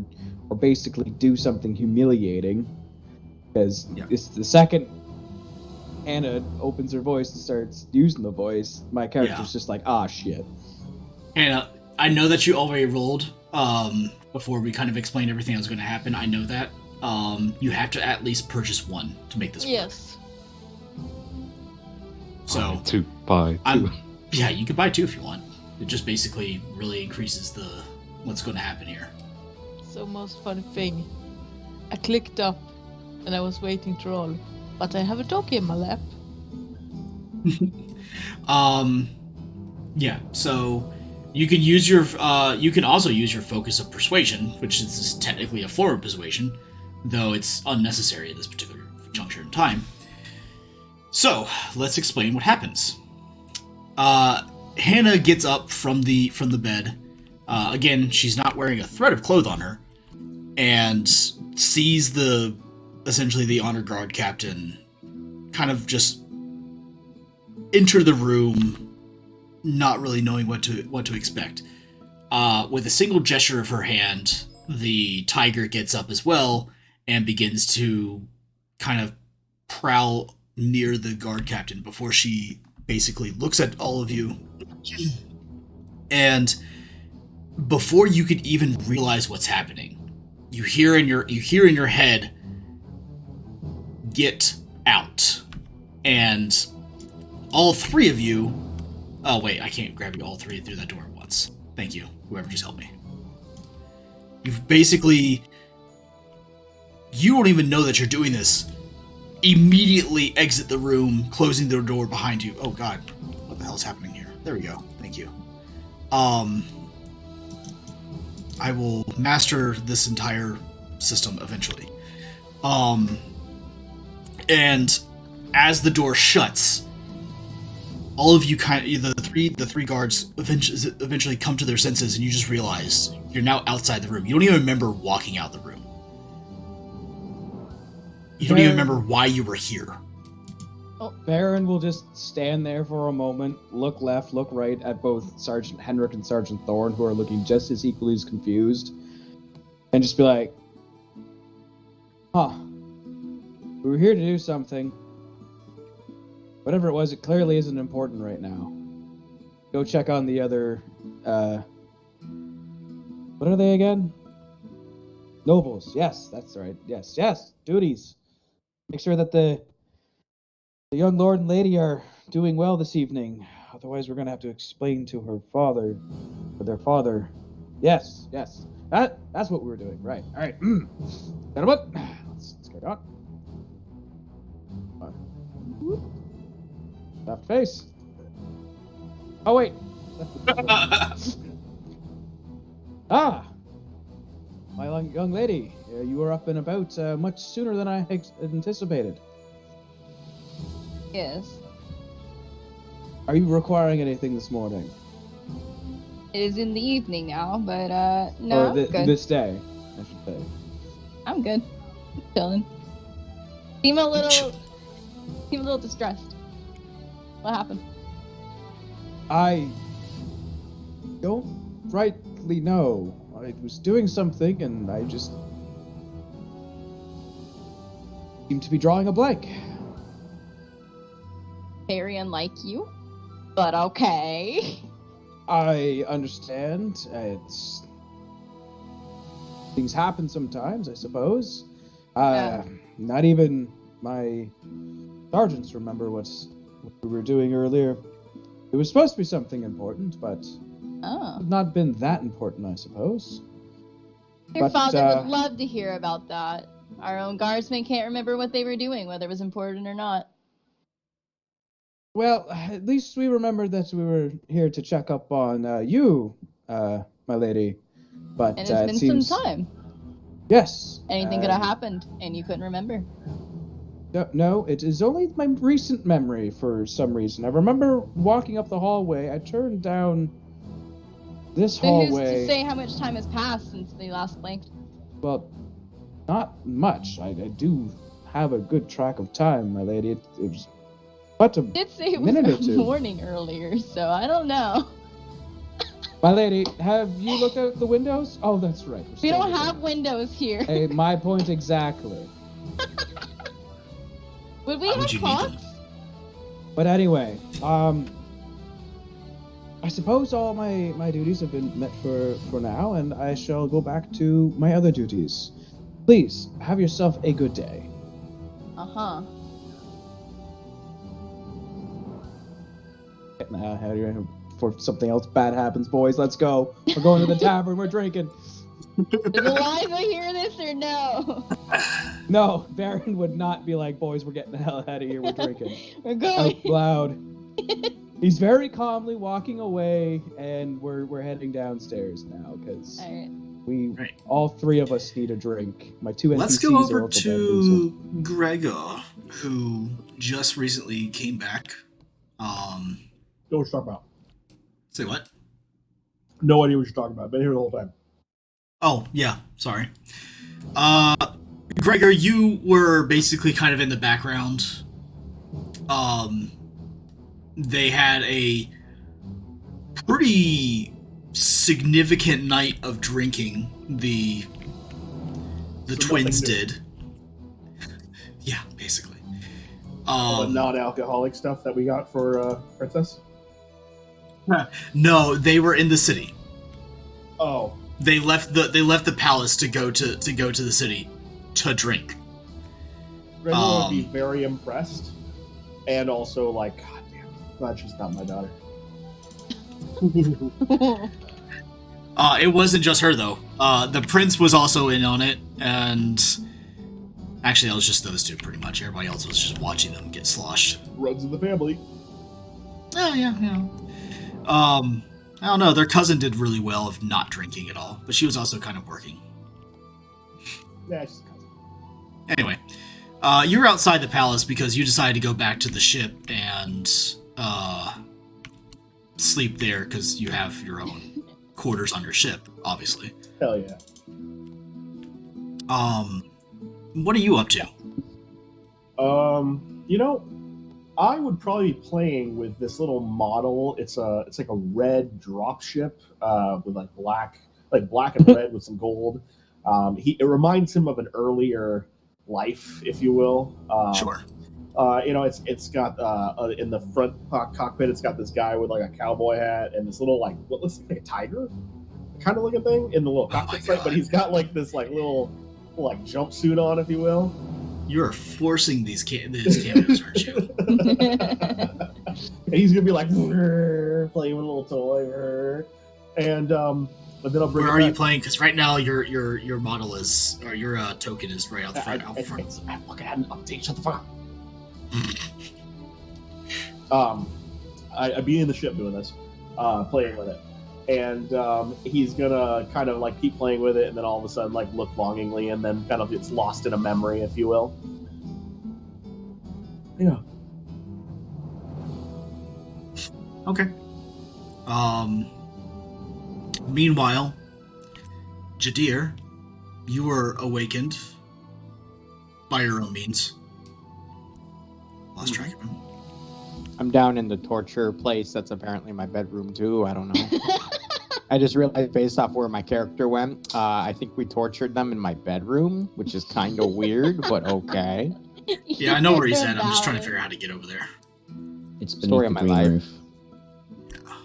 basically do something humiliating, because it's the second Anna opens her voice and starts using the voice, my character's just like, shit. Anna, I know that you already rolled before we kind of explained everything that was going to happen. I know that. You have to at least purchase 1 to make this work. yes. So, Buy 2. Yeah, you could buy 2 if you want. It just basically really increases what's going to happen here. So most funny thing, I clicked up and I was waiting to roll, but I have a dog in my lap. Yeah, so you can use your you can also use your focus of persuasion, which is technically a form of persuasion, though it's unnecessary at this particular juncture in time. So let's explain what happens. Hannah gets up from the bed. Again, she's not wearing a thread of cloth on her, and sees the essentially the honor guard captain kind of just enter the room, not really knowing what to expect. With a single gesture of her hand, the tiger gets up as well and begins to kind of prowl near the guard captain before she basically looks at all of you. And before you could even realize what's happening, you hear in your head, "Get out." And all three of you, oh wait, I can't grab you all three through that door at once. Thank you, whoever just helped me. You've basically, you don't even know that you're doing this. Immediately exit the room, closing the door behind you. Oh god, what the hell is happening here? There we go, thank you. I will master this entire system eventually. And as the door shuts, all of you the three guards eventually come to their senses, and you just realize you're now outside the room. You don't even remember walking out the room. You don't even remember why you were here. Baron will just stand there for a moment, look left, look right at both Sergeant Henrik and Sergeant Thorne, who are looking just as equally as confused, and just be like, we were here to do something. Whatever it was, it clearly isn't important right now. Go check on the other, what are they again? Nobles. Yes, that's right. Yes. Duties. Make sure that the young lord and lady are doing well this evening. Otherwise, we're going to have to explain to their father. Yes. That's what we were doing. Right. All right. Gentlemen, let's get on. Left face. Oh, wait. My young lady, you were up and about much sooner than I anticipated. Yes. Are you requiring anything this morning? It is in the evening now, but no, Or I'm good. this day, I should say. I'm good. I'm chilling. Seem a little distressed. What happened? I don't rightly know. I was doing something and I just seemed to be drawing a blank. Very unlike you, but okay. I understand. Things happen sometimes, I suppose. Not even my sergeants remember what we were doing earlier. It was supposed to be something important, but not been that important, I suppose. Your father would love to hear about that. Our own guardsmen can't remember what they were doing, whether it was important or not. Well, at least we remembered that we were here to check up on you, my lady. But and it's been it seems... some time. Yes. Anything could have happened, and you couldn't remember. No, it is only my recent memory for some reason. I remember walking up the hallway. I turned down this hallway. Who's to say how much time has passed since they last blanked? Well, not much. I do have a good track of time, my lady. It was but a did say it minute or was two. Morning earlier, so I don't know. My lady, have you looked out the windows? Oh, that's right. We don't have windows here. Hey, my point exactly. Would we have clocks? But anyway, I suppose all my duties have been met for now, and I shall go back to my other duties. Please, have yourself a good day. Uh-huh. Getting out of here before something else bad happens, boys. Let's go. We're going to the tavern. We're drinking. Does Eliza hear this or no? No, Baron would not be like, boys, we're getting the hell out of here. We're drinking. We're going. Out loud. He's very calmly walking away, and we're heading downstairs now because all three of us need a drink. My two NPCs Let's go are over also to Gregor, who just recently came back. Know what you're talking about. Say what? No idea what you're talking about. Been here the whole time. Oh, yeah, sorry. Gregor, you were basically kind of in the background. They had a pretty significant night of drinking. The So twins nothing new. did. Yeah, basically. All the non-alcoholic stuff that we got for Princess. No, they were in the city. Oh, They left the palace to go to the city to drink. Gregor would be very impressed, and also like, God damn, glad she's not my daughter. It wasn't just her though. The prince was also in on it, and actually, it was just those two pretty much. Everybody else was just watching them get sloshed. Runs in the family. Oh yeah. I don't know. Their cousin did really well of not drinking at all, but she was also kind of working. Yeah, she's a cousin. Anyway, you were outside the palace because you decided to go back to the ship and sleep there because you have your own quarters on your ship, obviously. Hell yeah. What are you up to? You know, I would probably be playing with this little model. It's like a red drop ship with like black and red with some gold. It reminds him of an earlier life, if you will. Sure. You know, it's got in the front cockpit, it's got this guy with like a cowboy hat and this little like what looks like a tiger kind of looking thing in the little cockpit sight, but he's got like this like little like jumpsuit on, if you will. You're forcing these cameos, aren't you? And he's gonna be like playing with a little toy, and but then I'll bring. Where are you playing? Because right now your model is, or your token is right out the front. I fucking had an update. Shut the fuck up. I'd be in the ship doing this, playing with it, and he's gonna kind of like keep playing with it, and then all of a sudden like look longingly, and then kind of gets lost in a memory, if you will. Yeah. Okay. Meanwhile, Jadir, you were awakened by your own means. Lost track of him. I'm down in the torture place. That's apparently my bedroom too. I don't know. I just realized based off where my character went, I think we tortured them in my bedroom, which is kind of weird, but okay. Yeah, I know where he's at. I'm just trying to figure out how to get over there. It's Story beneath of the my green life. roof. Yeah.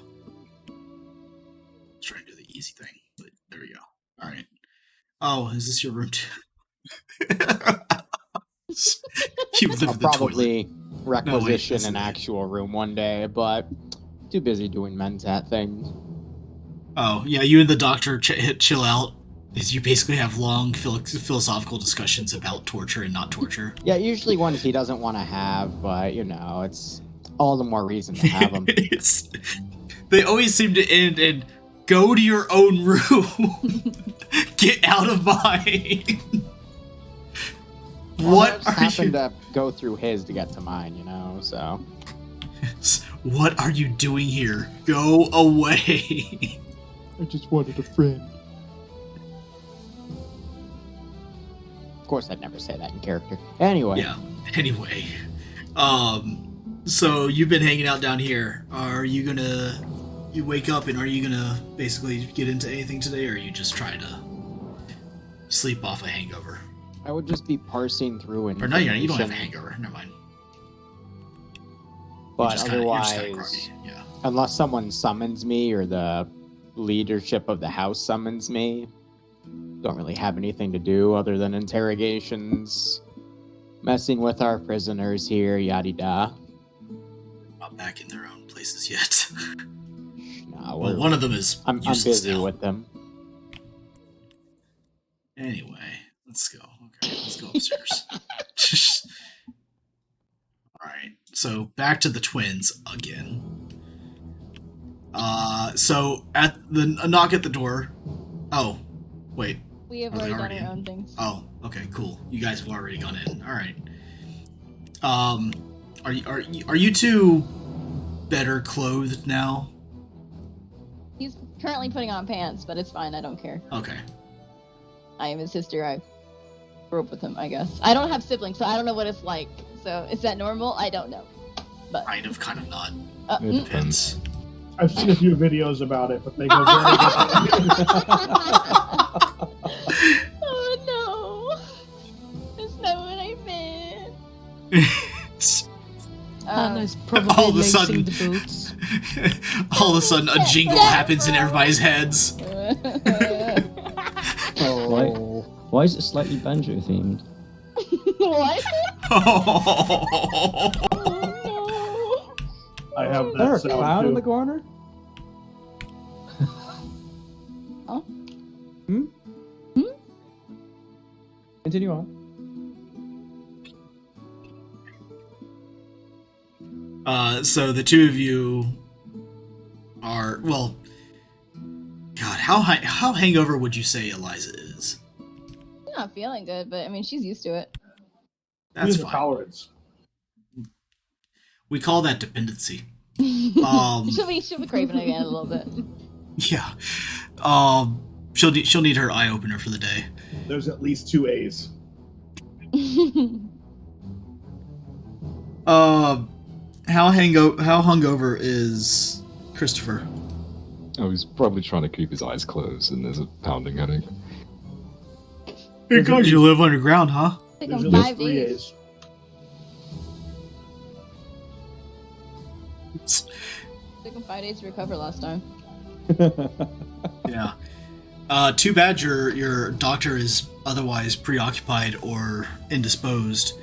Let's try and do the easy thing. But there we go. All right. Oh, is this your room too? You live I'll in the probably toilet. requisition that's an it. actual room one day, but too busy doing men's hat things. Oh, yeah, you and the doctor chill out. Is you basically have long philosophical discussions about torture and not torture. Yeah, usually ones he doesn't want to have, but you know, it's all the more reason to have them. They always seem to end in go to your own room. Get out of mine. What I are happened you? to go through his to get to mine, you know, so. What are you doing here? Go away. I just wanted a friend. Of course, I'd never say that in character. Anyway. Yeah. Anyway, so you've been hanging out down here. You wake up and are you gonna basically get into anything today, or are you just trying to sleep off a hangover? I would just be parsing through Or no, you don't have a information, hangover. Never mind. But You're just kinda otherwise, groggy. Yeah. unless someone summons me or the leadership of the house summons me, don't really have anything to do other than interrogations, messing with our prisoners here, yada da. Not back in their own places yet. Nah, Well, one of them is I'm useless busy now. with them. Anyway, let's go. Okay, let's go upstairs. Alright, so back to the twins again. So at a knock at the door. Oh, wait. We have Are they already done already our in? own things. Oh, okay, cool. You guys have already gone in. Alright. Are you two better clothed now? He's currently putting on pants, but it's fine. I don't care. Okay. I am his sister. grew up with him, I guess. I don't have siblings, so I don't know what it's like. So is that normal? I don't know. But Kind of not. It Depends. I've seen a few videos about it, but they go very Oh no, that's not what I meant. Anna's probably all of a lacing sudden- the boots. All of a sudden, a jingle happens in everybody's heads. Why is it slightly banjo themed? What? Oh, I have Is there that a sound clown too. in the corner? Huh? Hmm? Hmm? Continue on. So the two of you are, well, God, how hangover would you say Eliza is? I'm not feeling good, but I mean, she's used to it. That's Here's the fine. tolerance. We call that dependency. she'll be craving again a little bit. Yeah. She'll need her eye opener for the day. There's at least 2 A's. How hungover is Christopher? Oh, he's probably trying to keep his eyes closed, and there's a pounding headache. Because you live underground, huh? Take There's him at least 5 3 days. A's. Took him 5 days to recover last time. Yeah. Too bad your doctor is otherwise preoccupied or indisposed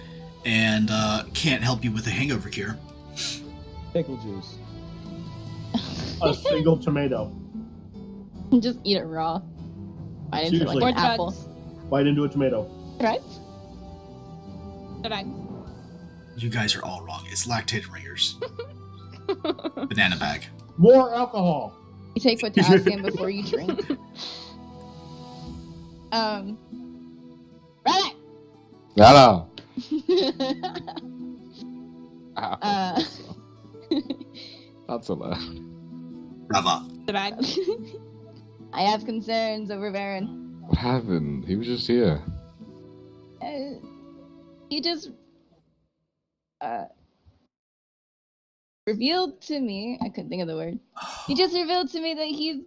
and can't help you with a hangover cure. Pickle juice. A single tomato. Just eat it raw. Bite into it Seriously. like an Or apple. drugs. Bite into a tomato. Right? Drugs. You guys are all wrong. It's lactated ringers. Banana bag. More alcohol. You take potassium before you drink. Right. Hello. Ow. Not so loud. Brava. Drugs. I have concerns over Baron. What happened? He was just here. He just revealed to me, I couldn't think of the word. He just revealed to me that he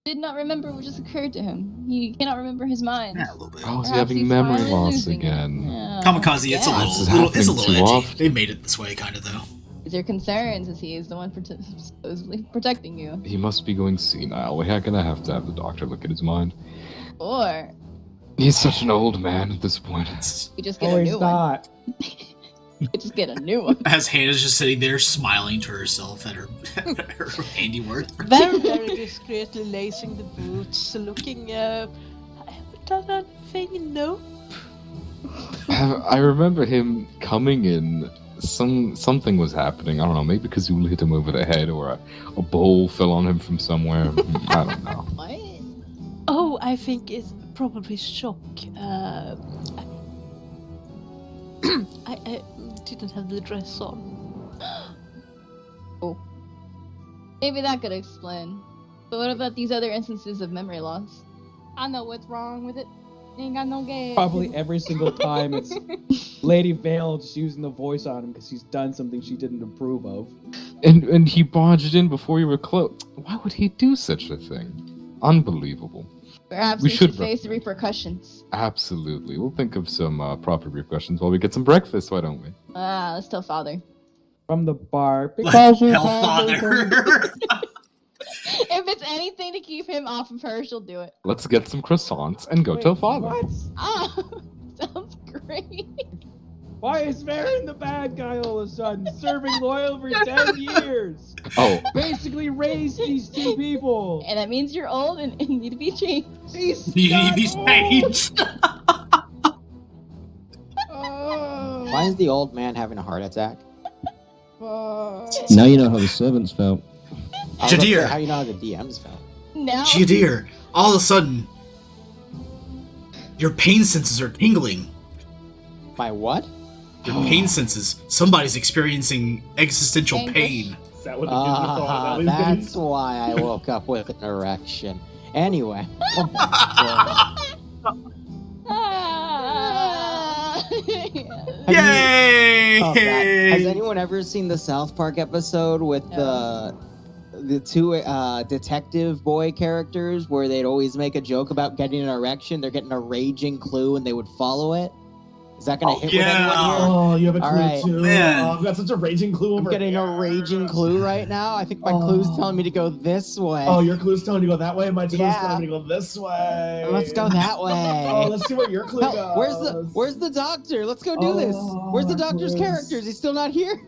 did not remember what just occurred to him. He cannot remember his mind. Yeah, a little bit. Oh, is he Perhaps having he's memory finally loss losing it. again? Yeah, Kamikaze, it's a yeah. This is little it's a happening little too edgy. often. They made it this way, kind of though. These are concerns, as he is the one supposedly protecting you. He must be going senile. We're gonna have to have the doctor look at his mind. Or He's such an old man at this point. we just get Oh, a he's new one. not. We just get a new one. As Hannah's just sitting there smiling to herself at her handiwork. Very, very discreetly lacing the boots, looking, I haven't done anything, no. I remember him coming in. Something was happening. I don't know. Maybe because you hit him over the head, or a bowl fell on him from somewhere. I don't know. What? Oh, I think it's probably shock. I didn't have the dress on. Oh. Maybe that could explain. But what about these other instances of memory loss? I know what's wrong with it. Ain't got no gas. Probably every single time it's Lady Vale just using the voice on him because he's done something she didn't approve of. And he barged in before you were close. Why would he do such a thing? Unbelievable. Perhaps We we should should face the repercussions. Absolutely. We'll think of some proper repercussions while we get some breakfast. Why don't we? Let's tell father. From the bar. Hellfather. If it's anything to keep him off of her, she'll do it. Let's get some croissants and go Wait, tell father. What? Oh, sounds great. Why is Varen the bad guy all of a sudden? Serving loyal for 10 years. Oh, Basically raised these two people. And that means you're old and need to be changed. He's You need not these old. changed. Why is the old man having a heart attack? Now you know how the servants felt. I was about to say, Jadir. how you know how the DMs felt? Now, Jadir, all of a sudden, your pain senses are tingling. My what? Your pain senses. Somebody's experiencing existential Anguish. pain. Is that what the kids are calling that these That's days? why I woke up with an erection. Anyway. Ah. Yay! Oh, God. Has anyone ever seen the South Park episode with the two detective boy characters where they'd always make a joke about getting an erection? They're getting a raging clue and they would follow it. Is that going to hit with anyone here? Oh, you have a clue All right. too. Man. I've got such a raging clue I'm over getting here. a raging clue right now. I think my clue's telling me to go this way. Oh, your clue's telling you to go that way. My clue's Yeah. telling me to go this way. Let's go that way. Oh, let's see where your clue Hell, goes. where's the doctor? Let's go do this. Where's the doctor's please. characters? He's still not here?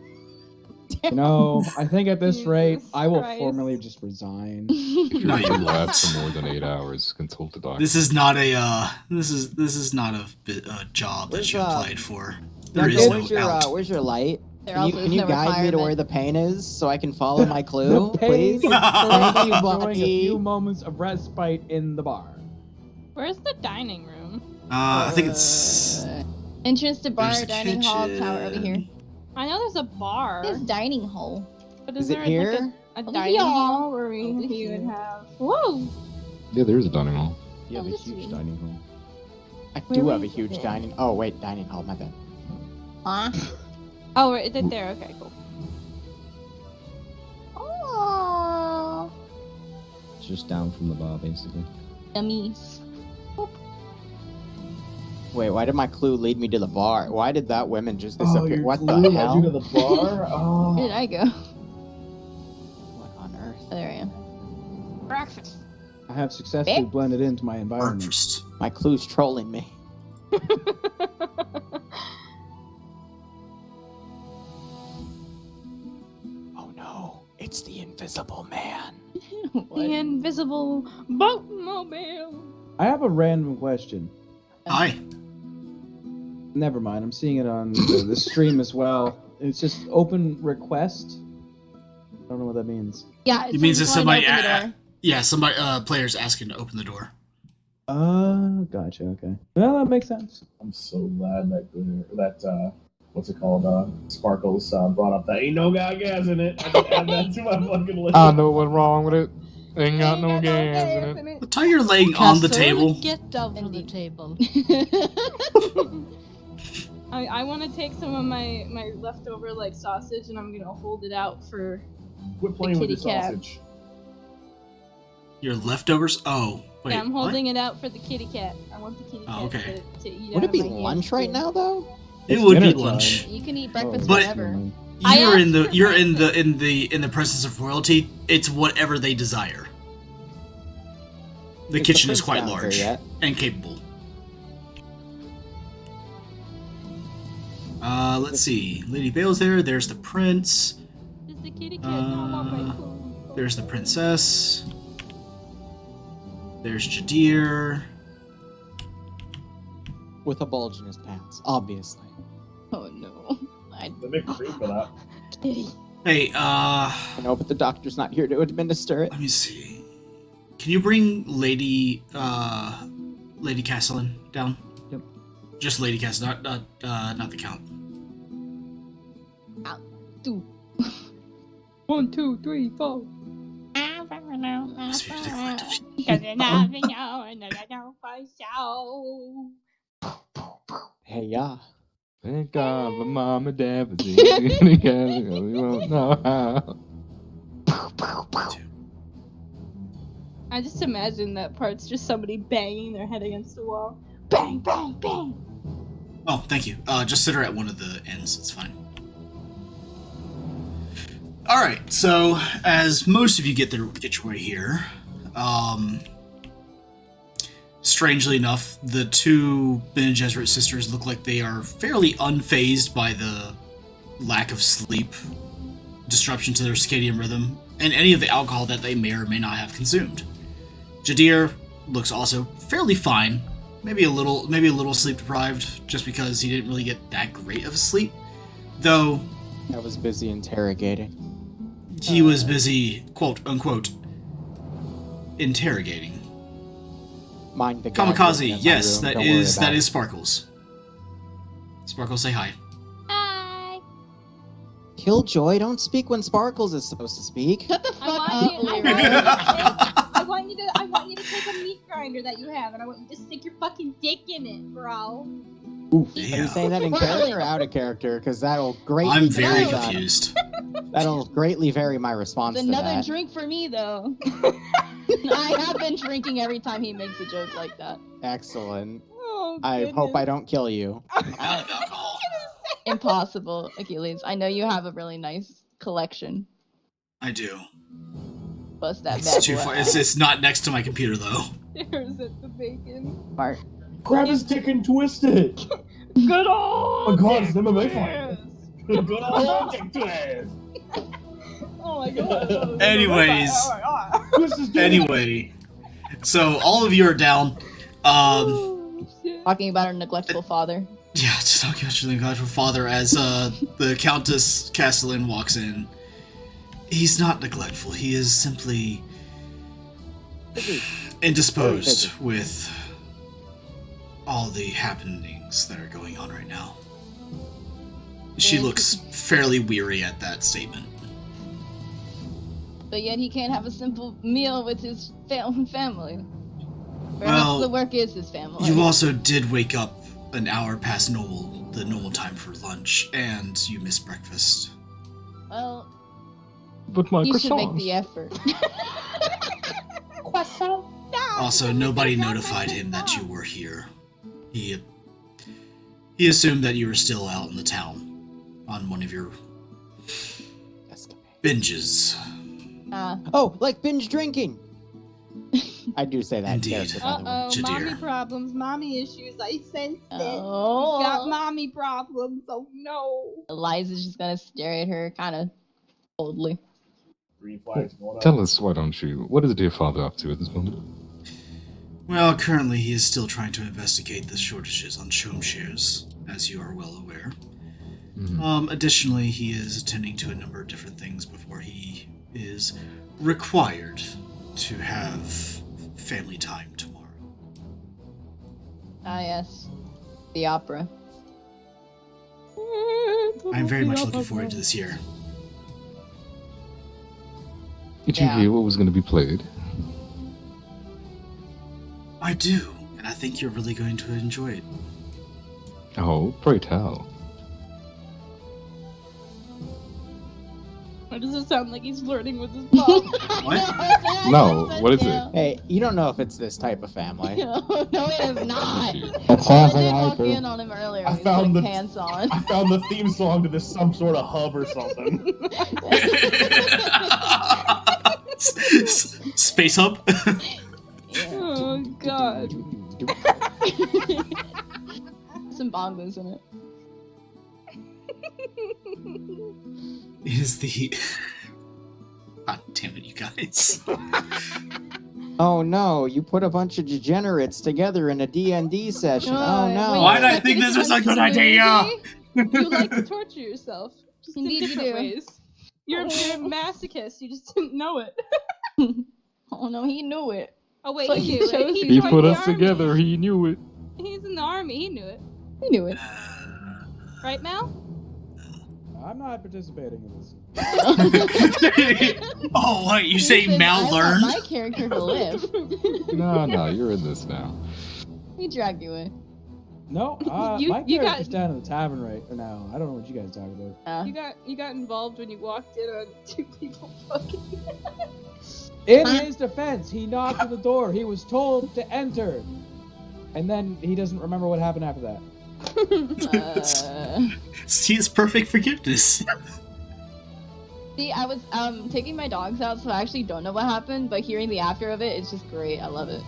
You know, I think at this rate, Jesus I will Christ. formally just resign. If No, you're you too loud won't. for more than 8 hours, consult a doctor. This is not a this is not a job that Where's, you applied for. There Doctor, is no where's out. where's your light? They're Can all you losing their guide me to retirement. where the pain is so I can follow my The clue, pain please? is Thank you, enjoying a buddy. few moments of respite in the bar. Where's the dining room? I think it's Entrance to bar, there's a dining hall, tower over here. kitchen. I know there's a bar, This dining hall. but Is is it there here? like a Over dining here. hall where we Over you here. would have? Whoa! Yeah, there is a dining hall. You have a this huge way. dining hall. I Where do were have a you huge then? dining. Oh wait, dining hall. My bad. Huh? Oh, right there. Okay, cool. Oh, It's just down from the bar, basically. yummies. Wait, why did my clue lead me to the bar? Why did that woman just Oh, disappear? your What clue the led hell? you to the bar? Oh. Where did I go? What on earth? Oh, there I am. Breakfast. I have successfully Vic? blended into my environment. Breakfast. My clue's trolling me. Oh no, it's the invisible man. The invisible boatmobile. I have a random question. Hi. Never mind, I'm seeing it on the stream as well. It's just open request. I don't know what that means. Yeah, It means that someone's somebody, going to open the door. yeah, somebody, players asking to open the door. Gotcha, okay. Well, that makes sense. I'm so glad that what's it called? Sparkles brought up that ain't no guy gas in it. I just add that to my fucking list. I know what's wrong with it. Ain't got no gas in it. The tiger laying on the Castelan, table. Get down from the table. I want to take some of my leftover like sausage and I'm gonna hold it out for. Quit playing with your kitty cat. sausage. Your leftovers? Oh, wait. Yeah, I'm what? holding it out for the kitty cat. I want the kitty cat Oh, okay. to eat. Would out it be of my hand lunch right too. now though? It It's would be dinner lunch. You can eat breakfast But- whenever. I You're in asked the for you're in the presence of royalty. It's whatever they desire. The Is kitchen is prince quite down here large yet? and capable. Let's see. Lady Vale's there. There's the prince. Does the kitty cat not want my food? There's the princess. There's Jadir. With a bulge in his pants, obviously. Oh no. They make me for that. Kitty. Hey, I know, but the doctor's not here to administer it. let me see. Can you bring Lady Castelan down? Yep. Just Lady Castelan, not the Count. Two. 1, 2, 3, 4. Must be the collective. Hey, yeah. Thank God for mom and dad for seeing me together. We won't know how. I just imagine that part's just somebody banging their head against the wall. Bang, bang, bang. Oh, thank you. Just sit her at one of the ends. It's fine. All right. So, as most of you get your way here, strangely enough, the two Bene Gesserit sisters look like they are fairly unfazed by the lack of sleep, disruption to their circadian rhythm, and any of the alcohol that they may or may not have consumed. Jadir looks also fairly fine, maybe a little sleep deprived, just because he didn't really get that great of a sleep. Though I was busy interrogating. he was busy, quote unquote, interrogating. Mind the guy working Kamikaze, in my yes, room, that don't worry is about it. Sparkles. Sparkles, say hi. Hi. Killjoy, don't speak when Sparkles is supposed to speak. Shut the fuck I up, want you Lyra. I want you to take a meat grinder that you have and I want you to stick your fucking dick in it, bro. Oof. Are you Yeah. saying that in character or out of character? Because that'll greatly. I'm very vary- confused. That'll greatly vary my response It's to another that. drink for me, though. I have been drinking every time he makes a joke like that. Excellent. Oh, I hope I goodness. don't kill you. I'm out of alcohol. Impossible, Achilles. I know you have a really nice collection. I do. Bust that It's bad too boy far. out. It's not next to my computer though. There's the bacon. Smart. Grab his dick and twist it. Good old. Oh God, it's an MMA Yes. fight. Good old dick twist. Oh my god. Anyways. Oh my god. Twist his dick. Anyway, so all of you are down. Oh, shit. Talking about her neglectful father. Yeah, just talking about your God for father as the Countess Castellan walks in. He's not neglectful. He is simply indisposed with all the happenings that are going on right now. She looks fairly weary at that statement. But yet he can't have a simple meal with his family. Perhaps Well, the work is his family. You also did wake up an hour past the normal time for lunch, and you missed breakfast. Well, But my you should make croissants. the effort. Also, nobody notified him that you were here. He assumed that you were still out in the town on one of your binges. Oh, like binge drinking. I do say that. in Indeed. character, by the way. Uh-oh, mommy Jadir. problems, mommy issues. I sense it. Oh. Got mommy problems. Oh no. Eliza's just gonna stare at her kind of coldly. Green flags going up. Tell us, why don't you? What is dear father up to at this moment? Well, currently he is still trying to investigate the shortages on chome shares, as you are well aware. Additionally, he is attending to a number of different things before he is required to have family time tomorrow. Ah, yes. The opera. I'm very much looking forward to this year. Did you Yeah. hear what was going to be played? I do, and I think you're really going to enjoy it. Oh, pray tell. Why does it sound like he's flirting with his mom? What? No, what is it? Hey, you don't know if it's this type of family. No, it is not. That I did walk in on him earlier. I He was found putting the- pants on. I found the theme song to this some sort of hub or something. Space Hub? Oh god. Some bongos in it. Is the... God damn it, you guys. Oh no, you put a bunch of degenerates together in a D&D session. Oh no. Why did I think this was a good idea? You like to torture yourself. Just Indeed in you different do. ways. You're a masochist, you just didn't know it. Oh no, he knew it. Oh wait, But he he knew it. chose He He joined put the us army. together, he knew it. He's in the army, he knew it. He knew it. Right, Mal? I'm not participating in this. Oh, wait, you say Ethan, Mal I want learned? my character to live. No, you're in this now. He dragged you in. No, You- my you character's got- down in the tavern right now. I don't know what you guys talking about. You got involved when you walked in on two people fucking. In his defense, he knocked at the door. He was told to enter. And then he doesn't remember what happened after that. See, it's perfect forgiveness. See, I was taking my dogs out, so I actually don't know what happened, but hearing the after of it, it's just great. I love it.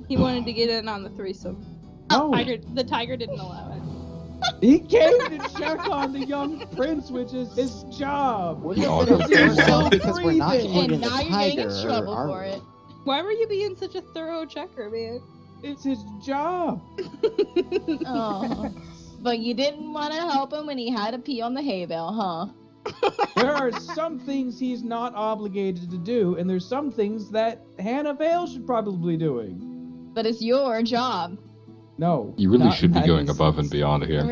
He wanted to get in on the threesome. No, The tiger didn't allow it. he came to check on the young prince, which is his job. We're The gonna auto figure it tune. out because we're not Breathing. including And the now you're getting in tiger, trouble are for we? it. Why were you being such a thorough checker, man? It's his job. Oh. But you didn't want to help him when he had to pee on the hay bale, huh? There are some things he's not obligated to do, and there's some things that Hannah Vale should probably be doing. But it's your job. No. You really not should be in that going above and instance. beyond here.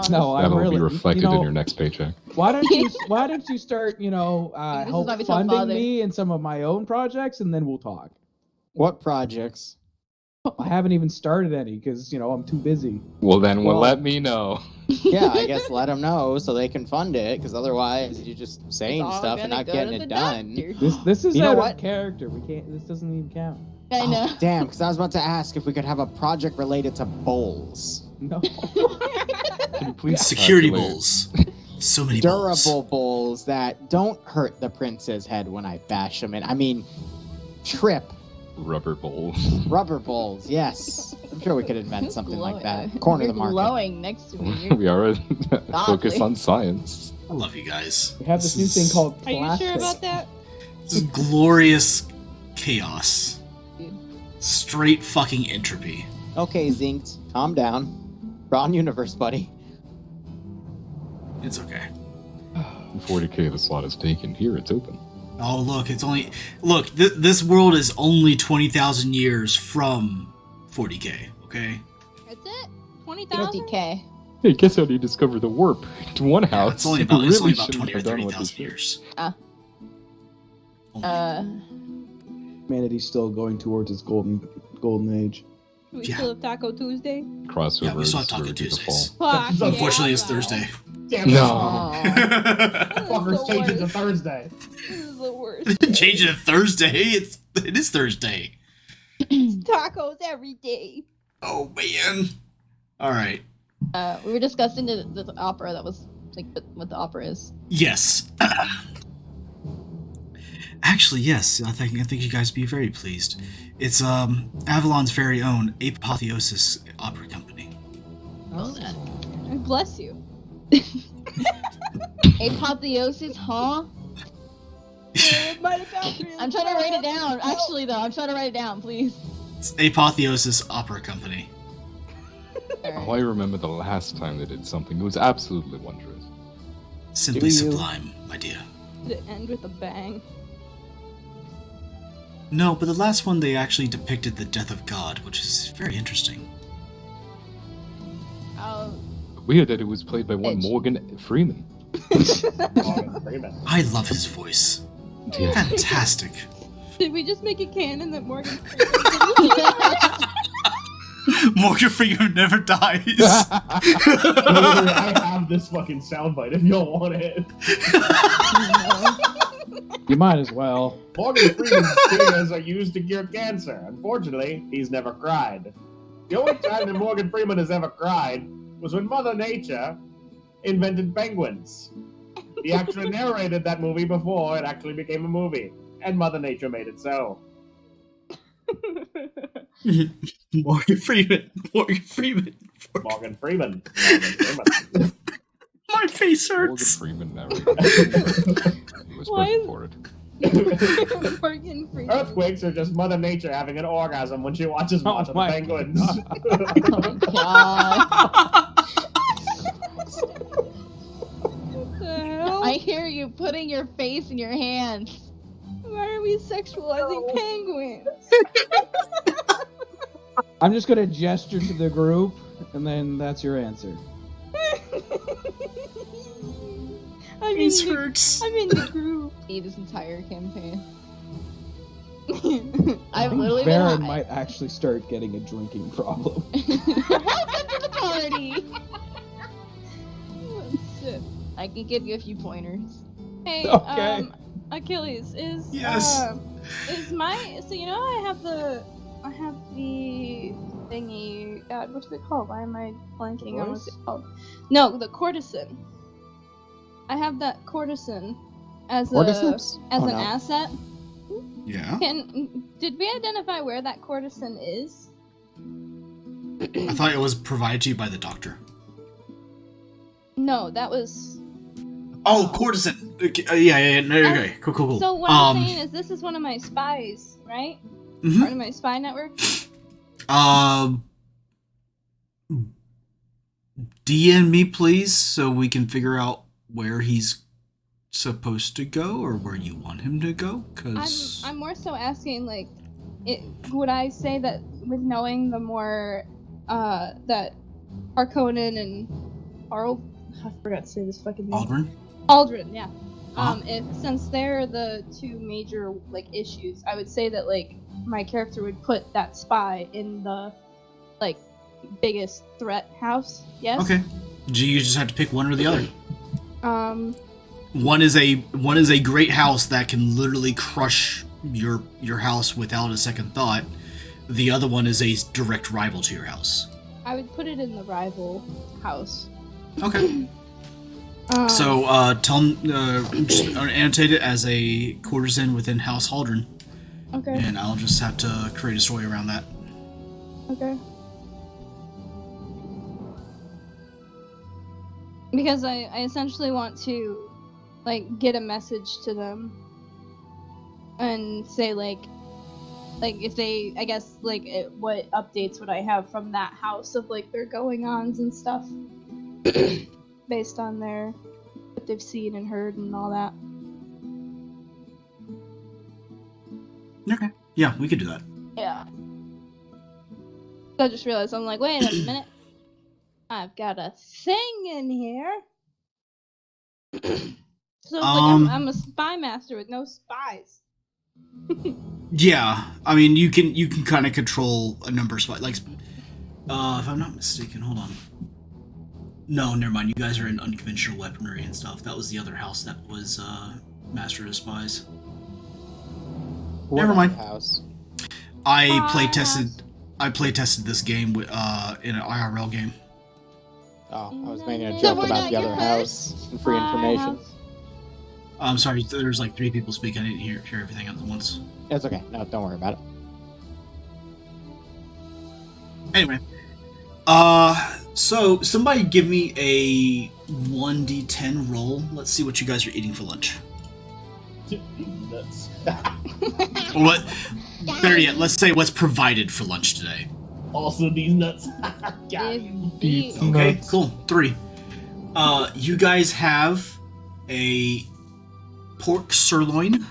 No, I'm That'll really. be reflected you know, in your next paycheck. Why don't you start, This is help why we tell funding father. me in some of my own projects, and then we'll talk. What projects? I haven't even started any because I'm too busy. Well, then, Well- let me know. Yeah, I guess let them know so they can fund it, because otherwise you're just saying It's all stuff and gonna not go getting to it the done. doctor. This is You know out what? of character. We can't. This doesn't even count. I know. Oh, damn, because I was about to ask if we could have a project related to bowls. No. Can you please Security calculate- bowls. So many Durable bowls. bowls that don't hurt the prince's head when I bash them in. I mean, trip Rubber bowls. rubber bowls. Yes, I'm sure we could invent Who's something like glowing? that. Corner You're the market. glowing next to me. You're We are Godly. focused on science. I love you guys. We have this new thing called Are you plastic. sure about that? This is glorious chaos. Dude. Straight fucking entropy. Okay, Zinked, calm down. Wrong universe, buddy. It's okay. 40k, the slot is taken. Here, it's open. Oh, look, it's only... Look, this world is only 20,000 years from 40k, okay? That's it? 20,000? 50K. Hey, guess how do you discover the warp? To one Yeah, house. it's only You about, really 20 shouldn't or have done what 30,000 you did. years. Ah. Only. Humanity's still going towards its golden age. We Yeah. still have Taco Tuesday? Crossover Yeah, we still have is Taco where we take a Tuesdays. Fuck. Unfortunately, yeah, it's wow. Thursday. Damn it. No. Aw. Fuckers change it to Thursday. This is the worst. Change it to Thursday. It is Thursday. Tacos every day. Oh man. All right. We were discussing the opera that was like what the opera is. Yes. Actually, yes. I think you guys would be very pleased. It's Avalon's very own Apotheosis Opera Company. Oh, that. Bless you. Apotheosis, huh? I'm trying to write it down. Actually, though, I'm trying to write it down, please. It's Apotheosis Opera Company. Oh, I remember the last time they did something. It was absolutely wondrous. Simply Do you? sublime, my dear. To end with a bang. No, but the last one they actually depicted the death of God, which is very interesting. Weird that it was played by one Edge. Morgan Freeman. Morgan Freeman. I love his voice. Yeah. Fantastic. Did we just make it canon that Morgan Morgan Freeman never dies. Literally, I have this fucking soundbite if y'all want it. You might as well. Morgan Freeman's tears are used to cure cancer. Unfortunately, he's never cried. The only time that Morgan Freeman has ever cried was when Mother Nature invented penguins. He actually narrated that movie before it actually became a movie, and Mother Nature made it so. Morgan Freeman. Morgan Freeman. Morgan Freeman. Morgan Freeman. My face Morgan hurts. Freeman narrated. He was Why present is- for it. Morgan Freeman. Earthquakes are just Mother Nature having an orgasm when she watches March of the my Penguins. Oh my god. What the hell? I hear you putting your face in your hands. Why are we sexualizing penguins? I'm just gonna gesture to the group, and then that's your answer. I'm in Face the, hurts. I'm in the group. This entire campaign. I I've think literally Baron been might actually start getting a drinking problem. Welcome to the party. Shit. I can give you a few pointers. Hey, Okay. Achilles, is Yes. is my so you know I have the thingy. God, what's it called? Why am I blanking on what's it called? No, the courtesan. I have that courtesan as Cordyceps? as Oh, an no. asset. Yeah. Did we identify where that courtesan is? I thought it was provided to you by the doctor. No, that was. Oh, courtesan. Okay, yeah. No, okay. Cool. So what I'm saying is, this is one of my spies, right? Mhm. Part of my spy network. DM me, please, so we can figure out where he's supposed to go or where you want him to go. Cause I'm more so asking, like, would I say that with knowing the more that Harkonnen and I forgot to say this fucking name. Aldrin. Aldrin, yeah. If since they're the two major like issues, I would say that like my character would put that spy in the like biggest threat house. Yes. Okay. You just have to pick one or the other. Um. One is a great house that can literally crush your house without a second thought. The other one is a direct rival to your house. I would put it in the rival house. Okay. So just annotate it as a courtesan within House Haldren. Okay. And I'll just have to create a story around that. Okay. Because I essentially want to like get a message to them and say like if they, I guess like what updates would I have from that house of like their going-ons and stuff based on what they've seen and heard and all that. Okay. Yeah, we could do that. Yeah. I just realized I'm like, wait a minute. I've got a thing in here. So it's like I'm a spy master with no spies. Yeah, I mean you can kind of control a number of spies. Like, if I'm not mistaken, hold on. No, never mind. You guys are in unconventional weaponry and stuff. That was the other house that was master of spies. Never mind. House. I play tested this game in an IRL game. Oh, I was making a So joke we're about not the your other first house and free information. I'm sorry, there's like 3 people speak. I didn't hear everything at once. It's okay. No, don't worry about it. Anyway, so somebody give me a 1d10 roll. Let's see what you guys are eating for lunch. Nuts. What? Better yet, let's say what's provided for lunch today. Also these nuts. Got it. Indeed. Okay, cool. 3. You guys have a pork sirloin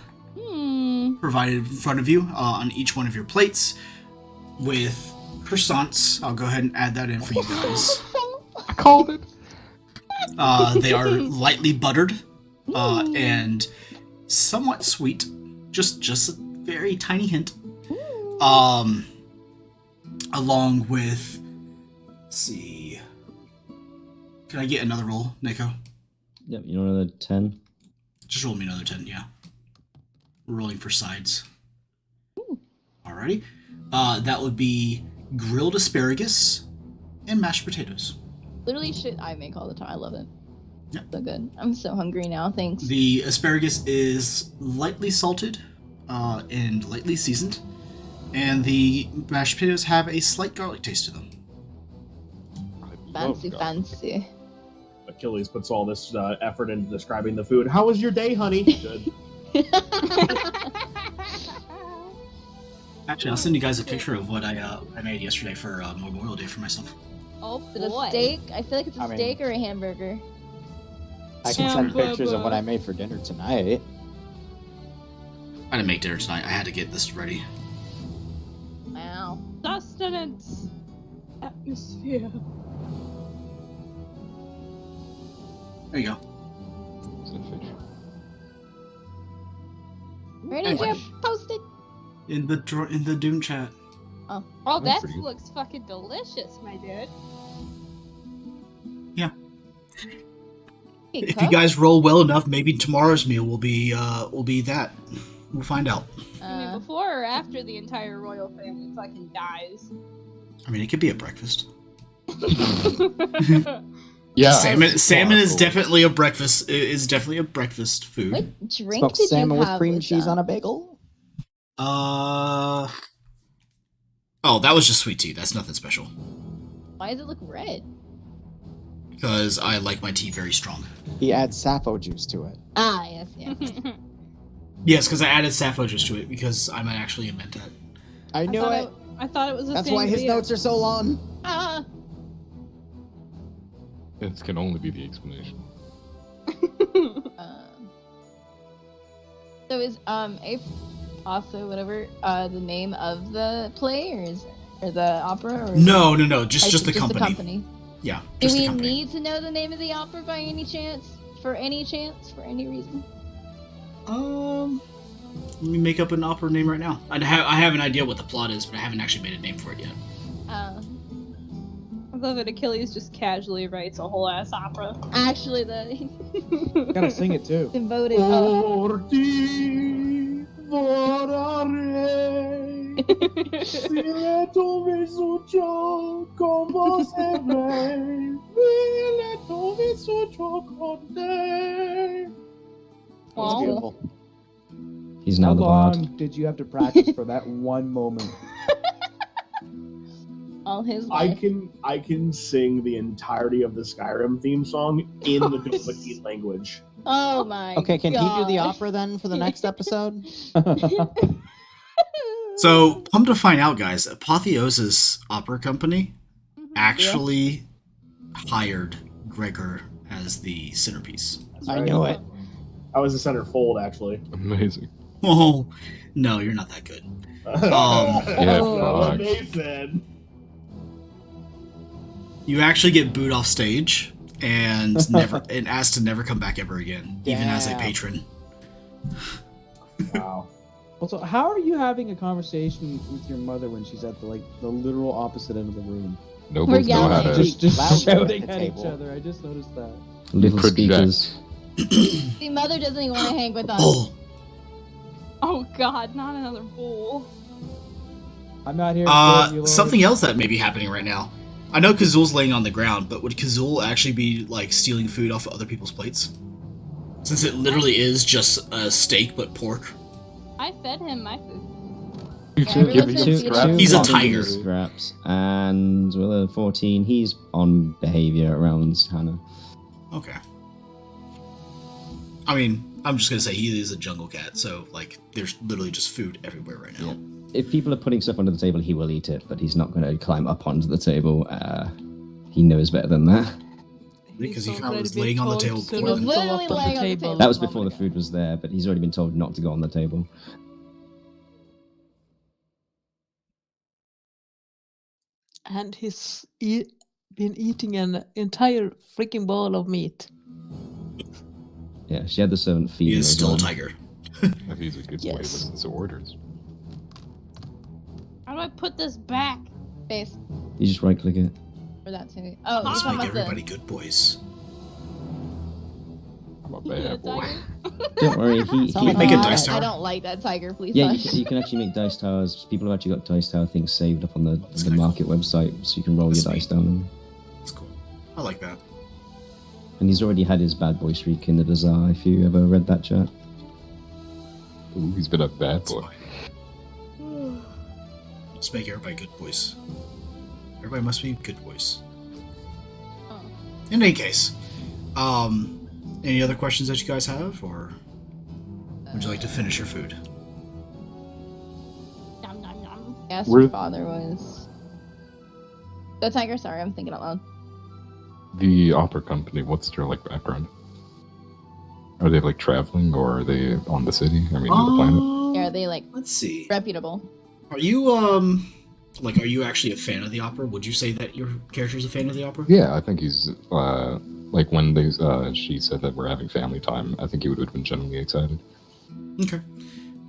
provided in front of you on each one of your plates with croissants. I'll go ahead and add that in for you guys. I called it. They are lightly buttered and somewhat sweet. Just a very tiny hint. Along with, let's see. Can I get another roll, Nico? Yep, you know another 10? Just roll me another 10, yeah. We're rolling for sides. Alrighty. That would be grilled asparagus and mashed potatoes. Literally shit I make all the time. I love it. Yep. So good. I'm so hungry now. Thanks. The asparagus is lightly salted and lightly seasoned, and the mashed potatoes have a slight garlic taste to them. Fancy. Achilles puts all this effort into describing the food. How was your day, honey? Good. Actually, I'll send you guys a picture of what I made yesterday for Memorial Day for myself. Oh Is it a boy. steak? I feel like it's a I mean- steak or a hamburger. I can send pictures of what I made for dinner tonight. I didn't make dinner tonight. I had to get this ready. Wow. Sustenance. Atmosphere. There you go. It's a fish. Where did Anyway. you post it? In the Dune chat. Oh, That's that pretty good. looks fucking delicious, my dude. Hey, If cook. you guys roll well enough, maybe tomorrow's meal will be that. We'll find out. I mean, before or after the entire royal family fucking dies. I mean, it could be a breakfast. Yeah. Salmon is Cool. definitely a breakfast. Is definitely a breakfast food. What drink Smoked did salmon you with have cream with cheese that? on a bagel. Oh, that was just sweet tea. That's nothing special. Why does it look red? Because I like my tea very strong. He adds sappho juice to it. Ah, yes, yeah. Yes, because I added sappho juice to it because I'm actually a mentat. I knew it. I thought it was a That's thing why his for you. notes are so long. Ah. This can only be the explanation. So is also whatever the name of the play or the opera or No, just just the company. Yeah, Do just the we company. need to know the name of the opera by any chance? For any chance? For any reason? Let me make up an opera name right now. I have an idea what the plot is, but I haven't actually made a name for it yet. I love it. Achilles just casually writes a whole ass opera. Actually, the Gotta sing it too. devoted. Por ti volaré, si le tuve sucho como se ve, si le tuve sucho conté. That's Well, beautiful. He's How now the bard. long did you have to practice for that one moment? All his I life. can sing the entirety of the Skyrim theme song in the Dothraki language. Oh my. Okay, can he do the God. opera then for the next episode? So, come to find out, guys, Apotheosis Opera Company actually hired Gregor as the centerpiece. I knew it. I was the centerfold, actually. Amazing. Oh, no, you're not that good. Yeah, what fuck. they said. You actually get booed off stage and asked to never come back ever again, even as a Damn. patron. Wow. Also, how are you having a conversation with your mother when she's at the literally opposite end of the room? Nobles know how yelling. to Just Loudly shouting at the at each table. other. I just noticed that. Little project. speakers. The mother doesn't even want to hang with us. Oh, oh god, not another bull. I'm not here to serve you, Lord. something else that may be happening right now. I know Kazul's laying on the ground, but would Kazul actually be like stealing food off of other people's plates? Since it literally is just a steak but pork. I fed him my food. You Yeah, two everyone's giving been him feeding scraps? him. He's a He's tiger. Scraps. And with a 14, he's on behavior around Hannah. Okay. I mean, I'm just gonna say he is a jungle cat, so like there's literally just food everywhere right now. If people are putting stuff under the table, he will eat it, but he's not going to climb up onto the table. He knows better than that. Because he He's kinda was already been laying on the told table to before not then. go Literally up on laying on the table. That was before the food was there, but he's already been told not to go on the table. And he's been eating an entire freaking bowl of meat. Yeah, she had the servant feed He him is as still well. a tiger. If he's a good boy, Yes. listens to orders. How do I put this back? Face You just right click it. for that too. Oh, you're Let's talking make about everybody the. good boys. I'm a Yeah, bad boy. tiger. Don't worry, he Someone make a Oh, dice I tower. don't like that tiger. Please yeah, hush. you can actually make dice towers. People have actually got dice tower things saved up on the That's the kinda market website, so you can roll That's your dice neat. down them. That's cool. I like that. And he's already had his bad boy streak in the Bazaar, if you ever read that chat. Ooh, he's been a bad That's boy. fine. Let's make everybody good boys. Everybody must be good boys. Oh. In any case, any other questions that you guys have, or would you like to finish your food? Nom, nom, nom. Yes, We're- your father was. The tiger. Sorry, I'm thinking out loud. The opera company, what's their like background? Are they like traveling, or are they on the city? I mean, on the planet. Yeah, are they like Let's see. reputable? Are you are you actually a fan of the opera? Would you say that your character's a fan of the opera? Yeah, I think he's like when they she said that we're having family time. I think he would have been genuinely excited. Okay.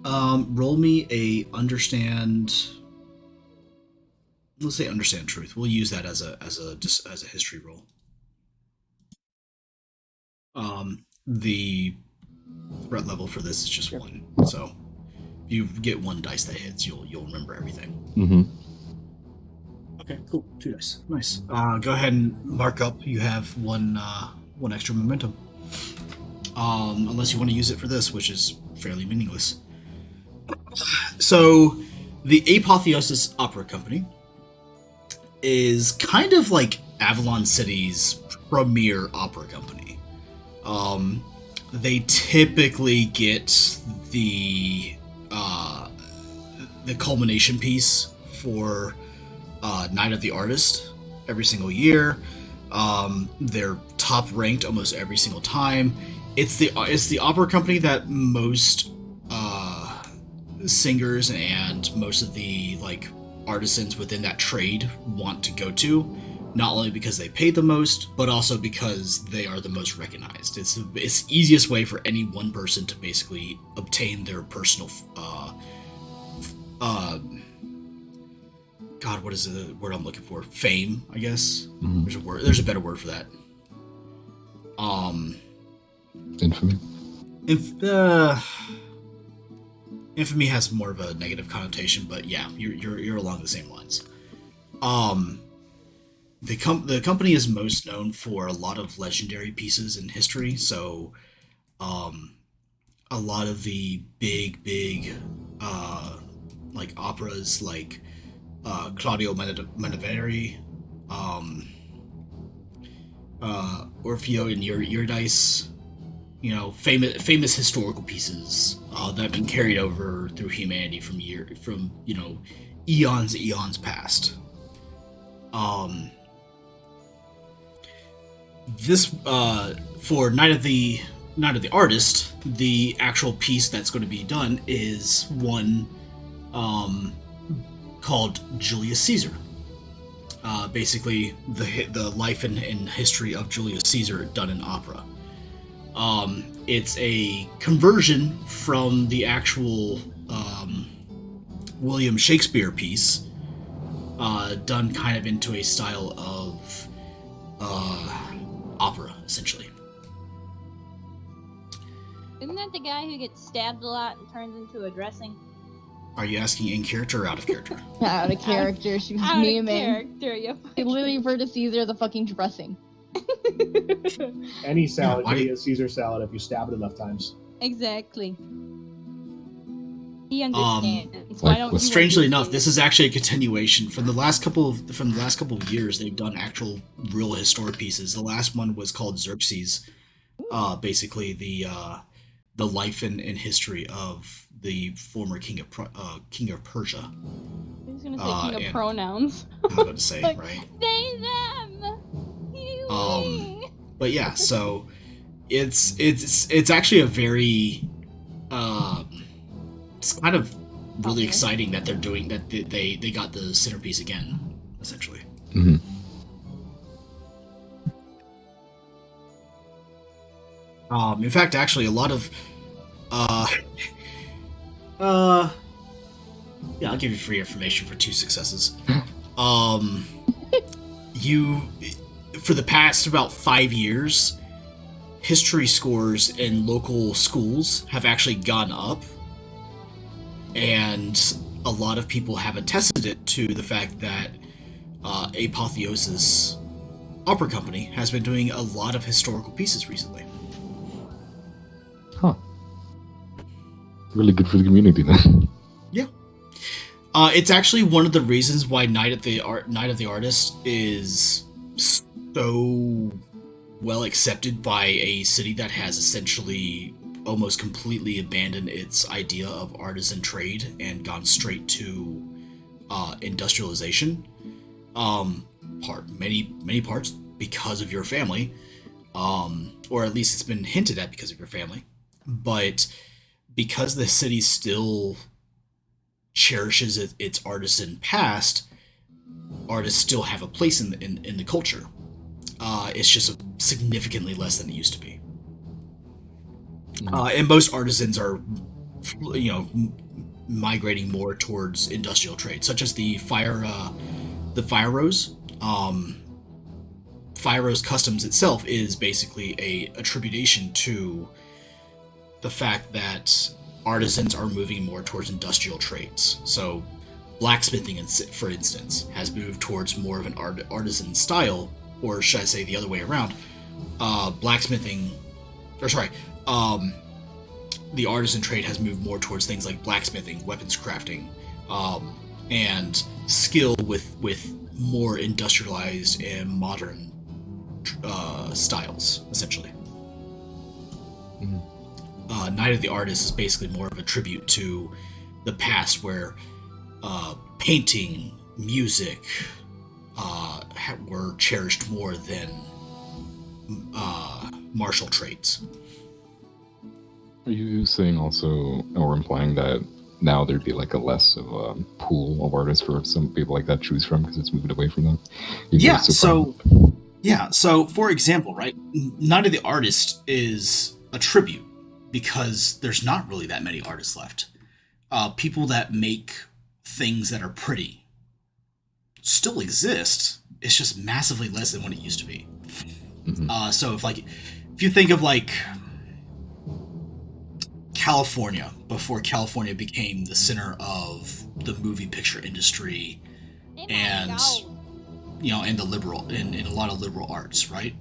Roll me a understand. Let's say understand truth. We'll use that as a history roll. The threat level for this is just 1. So if you get 1 dice that hits, you'll remember everything. Mm-hmm. Okay, cool. 2 dice. Nice. Go ahead and mark up. You have one extra momentum. Unless you want to use it for this, which is fairly meaningless. So, the Apotheosis Opera Company is kind of like Avalon City's premier opera company. They typically get the culmination piece for Night of the Artist every single year. They're top ranked almost every single time. It's the opera company that most singers and most of the like artisans within that trade want to go to not only because they pay the most, but also because they are the most recognized. It's the easiest way for any one person to basically obtain their personal, God, what is the word I'm looking for? Fame, I guess. Mhm. There's a word. There's a better word for that. Infamy. Infamy has more of a negative connotation, but yeah, you're along the same lines. The company is most known for a lot of legendary pieces in history, so a lot of the big like operas like Claudio Mantovani, Orfeo and Eurydice, famous historical pieces that have been carried over through humanity from eons past. This for Night of the Artist, the actual piece that's going to be done is one called Julius Caesar. Basically, the life and history of Julius Caesar done in opera. It's a conversion from the actual William Shakespeare piece, done kind of into a style of opera, essentially. Isn't that the guy who gets stabbed a lot and turns into a dressing? Are you asking in character or out of character? Out of character. She was Out of memeing. character, you She literally referred to Caesar the fucking dressing. Any salad why can do be a Caesar salad if you stab it enough times. Exactly. He understands. Why like don't with- you Strangely enough, understand? this is actually a continuation from the last couple of years. They've done actual real historic pieces. The last one was called Xerxes, basically the life and history of the former king of Persia. I was gonna say king of and- pronouns. I was about to say, Like, right? They, them. You, me. But yeah, so it's actually a very it's kind of really Okay. exciting that they're doing that. They got the centerpiece again, essentially. Mhm. In fact, actually, a lot of yeah, I'll give you free information for 2 successes. You, for the past about 5 years, history scores in local schools have actually gone up, and a lot of people have attested it to the fact that Apotheosis Opera Company has been doing a lot of historical pieces recently. Huh. Really good for the community then. Yeah. It's actually one of the reasons why Night of the Artist is so well accepted by a city that has essentially almost completely abandoned its idea of artisan trade and gone straight to industrialization. Many parts because of your family, or at least it's been hinted at because of your family, but because the city still cherishes its artisan past, artists still have a place in the culture. It's just significantly less than it used to be. And most artisans are, migrating more towards industrial trade, such as the Fire Rose. Fire Rose Customs itself is basically a attribution to the fact that artisans are moving more towards industrial trades. So blacksmithing, for instance, has moved towards more of an artisan style, or should I say the other way around? The artisan trade has moved more towards things like blacksmithing, weapons crafting, and skill with more industrialized and modern styles, essentially. Night of the Artist is basically more of a tribute to the past, where painting, music were cherished more than martial traits. Are you saying also, or implying that now there'd be like a less of a pool of artists for some people like that to choose from because it's moved away from them. Yeah, so for example, right, Night of the Artist is a tribute because there's not really that many artists left. People that make things that are pretty still exist. It's just massively less than what it used to be. So if you think of like California before California became the center of the movie picture industry and and the liberal in a lot of liberal arts, right?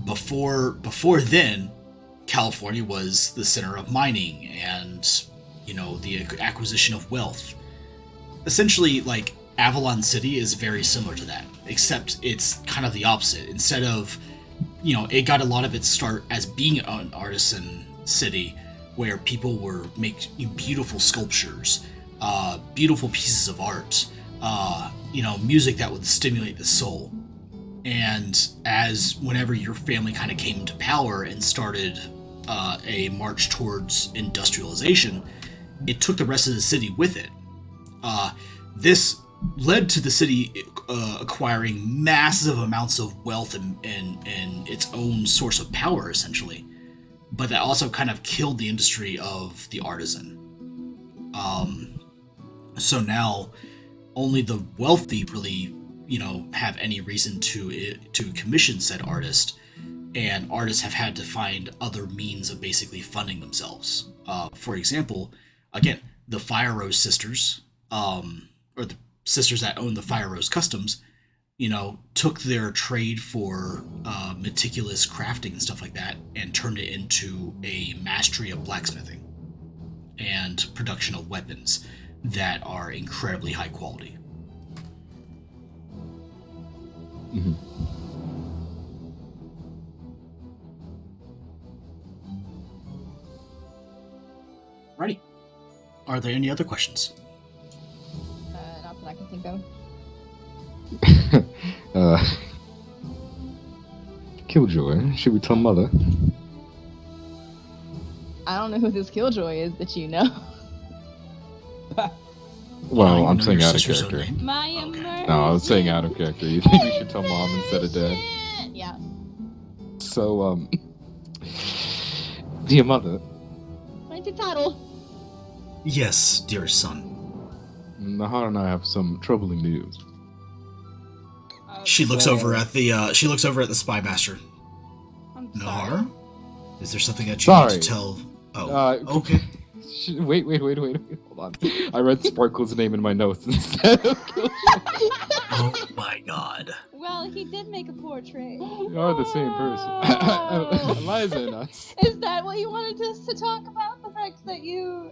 Before then, California was the center of mining and the acquisition of wealth. Essentially, like Avalon City is very similar to that, except it's kind of the opposite. Instead of it got a lot of its start as being an artisan city where people were make beautiful sculptures, beautiful pieces of art, music that would stimulate the soul. And as whenever your family kind of came into power and started a march towards industrialization, it took the rest of the city with it. This led to the city acquiring massive amounts of wealth and its own source of power, essentially. But that also kind of killed the industry of the artisan. So now only the wealthy really, have any reason to commission said artist, and artists have had to find other means of basically funding themselves. For example, again, the Fire Rose sisters, or the sisters that own the Fire Rose Customs, took their trade for meticulous crafting and stuff like that and turned it into a mastery of blacksmithing and production of weapons that are incredibly high quality. Righty. Are there any other questions? Not that I can think of. Killjoy, should we tell Mother? I don't know who this Killjoy is that you know. Well, I'm saying out of character. My Okay. immersion. No, I was saying out of character. You think we should tell Mom instead of Dad? Yeah. So, dear Mother. What's the title? Yes, dearest son. Nahar and I have some troubling news. She looks over at the spy master. I'm sorry. Nahar? Is there something that you need to tell? Oh, okay. Wait, hold on. I read Sparkle's name in my notes instead of Killjoy. Oh my god. Well, he did make a portrait. You are the same person. Eliza and us. Is that what you wanted us to talk about? The fact that you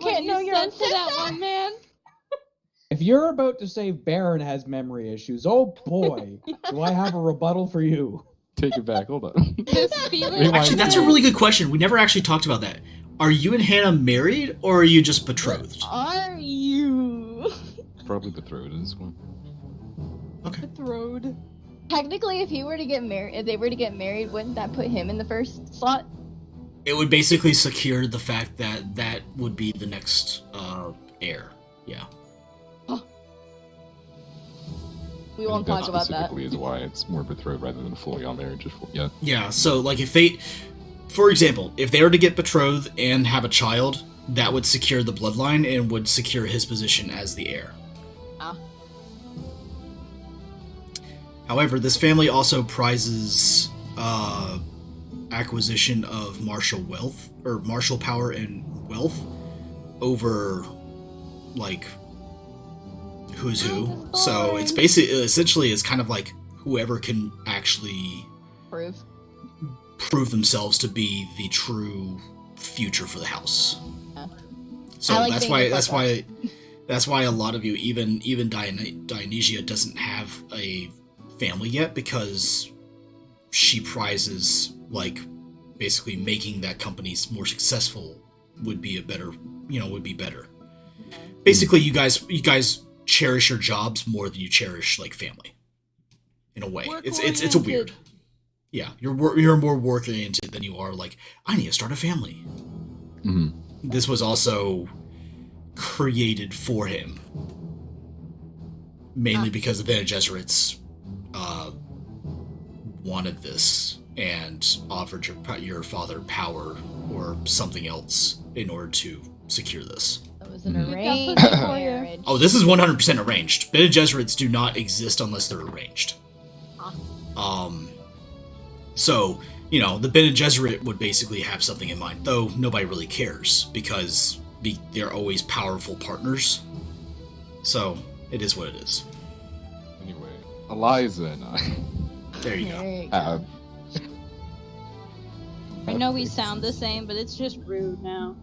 can't know your own said to that sister? one man? If you're about to say Baron has memory issues, oh boy, do I have a rebuttal for you. Take it back. Hold on. This feeling. Rewind. Actually, that's a really good question. We never actually talked about that. Are you and Hannah married, or are you just betrothed? Are you? Probably betrothed at this one. Okay. Betrothed. Technically, if he were to get married, if they were to get married, wouldn't that put him in the first slot? It would basically secure the fact that that would be the next heir. Yeah. We won't talk about that. Specifically is why it's more betrothed rather than fully on marriage. Yeah. Yeah, so like if they, for example, if they were to get betrothed and have a child, that would secure the bloodline and would secure his position as the heir. Ah. However, this family also prizes acquisition of martial wealth, or martial power and wealth, over, like, who's who. So it's basically, essentially, it's kind of like whoever can actually prove themselves to be the true future for the house. Yeah. So like that's why a lot of you, even Dionysia doesn't have a family yet, because she prizes, like, basically making that company more successful would be better. Basically, you guys cherish your jobs more than you cherish, like, family. In a way, it's a weird. Yeah, you're more work oriented than you are like, I need to start a family. Mm-hmm. this was also created for him, mainly because the Bene Gesserits wanted this and offered your father power or something else in order to secure this. That was an Mhm. arranged marriage. Oh, this is 100% arranged. Bene Gesserits do not exist unless they're arranged. So, the Bene Gesserit would basically have something in mind, though nobody really cares because they're always powerful partners. So, it is what it is. Anyway, Eliza and I There you go. There you go. have. I know we sound the same, but it's just rude now.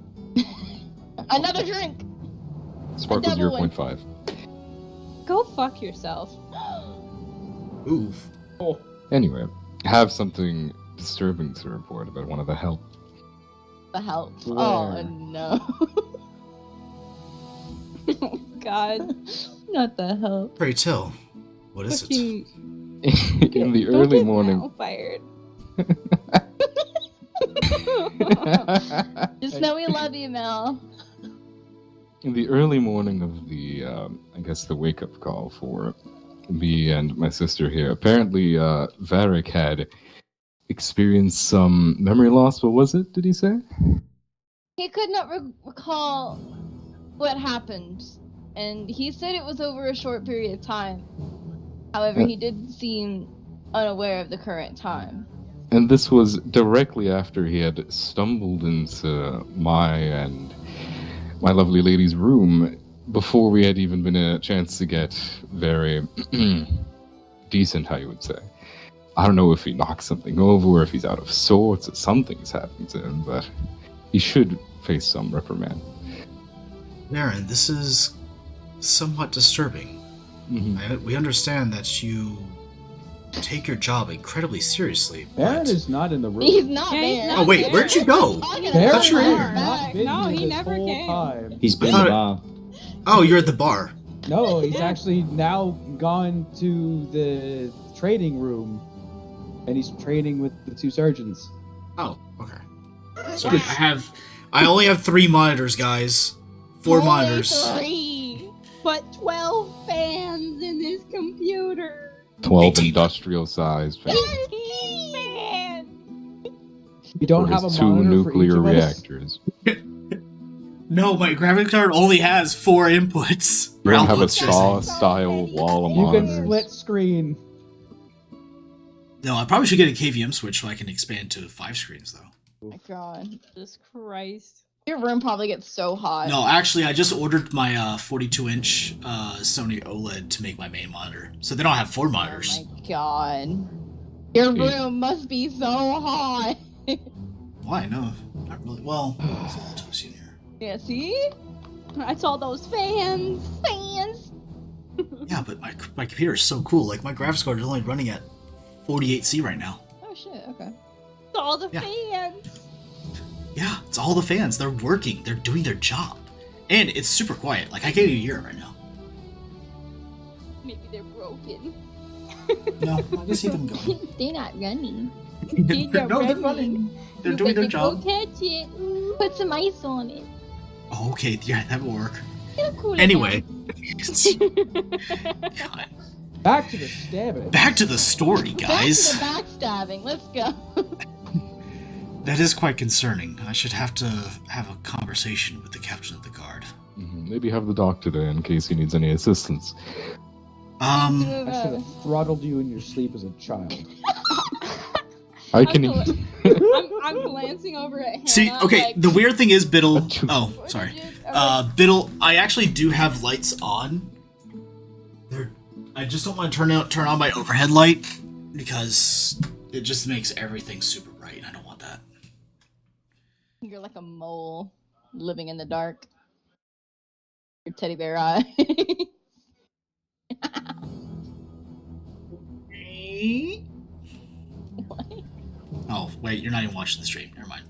Another drink. Sparkle double one. 0.5. Go fuck yourself. Ooh. Anyway, I have something disturbing to report about one of the help. The help. Where? Oh no. Oh, God. Not the help. Pray tell, what is it? In the Don't early get morning. Mal fired. Just know we love you, Mel. In the early morning of the, I guess the wake-up call for me and my sister here, apparently Varric had experienced some memory loss. What was it, did he say? He could not recall what happened, and he said it was over a short period of time. However, he did seem unaware of the current time. And this was directly after he had stumbled into my and my lovely lady's room before we had even been a chance to get very decent, how you would say. I don't know if he knocked something over, or if he's out of sorts, or something's happened to him, but he should face some reprimand. Baron, this is somewhat disturbing. We understand that you take your job incredibly seriously. Baron but- is not in the room. He's not Yeah, he's there. not Oh wait, there. where'd you go? Talking Baron thought you were about here. has not been No, here he this never whole came. time. He's been I in the thought bar. Oh, you're at the bar. No, he's actually now gone to the trading room, and he's training with the two surgeons. Oh, okay. So I only have 3 monitors, guys. 4 Only monitors. 3. But 12 fans in this computer. 12 18. industrial-sized fans. 13 fans. You don't for have a his monitor 2 for each nuclear of us? reactors. No, my graphics card only has 4 inputs. You don't have a Outputs, should I say. SAW wall of You can monitors. split screen. No, I probably should get a KVM switch so I can expand to 5 screens, though. Oh my god. Jesus Christ. Your room probably gets so hot. No, actually, I just ordered my 42-inch Sony OLED to make my main monitor. So they don't have 4 monitors. Oh my god. Your Yeah. room must be so hot. Why? No, not really. Well, there's a little toasty in here. Yeah, see? I saw those fans. Fans. Yeah, but my computer is so cool. Like, my graphics card is only running at 48C right now. Oh shit, okay. Saw the Yeah. fans. Yeah, it's all the fans. They're working. They're doing their job. And it's super quiet. Like, I can't even hear it right now. Maybe they're broken. No, I can see them going. They're not running. No, they're running. They're doing their job. Go catch it. Ooh. Put some ice on it. Oh, okay, yeah, that will work. It'll cool it Anyway. down. God. Back to the stabbing. Back to the story, guys. Back to the backstabbing. Let's go. That is quite concerning. I should have to have a conversation with the captain of the guard. Maybe have the doctor there in case he needs any assistance. I should have throttled you in your sleep as a child. I can. I'm glancing over at Hannah. See, okay, like, the weird thing is, Biddle. Achoo. Oh, sorry. Biddle, I actually do have lights on. I just don't want to turn on my overhead light because it just makes everything super bright. I don't want that. You're like a mole living in the dark. Your teddy bear eye. What? Oh, wait, you're not even watching the stream. Never mind.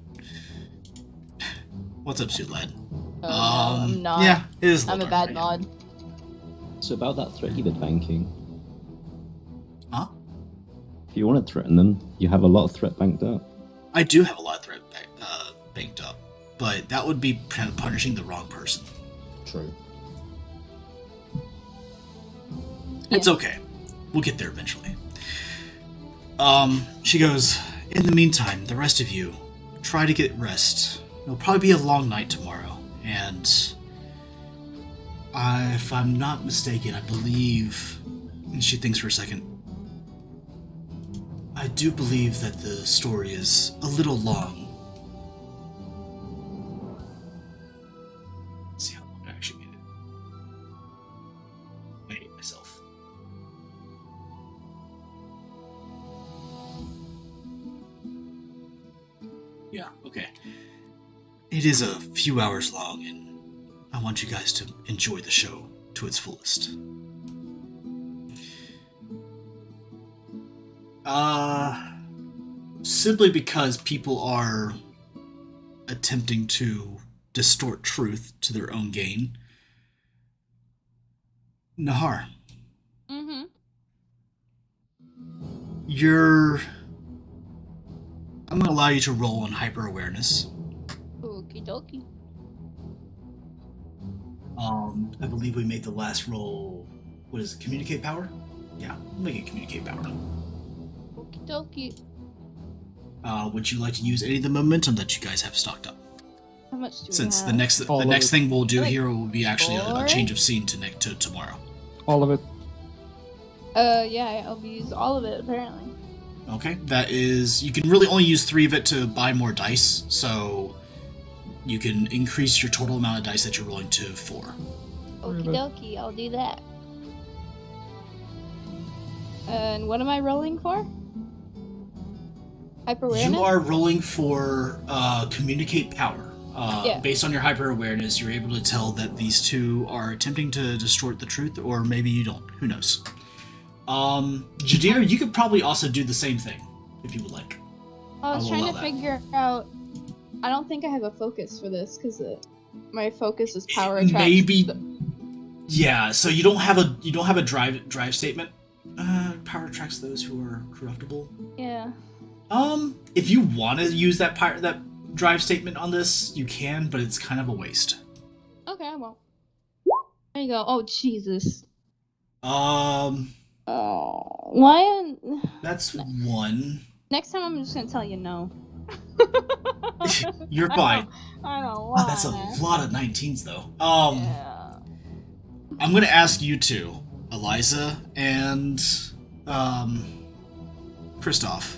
What's up, Suit Lad? Oh, no, I'm not. Yeah, it is. I'm a bad mod. So about that threat you've been banking. Huh? If you want to threaten them, you have a lot of threat banked up. I do have a lot of threat banked up. but that would be kind of punishing the wrong person. True. It's okay. We'll get there eventually. She goes, in the meantime, the rest of you, try to get rest. It'll probably be a long night tomorrow, and if I'm not mistaken, I believe, and she thinks for a second, I do believe that the story is a little long. Let's see how long I actually made it. I hate myself. Yeah, okay. It is a few hours long, and I want you guys to enjoy the show to its fullest. Simply because people are attempting to distort truth to their own gain. Nahar, Mm-hmm. I'm gonna allow you to roll on hyper-awareness. Okie dokie. I believe we made the last roll. What is it? Communicate power? Yeah, we'll make it communicate power. Okie dokie. Would you like to use any of the momentum that you guys have stocked up? How much do Since we have? the next thing we'll do Like, here will be actually a four? change of scene to tomorrow. All of it. Yeah, I'll use all of it apparently. Okay, that is, you can really only use 3 of it to buy more dice, so you can increase your total amount of dice that you're rolling to 4. Okie dokie, I'll do that. And what am I rolling for? Hyper awareness. You are rolling for communicate power. Yeah. Based on your hyper awareness, you're able to tell that these two are attempting to distort the truth, or maybe you don't. Who knows? Jadir, you could probably also do the same thing if you would like. I was I'll trying allow to that. figure out. I don't think I have a focus for this because my focus is power attracts. Maybe. Yeah. So you don't have a drive statement. Power attracts those who are corruptible. Yeah. If you want to use that drive statement on this, you can, but it's kind of a waste. Okay, I won't. There you go. Oh Jesus. Oh, why? That's one. Next time I'm just gonna tell you no. You're fine. I don't Oh, want. that's a lot of 19s though. Yeah. I'm gonna ask you two, Eliza and Christoph.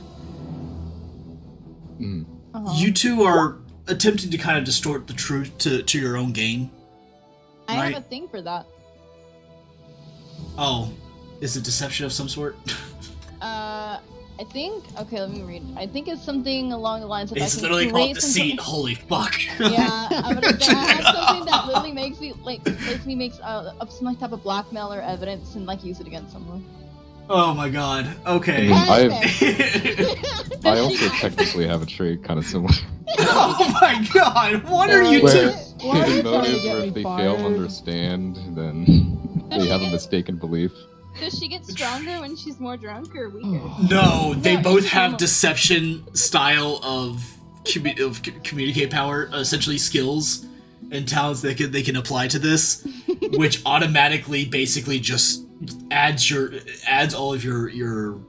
Uh-huh. You two are attempting to kind of distort the truth to your own gain. I right? have a thing for that. Oh, is it deception of some sort? I think. Okay, let me read. I think it's something along the lines of. I It's can literally called create some deceit. sort Holy fuck. Yeah, I'm gonna say I have something that literally makes me up some type of blackmail or evidence and like use it against someone. Oh my god. Okay. I also technically have a trait kind of similar. Oh my god, what are you Where two? Why are you hidden trying to motives, get where me if they fail to fired? understand, then they have a mistaken belief. Does she get stronger when she's more drunk or weaker? No, they No, both it's have normal. deception style of communicate power, essentially skills and talents that they can apply to this, which automatically basically just adds all of your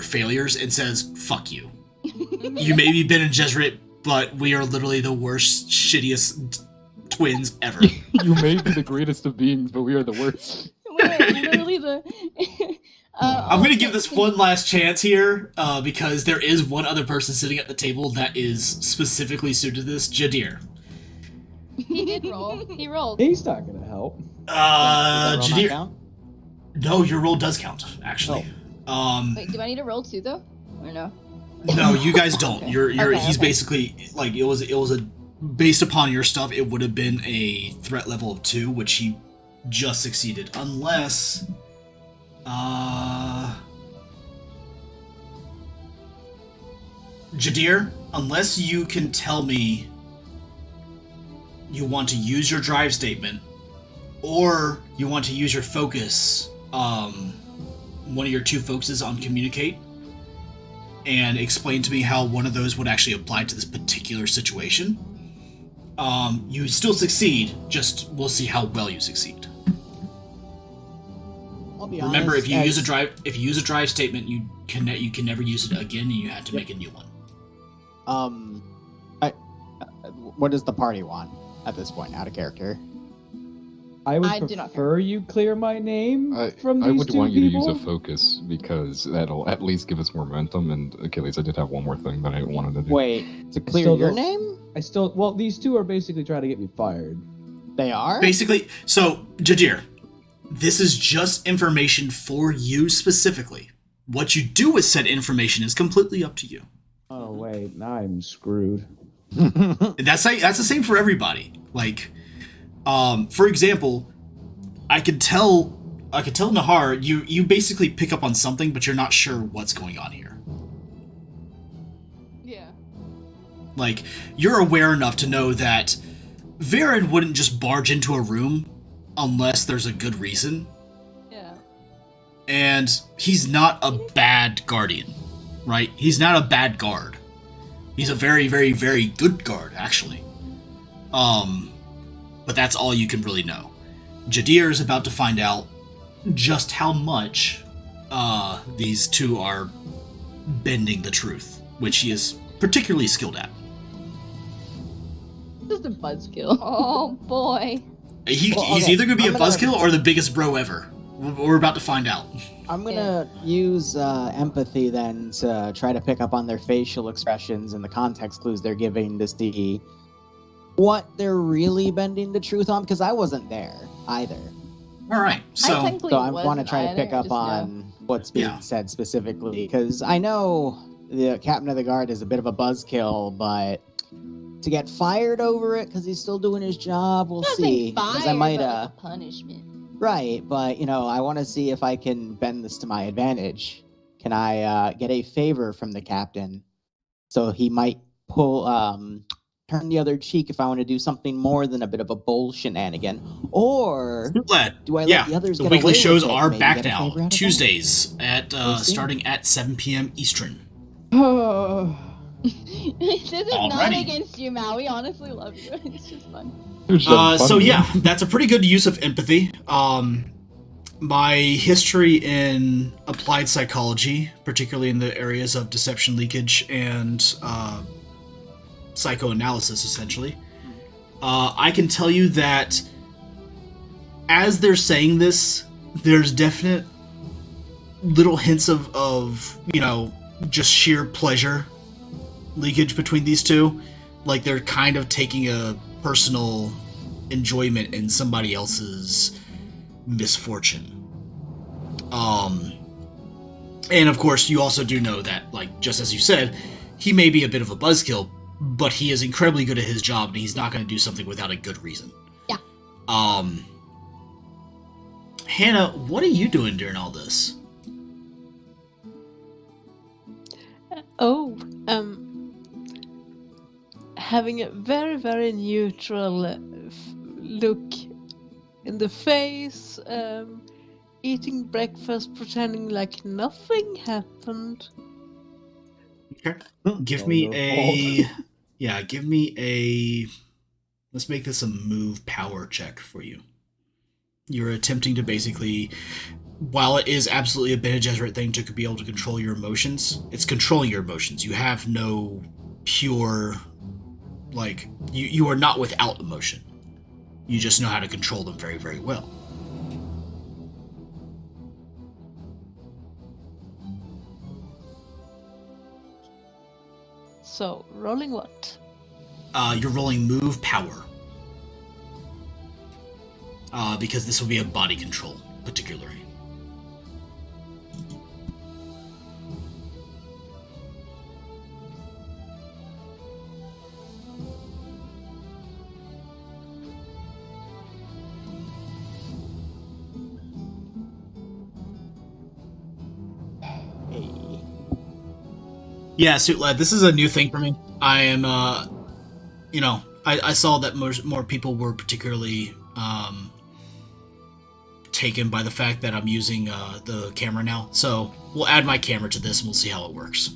failures and says fuck you. You may be Ben and Jesuit, but we are literally the worst, shittiest twins ever. You may be the greatest of beings, but we are the worst. We're literally the. I'm gonna give this one last chance here, because there is one other person sitting at the table that is specifically suited to this. Jadir. He did roll. He rolled. He's not gonna help. Does that roll not Jadir. count? No, your roll does count, actually. Wait, do I need to roll too though, or no? No, you guys don't. Okay. You're Okay, he's okay. basically like it was a based upon your stuff, it would have been a threat level of 2, which he just succeeded, unless Jadir, unless you can tell me you want to use your drive statement or you want to use your focus, one of your 2 focuses on communicate, and explain to me how one of those would actually apply to this particular situation, you still succeed. Just we'll see how well you succeed. I'll be Remember, honest, if you use a drive statement, you can never use it again, and you had to make a new one. What does the party want at this point, out of character? I would I do not prefer you clear my name from these I would two want you to people. use a focus because that'll at least give us more momentum. And Achilles, I did have one more thing that I wanted to do. Wait, to clear still your don't- name? Well, these two are basically trying to get me fired. They are? Basically, so Jajir, this is just information for you specifically. What you do with said information is completely up to you. Oh wait, now I'm screwed. That's the same for everybody. Like, for example, I could tell Nahar you basically pick up on something, but you're not sure what's going on here. Yeah. Like, you're aware enough to know that Varen wouldn't just barge into a room unless there's a good reason. Yeah. And he's not a bad guardian, right? He's not a bad guard. He's a very, very, very good guard, actually. But that's all you can really know. Jadir is about to find out just how much these two are bending the truth, which he is particularly skilled at. Just a buzzkill. Oh boy. He's okay, either going to be I'm a gonna- buzzkill or the biggest bro ever. We're about to find out. I'm gonna use empathy then to try to pick up on their facial expressions and the context clues they're giving to see what they're really bending the truth on, because I wasn't there either. All right, so I want to try to pick up on what's being Yeah. said specifically, because I know the captain of the guard is a bit of a buzzkill, but to get fired over it because he's still doing his job, we'll see. Because I might a punishment. Right, but I want to see if I can bend this to my advantage. Can I get a favor from the captain, so he might turn the other cheek if I want to do something more than a bit of a bull shenanigan? Or Lad, do I let yeah, the others the get weekly away shows with it, are maybe back get a now, favor out of that? Tuesdays at We'll see. starting at 7 p.m. Eastern. This is not Alrighty. against you, Mal. We honestly love you. It's just fun. So yeah, that's a pretty good use of empathy. My history in applied psychology, particularly in the areas of deception leakage and psychoanalysis, essentially, I can tell you that as they're saying this, there's definite little hints of just sheer pleasure leakage between these two. Like they're kind of taking a personal enjoyment in somebody else's misfortune. And of course, you also do know that, like, just as you said, he may be a bit of a buzzkill, but he is incredibly good at his job, and he's not going to do something without a good reason. Yeah. Hannah, what are you doing during all this? Having a very, very neutral look in the face, eating breakfast, pretending like nothing happened. Okay. Give Oh, me your a... fault. Yeah, give me a... Let's make this a move power check for you. You're attempting to basically... While it is absolutely a Bene Gesserit thing to be able to control your emotions, it's controlling your emotions. You have no pure... Like, you are not without emotion. You just know how to control them very, very well. So, rolling what? You're rolling move power. Because this will be a body control, particularly. Hey. Yeah, Suit Lad, this is a new thing for me. I am, I saw that more people were particularly taken by the fact that I'm using the camera now. So we'll add my camera to this and we'll see how it works.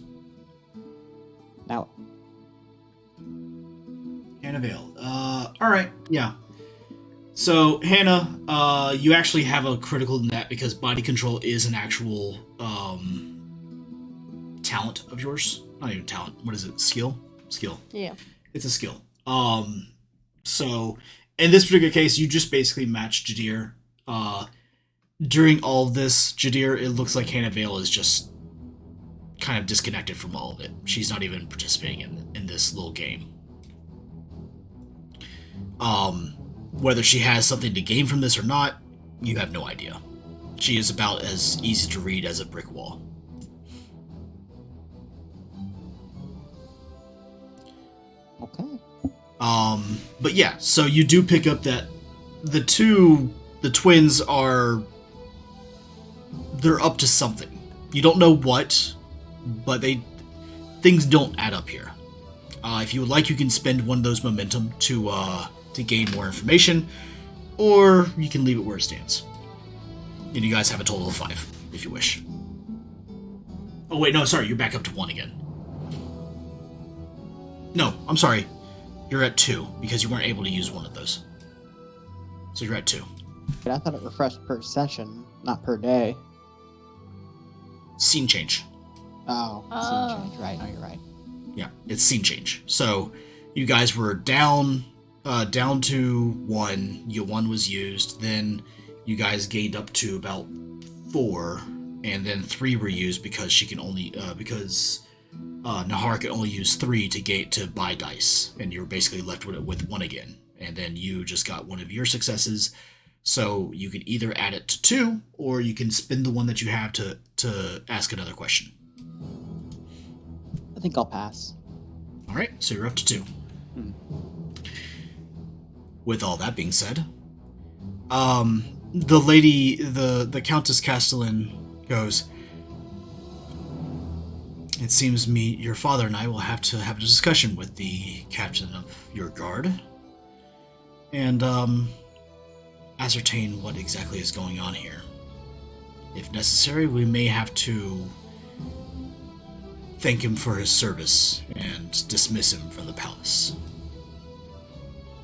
Now, Hannah Vale. All right, yeah. So Hannah, you actually have a critical in that because body control is an actual talent of yours. Not even talent. What is it? Skill. Skill. Yeah. It's a skill. So in this particular case, you just basically match Jadir. During all of this, Jadir, it looks like Hannah Vale is just kind of disconnected from all of it. She's not even participating in this little game. Whether she has something to gain from this or not, you have no idea. She is about as easy to read as a brick wall. okay. But yeah, so you do pick up that the twins are, they're up to something. You don't know what, but things don't add up here. If you would like, you can spend one of those momentum to gain more information, or you can leave it where it stands. And you guys have a total of 5, if you wish. Oh wait, no, sorry, you're back up to 1 again. No, I'm sorry. You're at 2, because you weren't able to use one of those. So you're at 2. But I thought it refreshed per session, not per day. Scene change. Oh, Oh. scene change. Right, no, you're right. Yeah, it's scene change. So you guys were down to 1. Your 1 was used. Then you guys gained up to about 4, and then 3 were used because she can only because Nahar can only use 3 to buy dice, and you're basically left with 1 again. And then you just got one of your successes, so you can either add it to 2, or you can spend the one that you have to ask another question. I think I'll pass. All right, so you're up to 2. With all that being said, the lady, the Countess Castelan goes, "It seems your father and I will have to have a discussion with the captain of your guard and ascertain what exactly is going on here. If necessary, we may have to thank him for his service and dismiss him from the palace."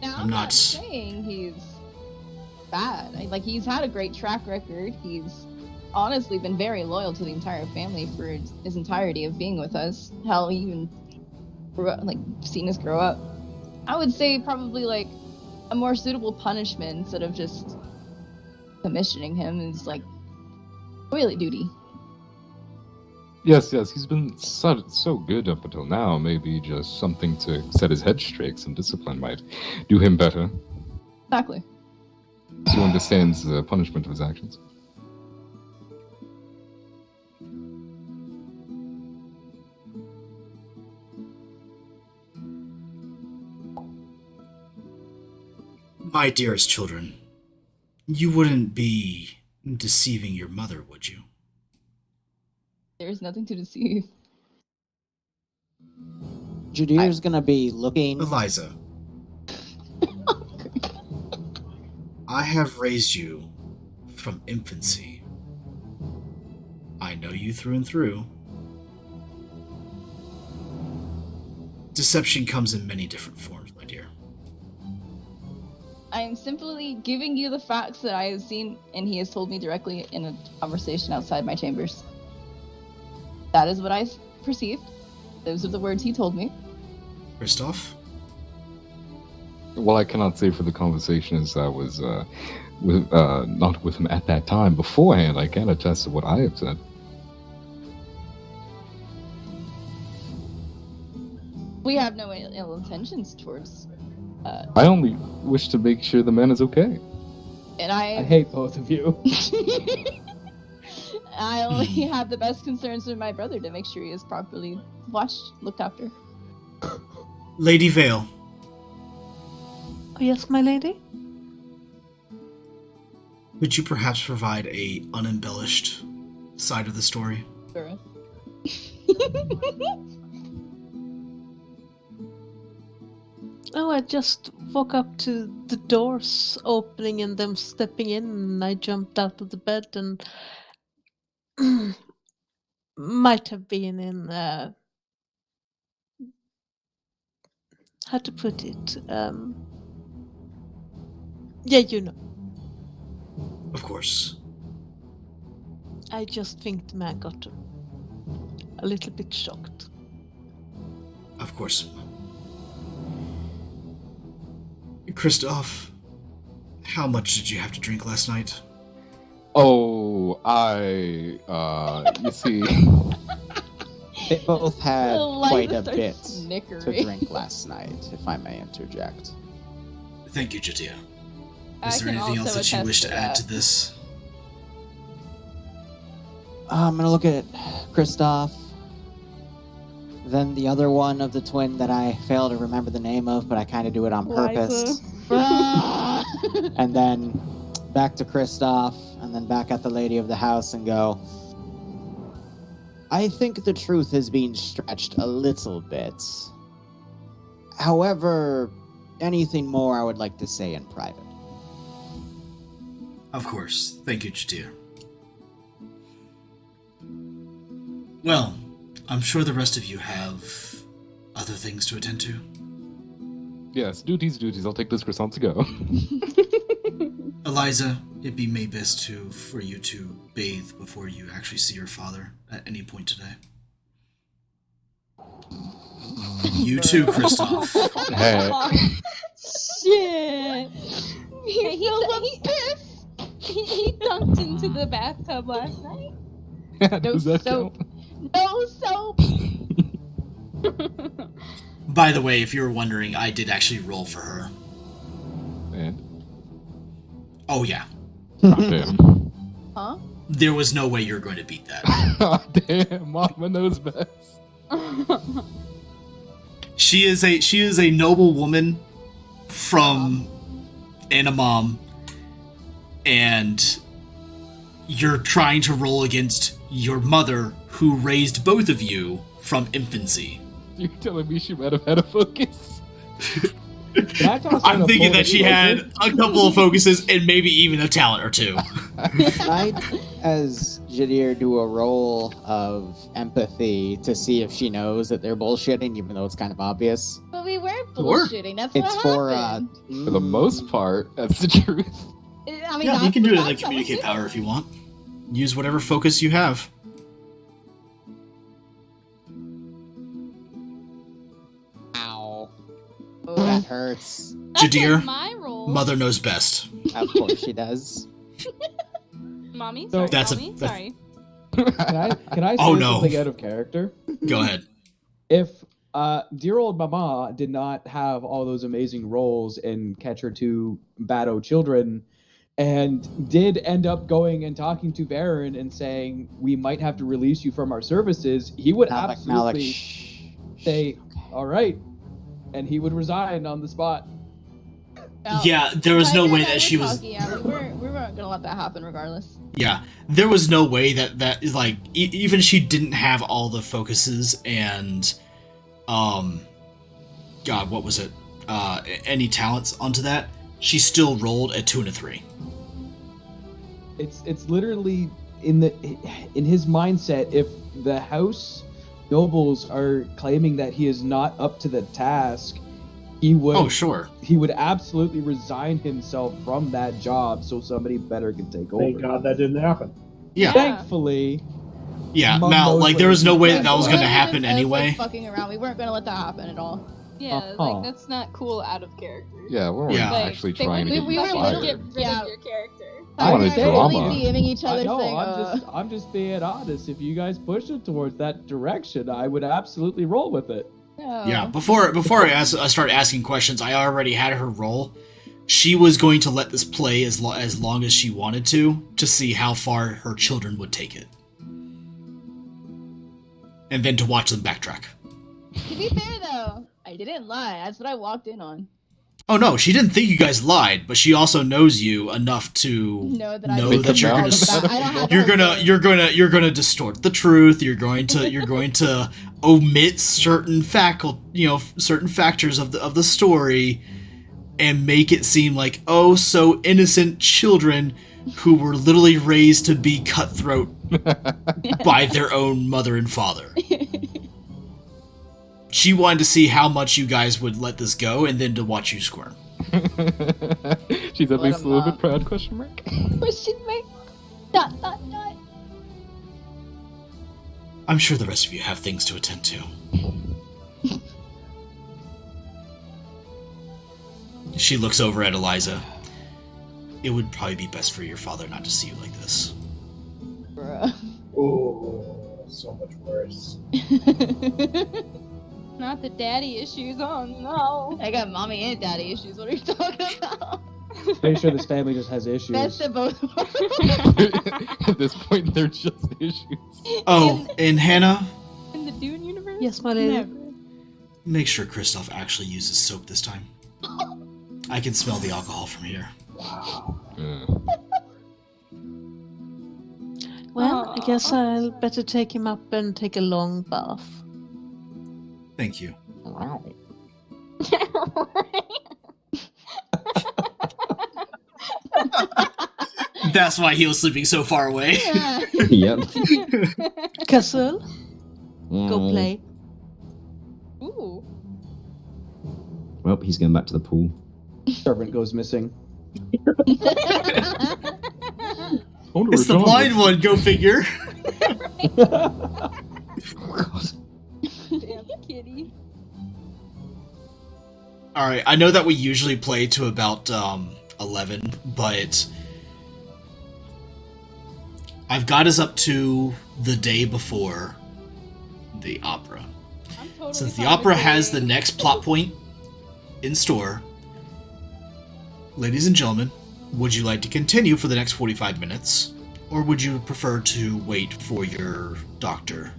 Now, I'm I'm not- not saying he's bad. Like, he's had a great track record. He's honestly been very loyal to the entire family for his entirety of being with us. Hell, he even grew up, like, seen us grow up. I would say probably, like, a more suitable punishment instead of just commissioning him is, like, toilet duty. Yes, he's been so good up until now. Maybe just something to set his head straight. Some discipline might do him better. Exactly. So he understands the punishment of his actions. My dearest children, you wouldn't be deceiving your mother, would you? There's nothing to deceive. Jadir's gonna be looking. Eliza, I have raised you from infancy. I know you through and through. Deception comes in many different forms, my dear. I am simply giving you the facts that I have seen, and he has told me directly in a conversation outside my chambers. That is what I perceived. Those are the words he told me. Christoph? Well, I cannot say for the conversation as I was not with him at that time. Beforehand, I can attest to what I have said. We have no ill intentions towards. I only wish to make sure the man is okay. And I hate both of you. I only have the best concerns for my brother to make sure he is properly looked after. Lady Vale, Oh, yes, my lady? would you perhaps provide a unembellished side of the story? Sure. Oh, I just woke up to the doors opening and them stepping in, and I jumped out of the bed and might have been in how to put it? Yeah, you know. Of course. I just think the man got a little bit shocked. Of course. Christoph, how much did you have to drink last night? Oh, you see, They both had Eliza quite a starts bit to snickering. drink last night, if I may interject. Thank you, Jadea. I Is there can anything else also that you attest wish to to add that. to this? I'm gonna look at Kristoff. Then the other one of the twin that I fail to remember the name of, but I kind of do it on purpose. And then back to Kristoff, and then back at the lady of the house and go, I think the truth is being stretched a little bit. However, anything more I would like to say in private. Of course. Thank you, Jadea. Well, I'm sure the rest of you have other things to attend to. yes, duties. I'll take this croissant to go. Eliza, it'd be may best for you to bathe before you actually see your father at any point today. You too, Christoph. Hey. Shit. He dunked into the bathtub last night. Does that soap. count? No soap. By the way, if you were wondering, I did actually roll for her. And Oh yeah. damn. Huh? There was no way you're going to beat that. Damn, Mama knows best. She is a noble woman from and a mom, and you're trying to roll against your mother who raised both of you from infancy. You're telling me she might have had a focus? Can I toss I'm in a thinking full that she disclosure? had a couple of focuses and maybe even a talent or two. Can I, as Jadir, do a roll of empathy to see if she knows that they're bullshitting, even though it's kind of obvious? But we weren't Sure. bullshitting. That's It's what for, happened. For the most part, that's the truth. I mean, Yeah, you can do it in the that's how we communicate did power if you want. Use whatever focus you have. Ow. it. That hurts. Jadir, My role. mother knows best. Of course she does. Mommy? So- Sorry, That's a- mommy? that's- Sorry. Can I say Oh, no. something out of character? Go ahead. If dear old Mama did not have all those amazing roles in Catcher 2 Bad O Children, and did end up going and talking to Baron and saying, we might have to release you from our services, he would Malik, absolutely shh. say, all right, and he would resign on the spot. Now, Yeah, there was no Tiger way and I that were she was. talking, yeah, we weren't gonna let that happen regardless. Yeah, there was no way that is like even she didn't have all the focuses and, God, what was it? Any talents onto that. She still rolled a 2 and a 3. It's literally in his mindset. If the house nobles are claiming that he is not up to the task, he would Oh, sure. he would absolutely resign himself from that job so somebody better can take over. Thank God that didn't happen. Yeah, Thankfully, yeah. Mom Mal, knows like what there was he's no way doing. that was going to Well, happen as, anyway. Like, fucking around, we weren't gonna let that happen at all. Yeah, Uh-huh. like that's not cool out of character. Yeah, we weren't Yeah. Like, actually they trying to would get we you were fucking fired. get rid Yeah. of your character. I wanted Tiger and I were drama. really DMing each other no, saying, I'm just being honest. If you guys push it towards that direction, I would absolutely roll with it. no. Yeah, before I start asking questions, I already had her roll. She was going to let this play as long as she wanted to see how far her children would take it, and then to watch them backtrack. To be fair though, I didn't lie. That's what I walked in on. Oh no, she didn't think you guys lied, but she also knows you enough to Know that I know didn't that you're lie. gonna I don't have you're gonna distort the truth. You're going to omit certain certain factors of the story, and make it seem like oh so innocent children who were literally raised to be cutthroat by their own mother and father. she wanted to see how much you guys would let this go, and then to watch you squirm. She's at Let least a him little up. bit proud, question mark? Question mark. Dot, dot, dot. I'm sure the rest of you have things to attend to. She looks over at Eliza. It would probably be best for your father not to see you like this. Bruh. Oh, so much worse. Not the daddy issues. Oh no. I got mommy and daddy issues. What are you talking about? Pretty sure this family just has issues. Best of both worlds. At this point, they're just issues. Oh, and Hannah, In the Dune universe? Yes, my lady. Never. make sure Kristoff actually uses soap this time. I can smell the alcohol from here. Well, I guess I'll better take him up and take a long bath. Thank you. That's why he was sleeping so far away. Yep. Castle, Mm. go play. Ooh. Well, he's going back to the pool. Servant goes missing. It's the blind one, go figure. Oh, God. Damn kitty. Alright, I know that we usually play to about 11, but I've got us up to the day before the opera. I'm totally Since the fine with opera has the waiting. next plot point in store, ladies and gentlemen, would you like to continue for the next 45 minutes? Or would you prefer to wait for your doctor,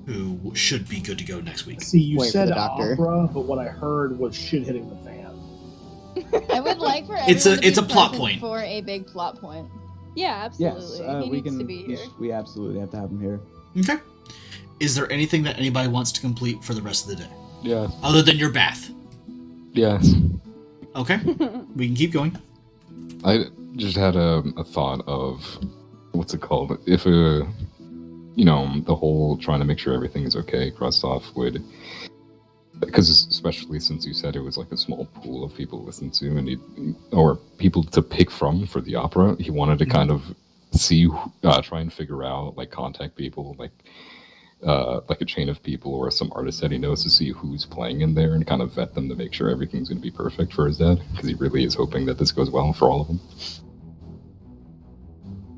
who should be good to go next week? See, you Wait for said the doctor. opera, but what I heard was shit hitting the fan. I would like for It's a- everyone to it's be a plot present point. for a big plot point. Yeah, Yes, absolutely. he we needs can. to be here. We absolutely have to have him here. Okay. Is there anything that anybody wants to complete for the rest of the day? Yeah. Other than your bath? Yes. Okay, we can keep going. I just had a thought of what's it called? If the whole trying to make sure everything is okay crossed off would, because especially since you said it was like a small pool of people to listen to or people to pick from for the opera, he wanted to kind of see, try and figure out, like contact people, like a chain of people or some artist that he knows to see who's playing in there and kind of vet them to make sure everything's going to be perfect for his dad, because he really is hoping that this goes well for all of them.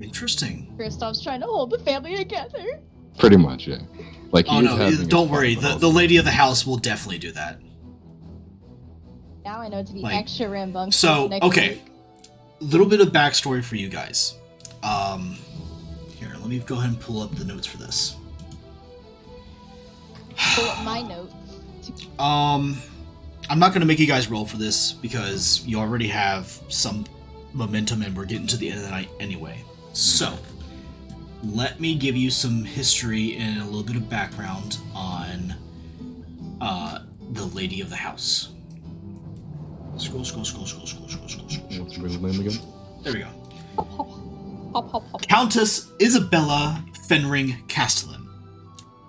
Interesting. Kristoff's trying to hold the family together. Pretty much, yeah. Like, he Oh is no, having his don't fun, worry. but The also- lady of the house will definitely do that. Now I know to be Like, extra rambunctious So, next okay. week. Little bit of backstory for you guys. Here, let me go ahead and pull up the notes for this. Pull up my notes. I'm not going to make you guys roll for this because you already have some momentum and we're getting to the end of the night anyway. So, let me give you some history and a little bit of background on the lady of the house. Scroll. What's your middle name again? There we go. Hop, hop, hop. Countess Isabella Fenring Castelan.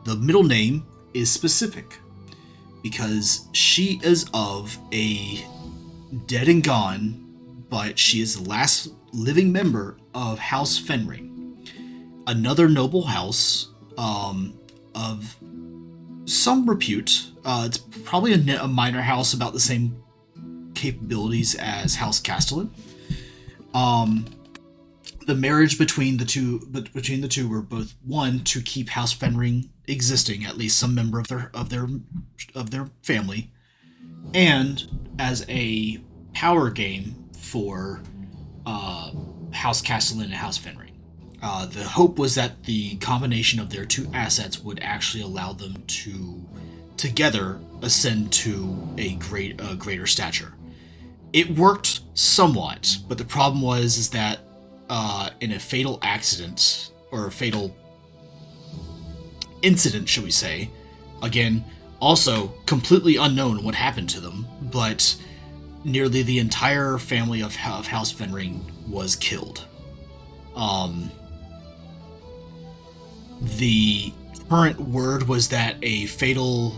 The middle name is specific because she is of a dead and gone, but she is the last living member of House Fenring, another noble house of some repute. It's probably a minor house about the same capabilities as House Castelan. The marriage between the two were both, one, to keep House Fenring existing, at least some member of their family, and as a power game for House Castellan and House Fenring. The hope was that the combination of their two assets would actually allow them to together ascend to a greater stature. It worked somewhat, but the problem was that in a fatal accident, or a fatal incident, should we say, again, also completely unknown what happened to them, but nearly the entire family of House Fenring was killed. The current word was that a fatal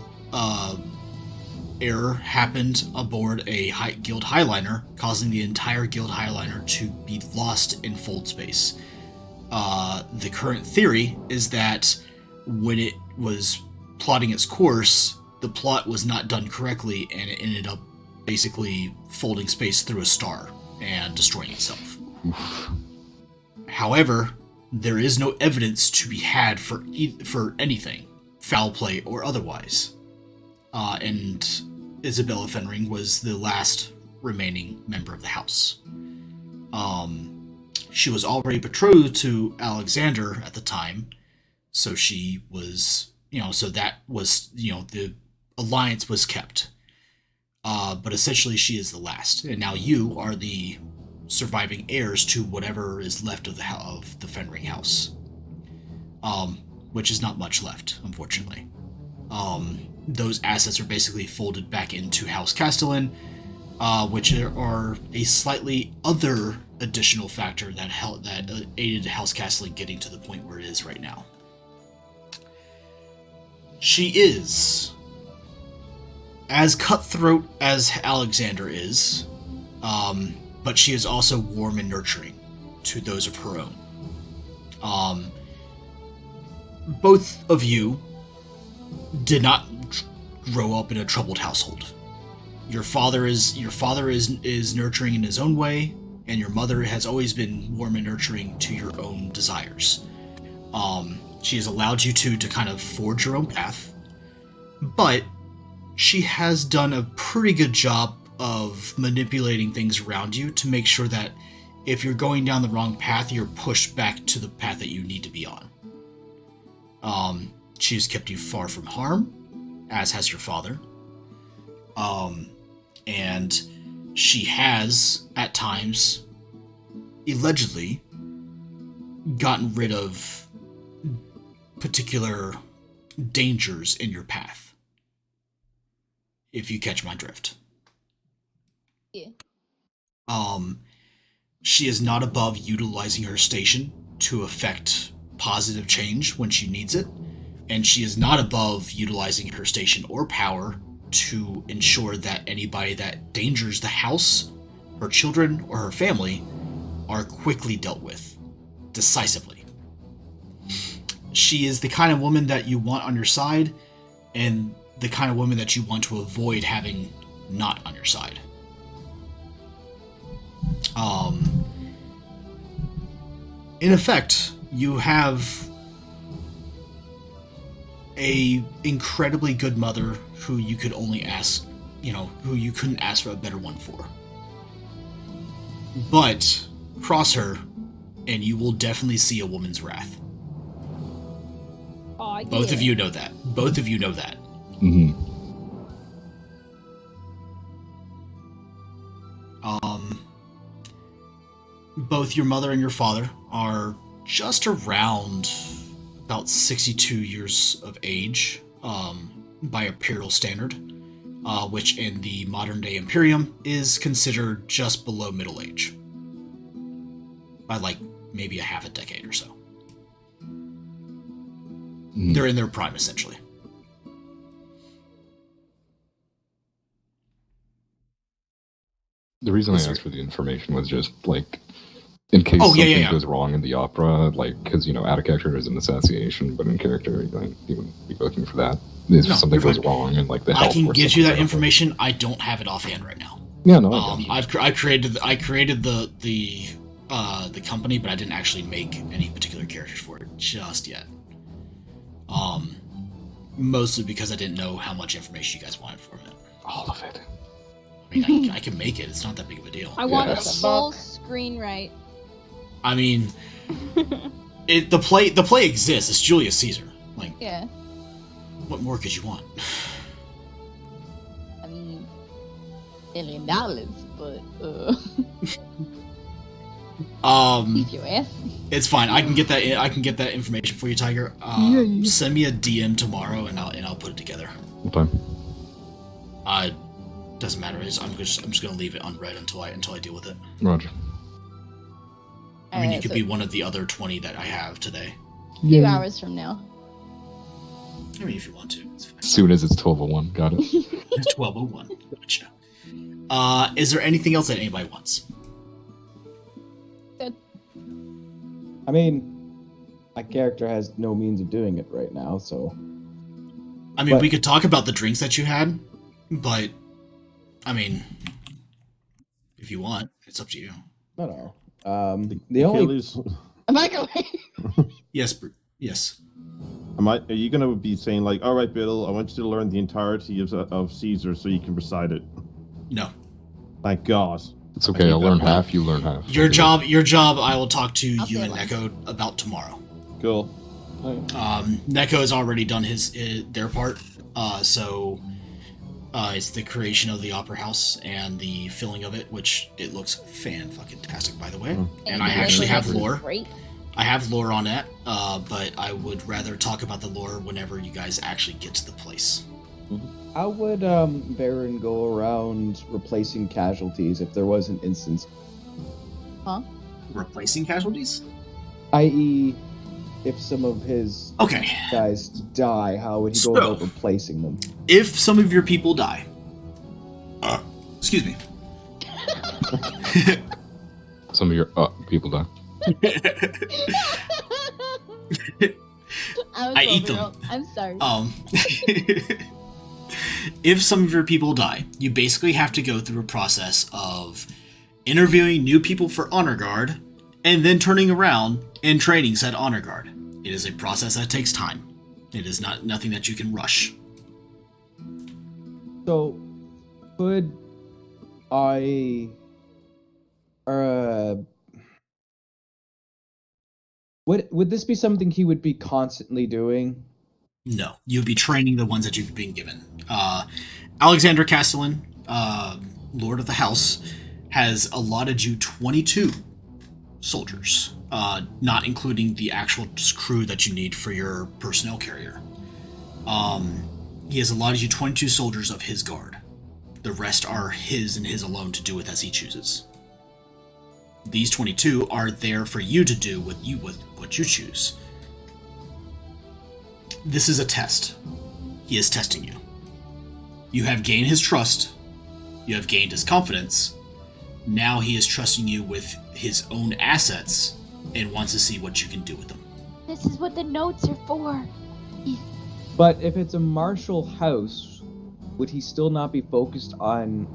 error happened aboard a guild highliner, causing the entire guild highliner to be lost in fold space. The current theory is that when it was plotting its course, the plot was not done correctly, and it ended up basically folding space through a star and destroying itself. However, there is no evidence to be had for anything, foul play or otherwise. And Isabella Fenring was the last remaining member of the house. She was already betrothed to Alexander at the time, so she was, so that was, the alliance was kept. But essentially she is the last, and now you are the surviving heirs to whatever is left of the Fenring house. Which is not much left, unfortunately. Those assets are basically folded back into House Castelan, which are a slightly other additional factor that aided House Castelan getting to the point where it is right now. She is as cutthroat as Alexander is, but she is also warm and nurturing to those of her own. Both of you did not grow up in a troubled household. Your father is nurturing in his own way, and your mother has always been warm and nurturing to your own desires. She has allowed you to kind of forge your own path, but she has done a pretty good job of manipulating things around you to make sure that if you're going down the wrong path, you're pushed back to the path that you need to be on. She has kept you far from harm, as has your father. And she has, at times, allegedly, gotten rid of particular dangers in your path. If you catch my drift. Yeah. She is not above utilizing her station to affect positive change when she needs it, and she is not above utilizing her station or power to ensure that anybody that endangers the house, her children, or her family are quickly dealt with, decisively. She is the kind of woman that you want on your side, and the kind of woman that you want to avoid having not on your side. In effect, you have a incredibly good mother who you could only ask, who you couldn't ask for a better one for. But cross her, and you will definitely see a woman's wrath. Oh, yeah. Both of you know that. Both of you know that. Mm-hmm. Both your mother and your father are just around about 62 years of age, by imperial standard, which in the modern day Imperium is considered just below middle age. By maybe a half a decade or so. Mm-hmm. They're in their prime, essentially. The reason I asked for the information was just in case something goes wrong in the opera, because out of character is an assassination, but in character you wouldn't be looking for that. If something goes wrong and the health, I can get you that information. I don't have it offhand right now. Yeah, no. I created the company, but I didn't actually make any particular characters for it just yet. Mostly because I didn't know how much information you guys wanted from it. All of it. I mean, I can make it. It's not that big of a deal. I want a Yes. full screen right. I mean, the play exists. It's Julius Caesar. Yeah. What more could you want? I mean, $1 million, but if you ask me. It's fine. I can get that information for you, Tiger. Send me a DM tomorrow, and I'll put it together. Okay. Doesn't matter. I'm just gonna leave it unread until I deal with it. Roger. I mean, you could be one of the other 20 that I have today. A few hours from now. I mean, if you want to, it's fine. As soon as it's 12:01, got it. It's 12:01. Gotcha. Is there anything else that anybody wants? I mean, my character has no means of doing it right now, so. I mean, But- we could talk about the drinks that you had, but I mean, if you want, it's up to you. No. The only Achilles, Am I going? Yes, yes. are you going to be saying, like, all right, Bill, I want you to learn the entirety of Caesar so you can recite it? No. Thank God. It's okay. I'll learn half. You learn half. Your job. I will talk to I'll you say and one. Neko about tomorrow. Cool. Neko has already done their part. So it's the creation of the opera house and the filling of it, which it looks fan-fucking-tastic, by the way. And I actually have lore. Great. I have lore on that, but I would rather talk about the lore whenever you guys actually get to the place. How would Baron go around replacing casualties if there was an instance, Replacing casualties? i.e., if some of his Okay. guys die, how would he go So- about replacing them? If some of your people die, excuse me. Some of your people die. I eat them. I'm sorry. If some of your people die, you basically have to go through a process of interviewing new people for honor guard, and then turning around and training said honor guard. It is a process that takes time. It is nothing that you can rush. So, could I, would this be something he would be constantly doing? No, you'd be training the ones that you've been given. Alexander Castelan, Lord of the House, has allotted you 22 soldiers, not including the actual crew that you need for your personnel carrier. He has allotted you 22 soldiers of his guard. The rest are his and his alone to do with as he chooses. These 22 are there for you to do with what you choose. This is a test. He is testing you. You have gained his trust. You have gained his confidence. Now he is trusting you with his own assets and wants to see what you can do with them. This is what the notes are for. But if it's a martial house, would he still not be focused on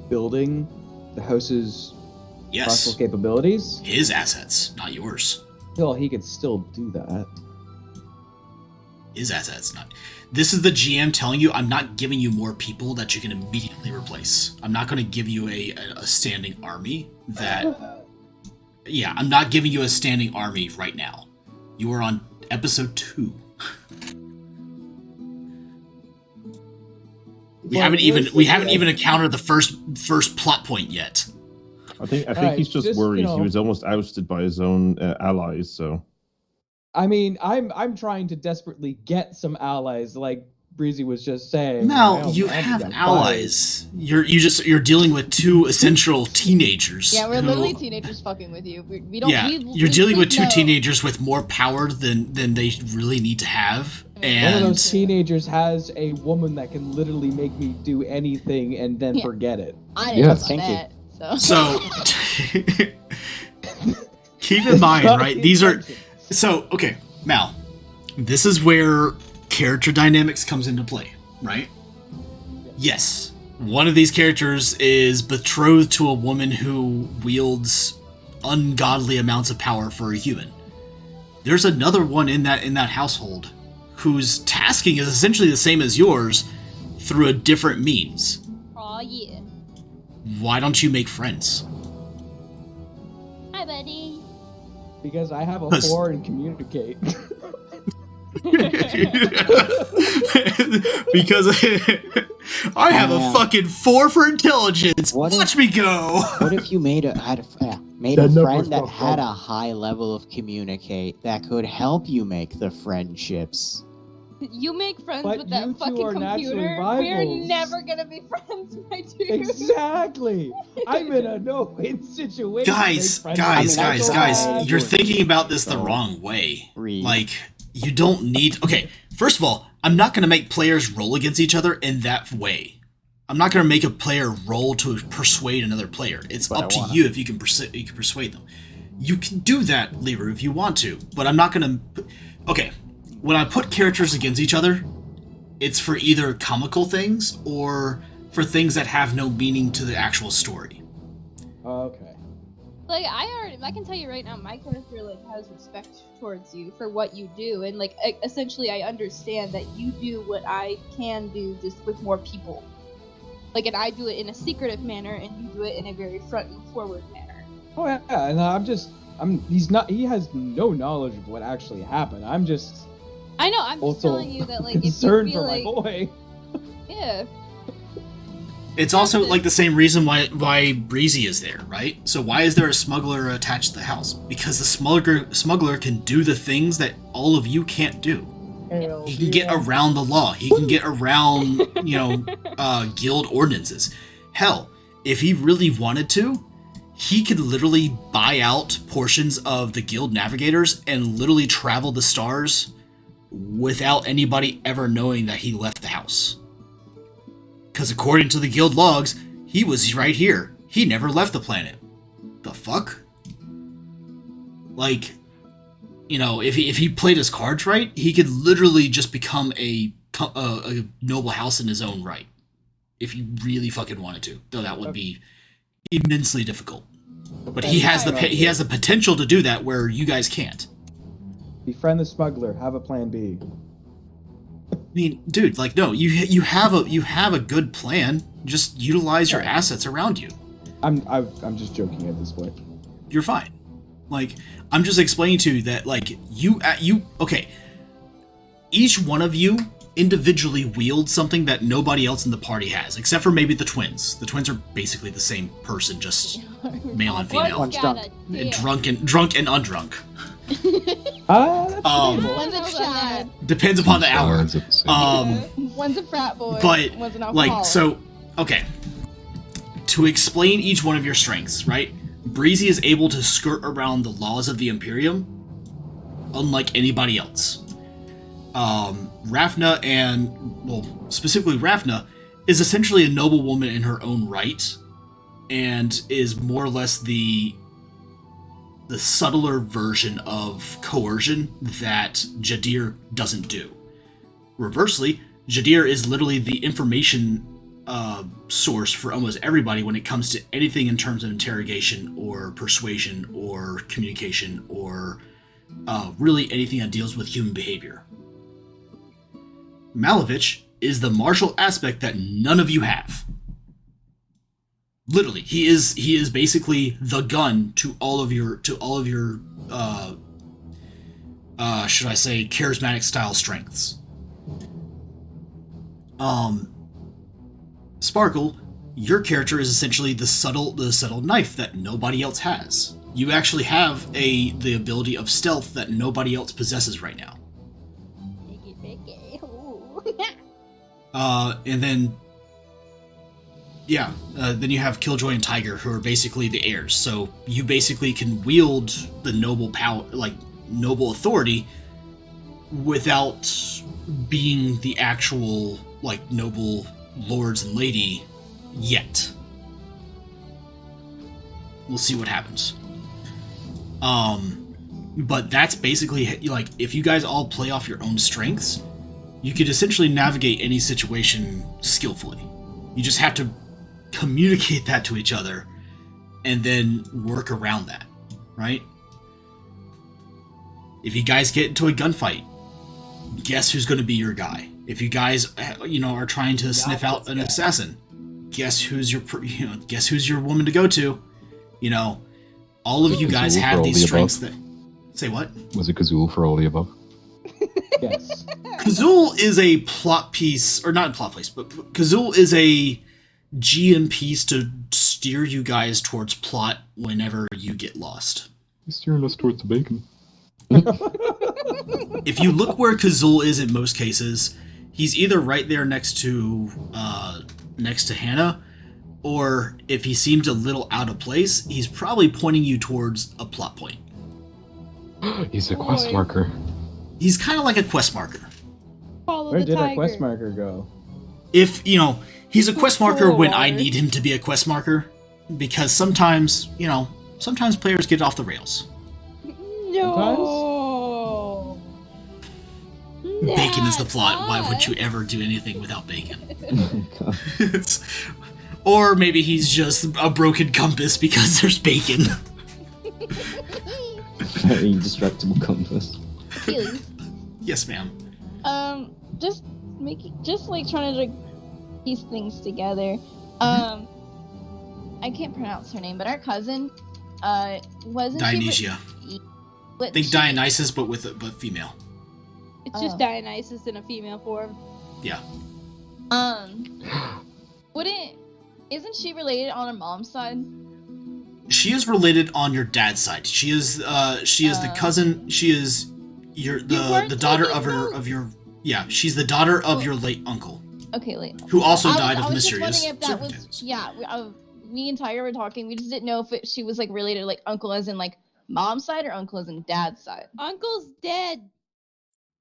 building the house's Yes, martial capabilities? his assets, not yours. Well, he could still do that. His assets, not. This is the GM telling you, I'm not giving you more people that you can immediately replace. I'm not going to give you a standing army that... Yeah, I'm not giving you a standing army right now. You are on episode 2. We haven't even encountered the first plot point yet. I think Alright, he's just just, worried. you know- He was almost ousted by his own allies, so... I mean, I'm trying to desperately get some allies, like Breezy was just saying. Now you have allies. You're dealing with 2 essential teenagers. Yeah, we're who- literally teenagers fucking with you. We don't. Yeah, we you're dealing with 2 know. teenagers with more power than they really need to have, One of and those teenagers has a woman that can literally make me do anything and then Yeah. forget it. I didn't Yes, know thank that. So. so keep in mind, right? These are so okay, Mal. This is where character dynamics comes into play, right? Yes, one of these characters is betrothed to a woman who wields ungodly amounts of power for a human. There's another one in that household whose tasking is essentially the same as yours through a different means. Aw, yeah. Why don't you make friends? Hi, buddy. Because I have a 'Cause- 4 and communicate. Because I have a Yeah. fucking 4 for intelligence. What if- Watch me go. What if you made a friend that had a high level of communicate that could help you make the friendships? You make friends But with you that two fucking are naturally computer. rivals. We're never gonna be friends, my dude. Exactly. I'm in a no-win situation. Guys, Make friends guys, with guys, my guys, dad. you're thinking about this the So, wrong way. read. Like, you don't need... Okay, First of all, I'm not going to make players roll against each other in that way. I'm not going to make a player roll to persuade another player. It's But up I to wanna. you if you can persuade them. You can do that, Lever, if you want to, but I'm not going to... Okay, when I put characters against each other, it's for either comical things or for things that have no meaning to the actual story. Okay. Like I can tell you right now, my character like has respect towards you for what you do, and like essentially, I understand that you do what I can do just with more people. Like, and I do it in a secretive manner, and you do it in a very front and forward manner. Oh yeah, and he has no knowledge of what actually happened. I'm just I know. I'm just also telling you that like if you concerned feel for like my boy. yeah. It's also like the same reason why Breezy is there, right? So why is there a smuggler attached to the house? Because the smuggler can do the things that all of you can't do. He can get around the law. He can get around, guild ordinances. Hell, if he really wanted to, he could literally buy out portions of the guild navigators and literally travel the stars without anybody ever knowing that he left the house. Because according to the guild logs, he was right here. He never left the planet. The fuck? Like, if he played his cards right, he could literally just become a noble house in his own right. If he really fucking wanted to. Though that would be immensely difficult. But he has the potential to do that where you guys can't. Befriend the smuggler. Have a plan B. I mean, dude, like, no, you have a good plan. Just utilize your assets around you. I'm just joking at this point. You're fine. Like, I'm just explaining to you that, like, okay. Each one of you individually wields something that nobody else in the party has, except for maybe the twins. The twins are basically the same person, just male and female. One's drunk. Drunk and undrunk. That's One's a Chad. Depends upon the hour. Sides of the same. One's a frat boy. But, one's an alcoholic. like, so, okay. To explain each one of your strengths, right? Breezy is able to skirt around the laws of the Imperium, unlike anybody else. Rafna specifically Rafna, is essentially a noble woman in her own right, and is more or less the subtler version of coercion that Jadir doesn't do. Reversely, Jadir is literally the information source for almost everybody when it comes to anything in terms of interrogation or persuasion or communication or really anything that deals with human behavior. Malavich is the martial aspect that none of you have. Literally, he is basically the gun to all of your should I say charismatic style strengths. Sparkle, your character is essentially the subtle knife that nobody else has. You actually have the ability of stealth that nobody else possesses right now. And then then you have Killjoy and Tiger, who are basically the heirs. So you basically can wield the noble power, like noble authority, without being the actual like noble lords and lady yet. We'll see what happens. But that's basically like if you guys all play off your own strengths, you could essentially navigate any situation skillfully. You just have to communicate that to each other and then work around that, right? If you guys get into a gunfight, guess who's going to be your guy? If you guys, are trying to sniff out an assassin, guess who's your woman to go to? All of you guys have these strengths that... Say what? Was it Kazul for all the above? Yes. Kazul is a plot piece, or not a plot piece, but Kazul is a GM piece to steer you guys towards plot whenever you get lost. He's steering us towards the bacon. If you look where Kazul is in most cases, he's either right there next to Hannah, or if he seems a little out of place, he's probably pointing you towards a plot point. He's a quest marker. He's kind of like a quest marker. Where the did tiger. our quest marker go? If, he's a quest marker Cool, when I Lars. need him to be a quest marker, because sometimes, sometimes players get off the rails. No. Bacon is the Not plot. Why would us. you ever do anything without bacon? God. Or maybe he's just a broken compass because there's bacon. Very indestructible compass. Feelings. Yes, ma'am. Just like trying to like piece things together. I can't pronounce her name, but our cousin, wasn't Dionysia. she? Think Dionysus, but female. It's just Dionysus in a female form. Yeah. Isn't she related on her mom's side? She is related on your dad's side. She is the cousin. She is the daughter of your she's the daughter of your late uncle, Okay, wait. who also I died was of just mysterious wondering if that was circumstances. me and Tiger were talking. We just didn't know if she was like related, like uncle as in like mom's side or uncle as in dad's side. Uncle's dead.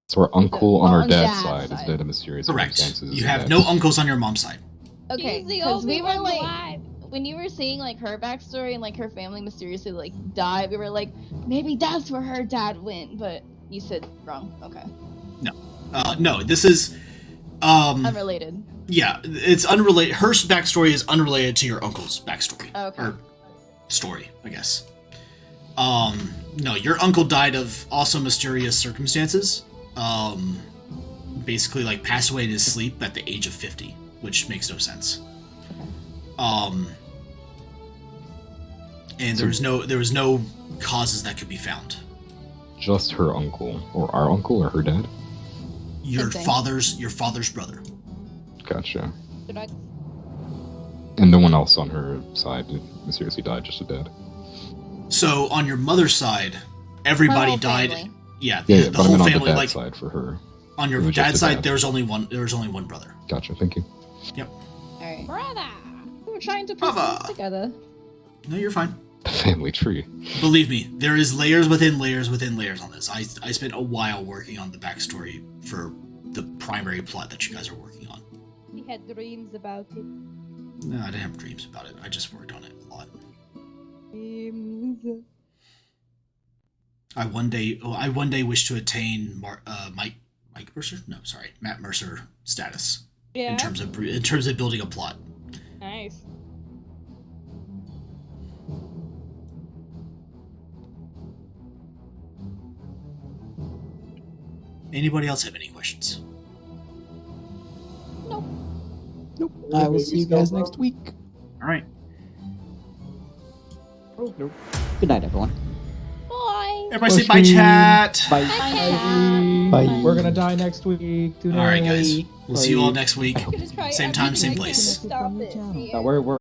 So our uncle on our on dad's dad's side is side. dead in mysterious Correct. circumstances. You have and no that's- uncles on your mom's side. Okay, He's the because only we were one like, alive. when you were saying like her backstory and like her family mysteriously like died, we were like, maybe that's where her dad went, but you said wrong. Okay, No, this is unrelated. yeah, it's unrelated. Her backstory is unrelated to your uncle's backstory. Okay. Or story, I guess. No, your uncle died of also mysterious circumstances. Basically like passed away in his sleep at the age of 50, which makes no sense. And there was no causes that could be found. Just her uncle, or our uncle, or her dad. Your Same thing. father's brother. Gotcha. Should I- And no one else on her side mysteriously died, just a dad. So on your mother's side, everybody whole died. family. Yeah, Yeah, the but I whole mean on the family. dad's Like side for her. on your It was just dad's a side, dad. there was only one brother. Gotcha, thank you. All right. Brother. We were trying to put Brother. things together. No, you're fine. The family tree. Believe me, there is layers within layers within layers on this. I spent a while working on the backstory for the primary plot that you guys are working on. He had dreams about it. No, I didn't have dreams about it. I just worked on it a lot. Dreams. I one day wish to attain Mike Mercer? No, sorry, Matt Mercer status Yeah. in terms of building a plot. Nice. Anybody else have any questions? Nope. I will see you guys next week. All right. Good night, everyone. Bye. Everybody say bye, chat. Bye. Bye. We're gonna die next week. All right, guys. We'll see you all next week. I'm gonna try Same time, everything same I can to place. stop it. No, we're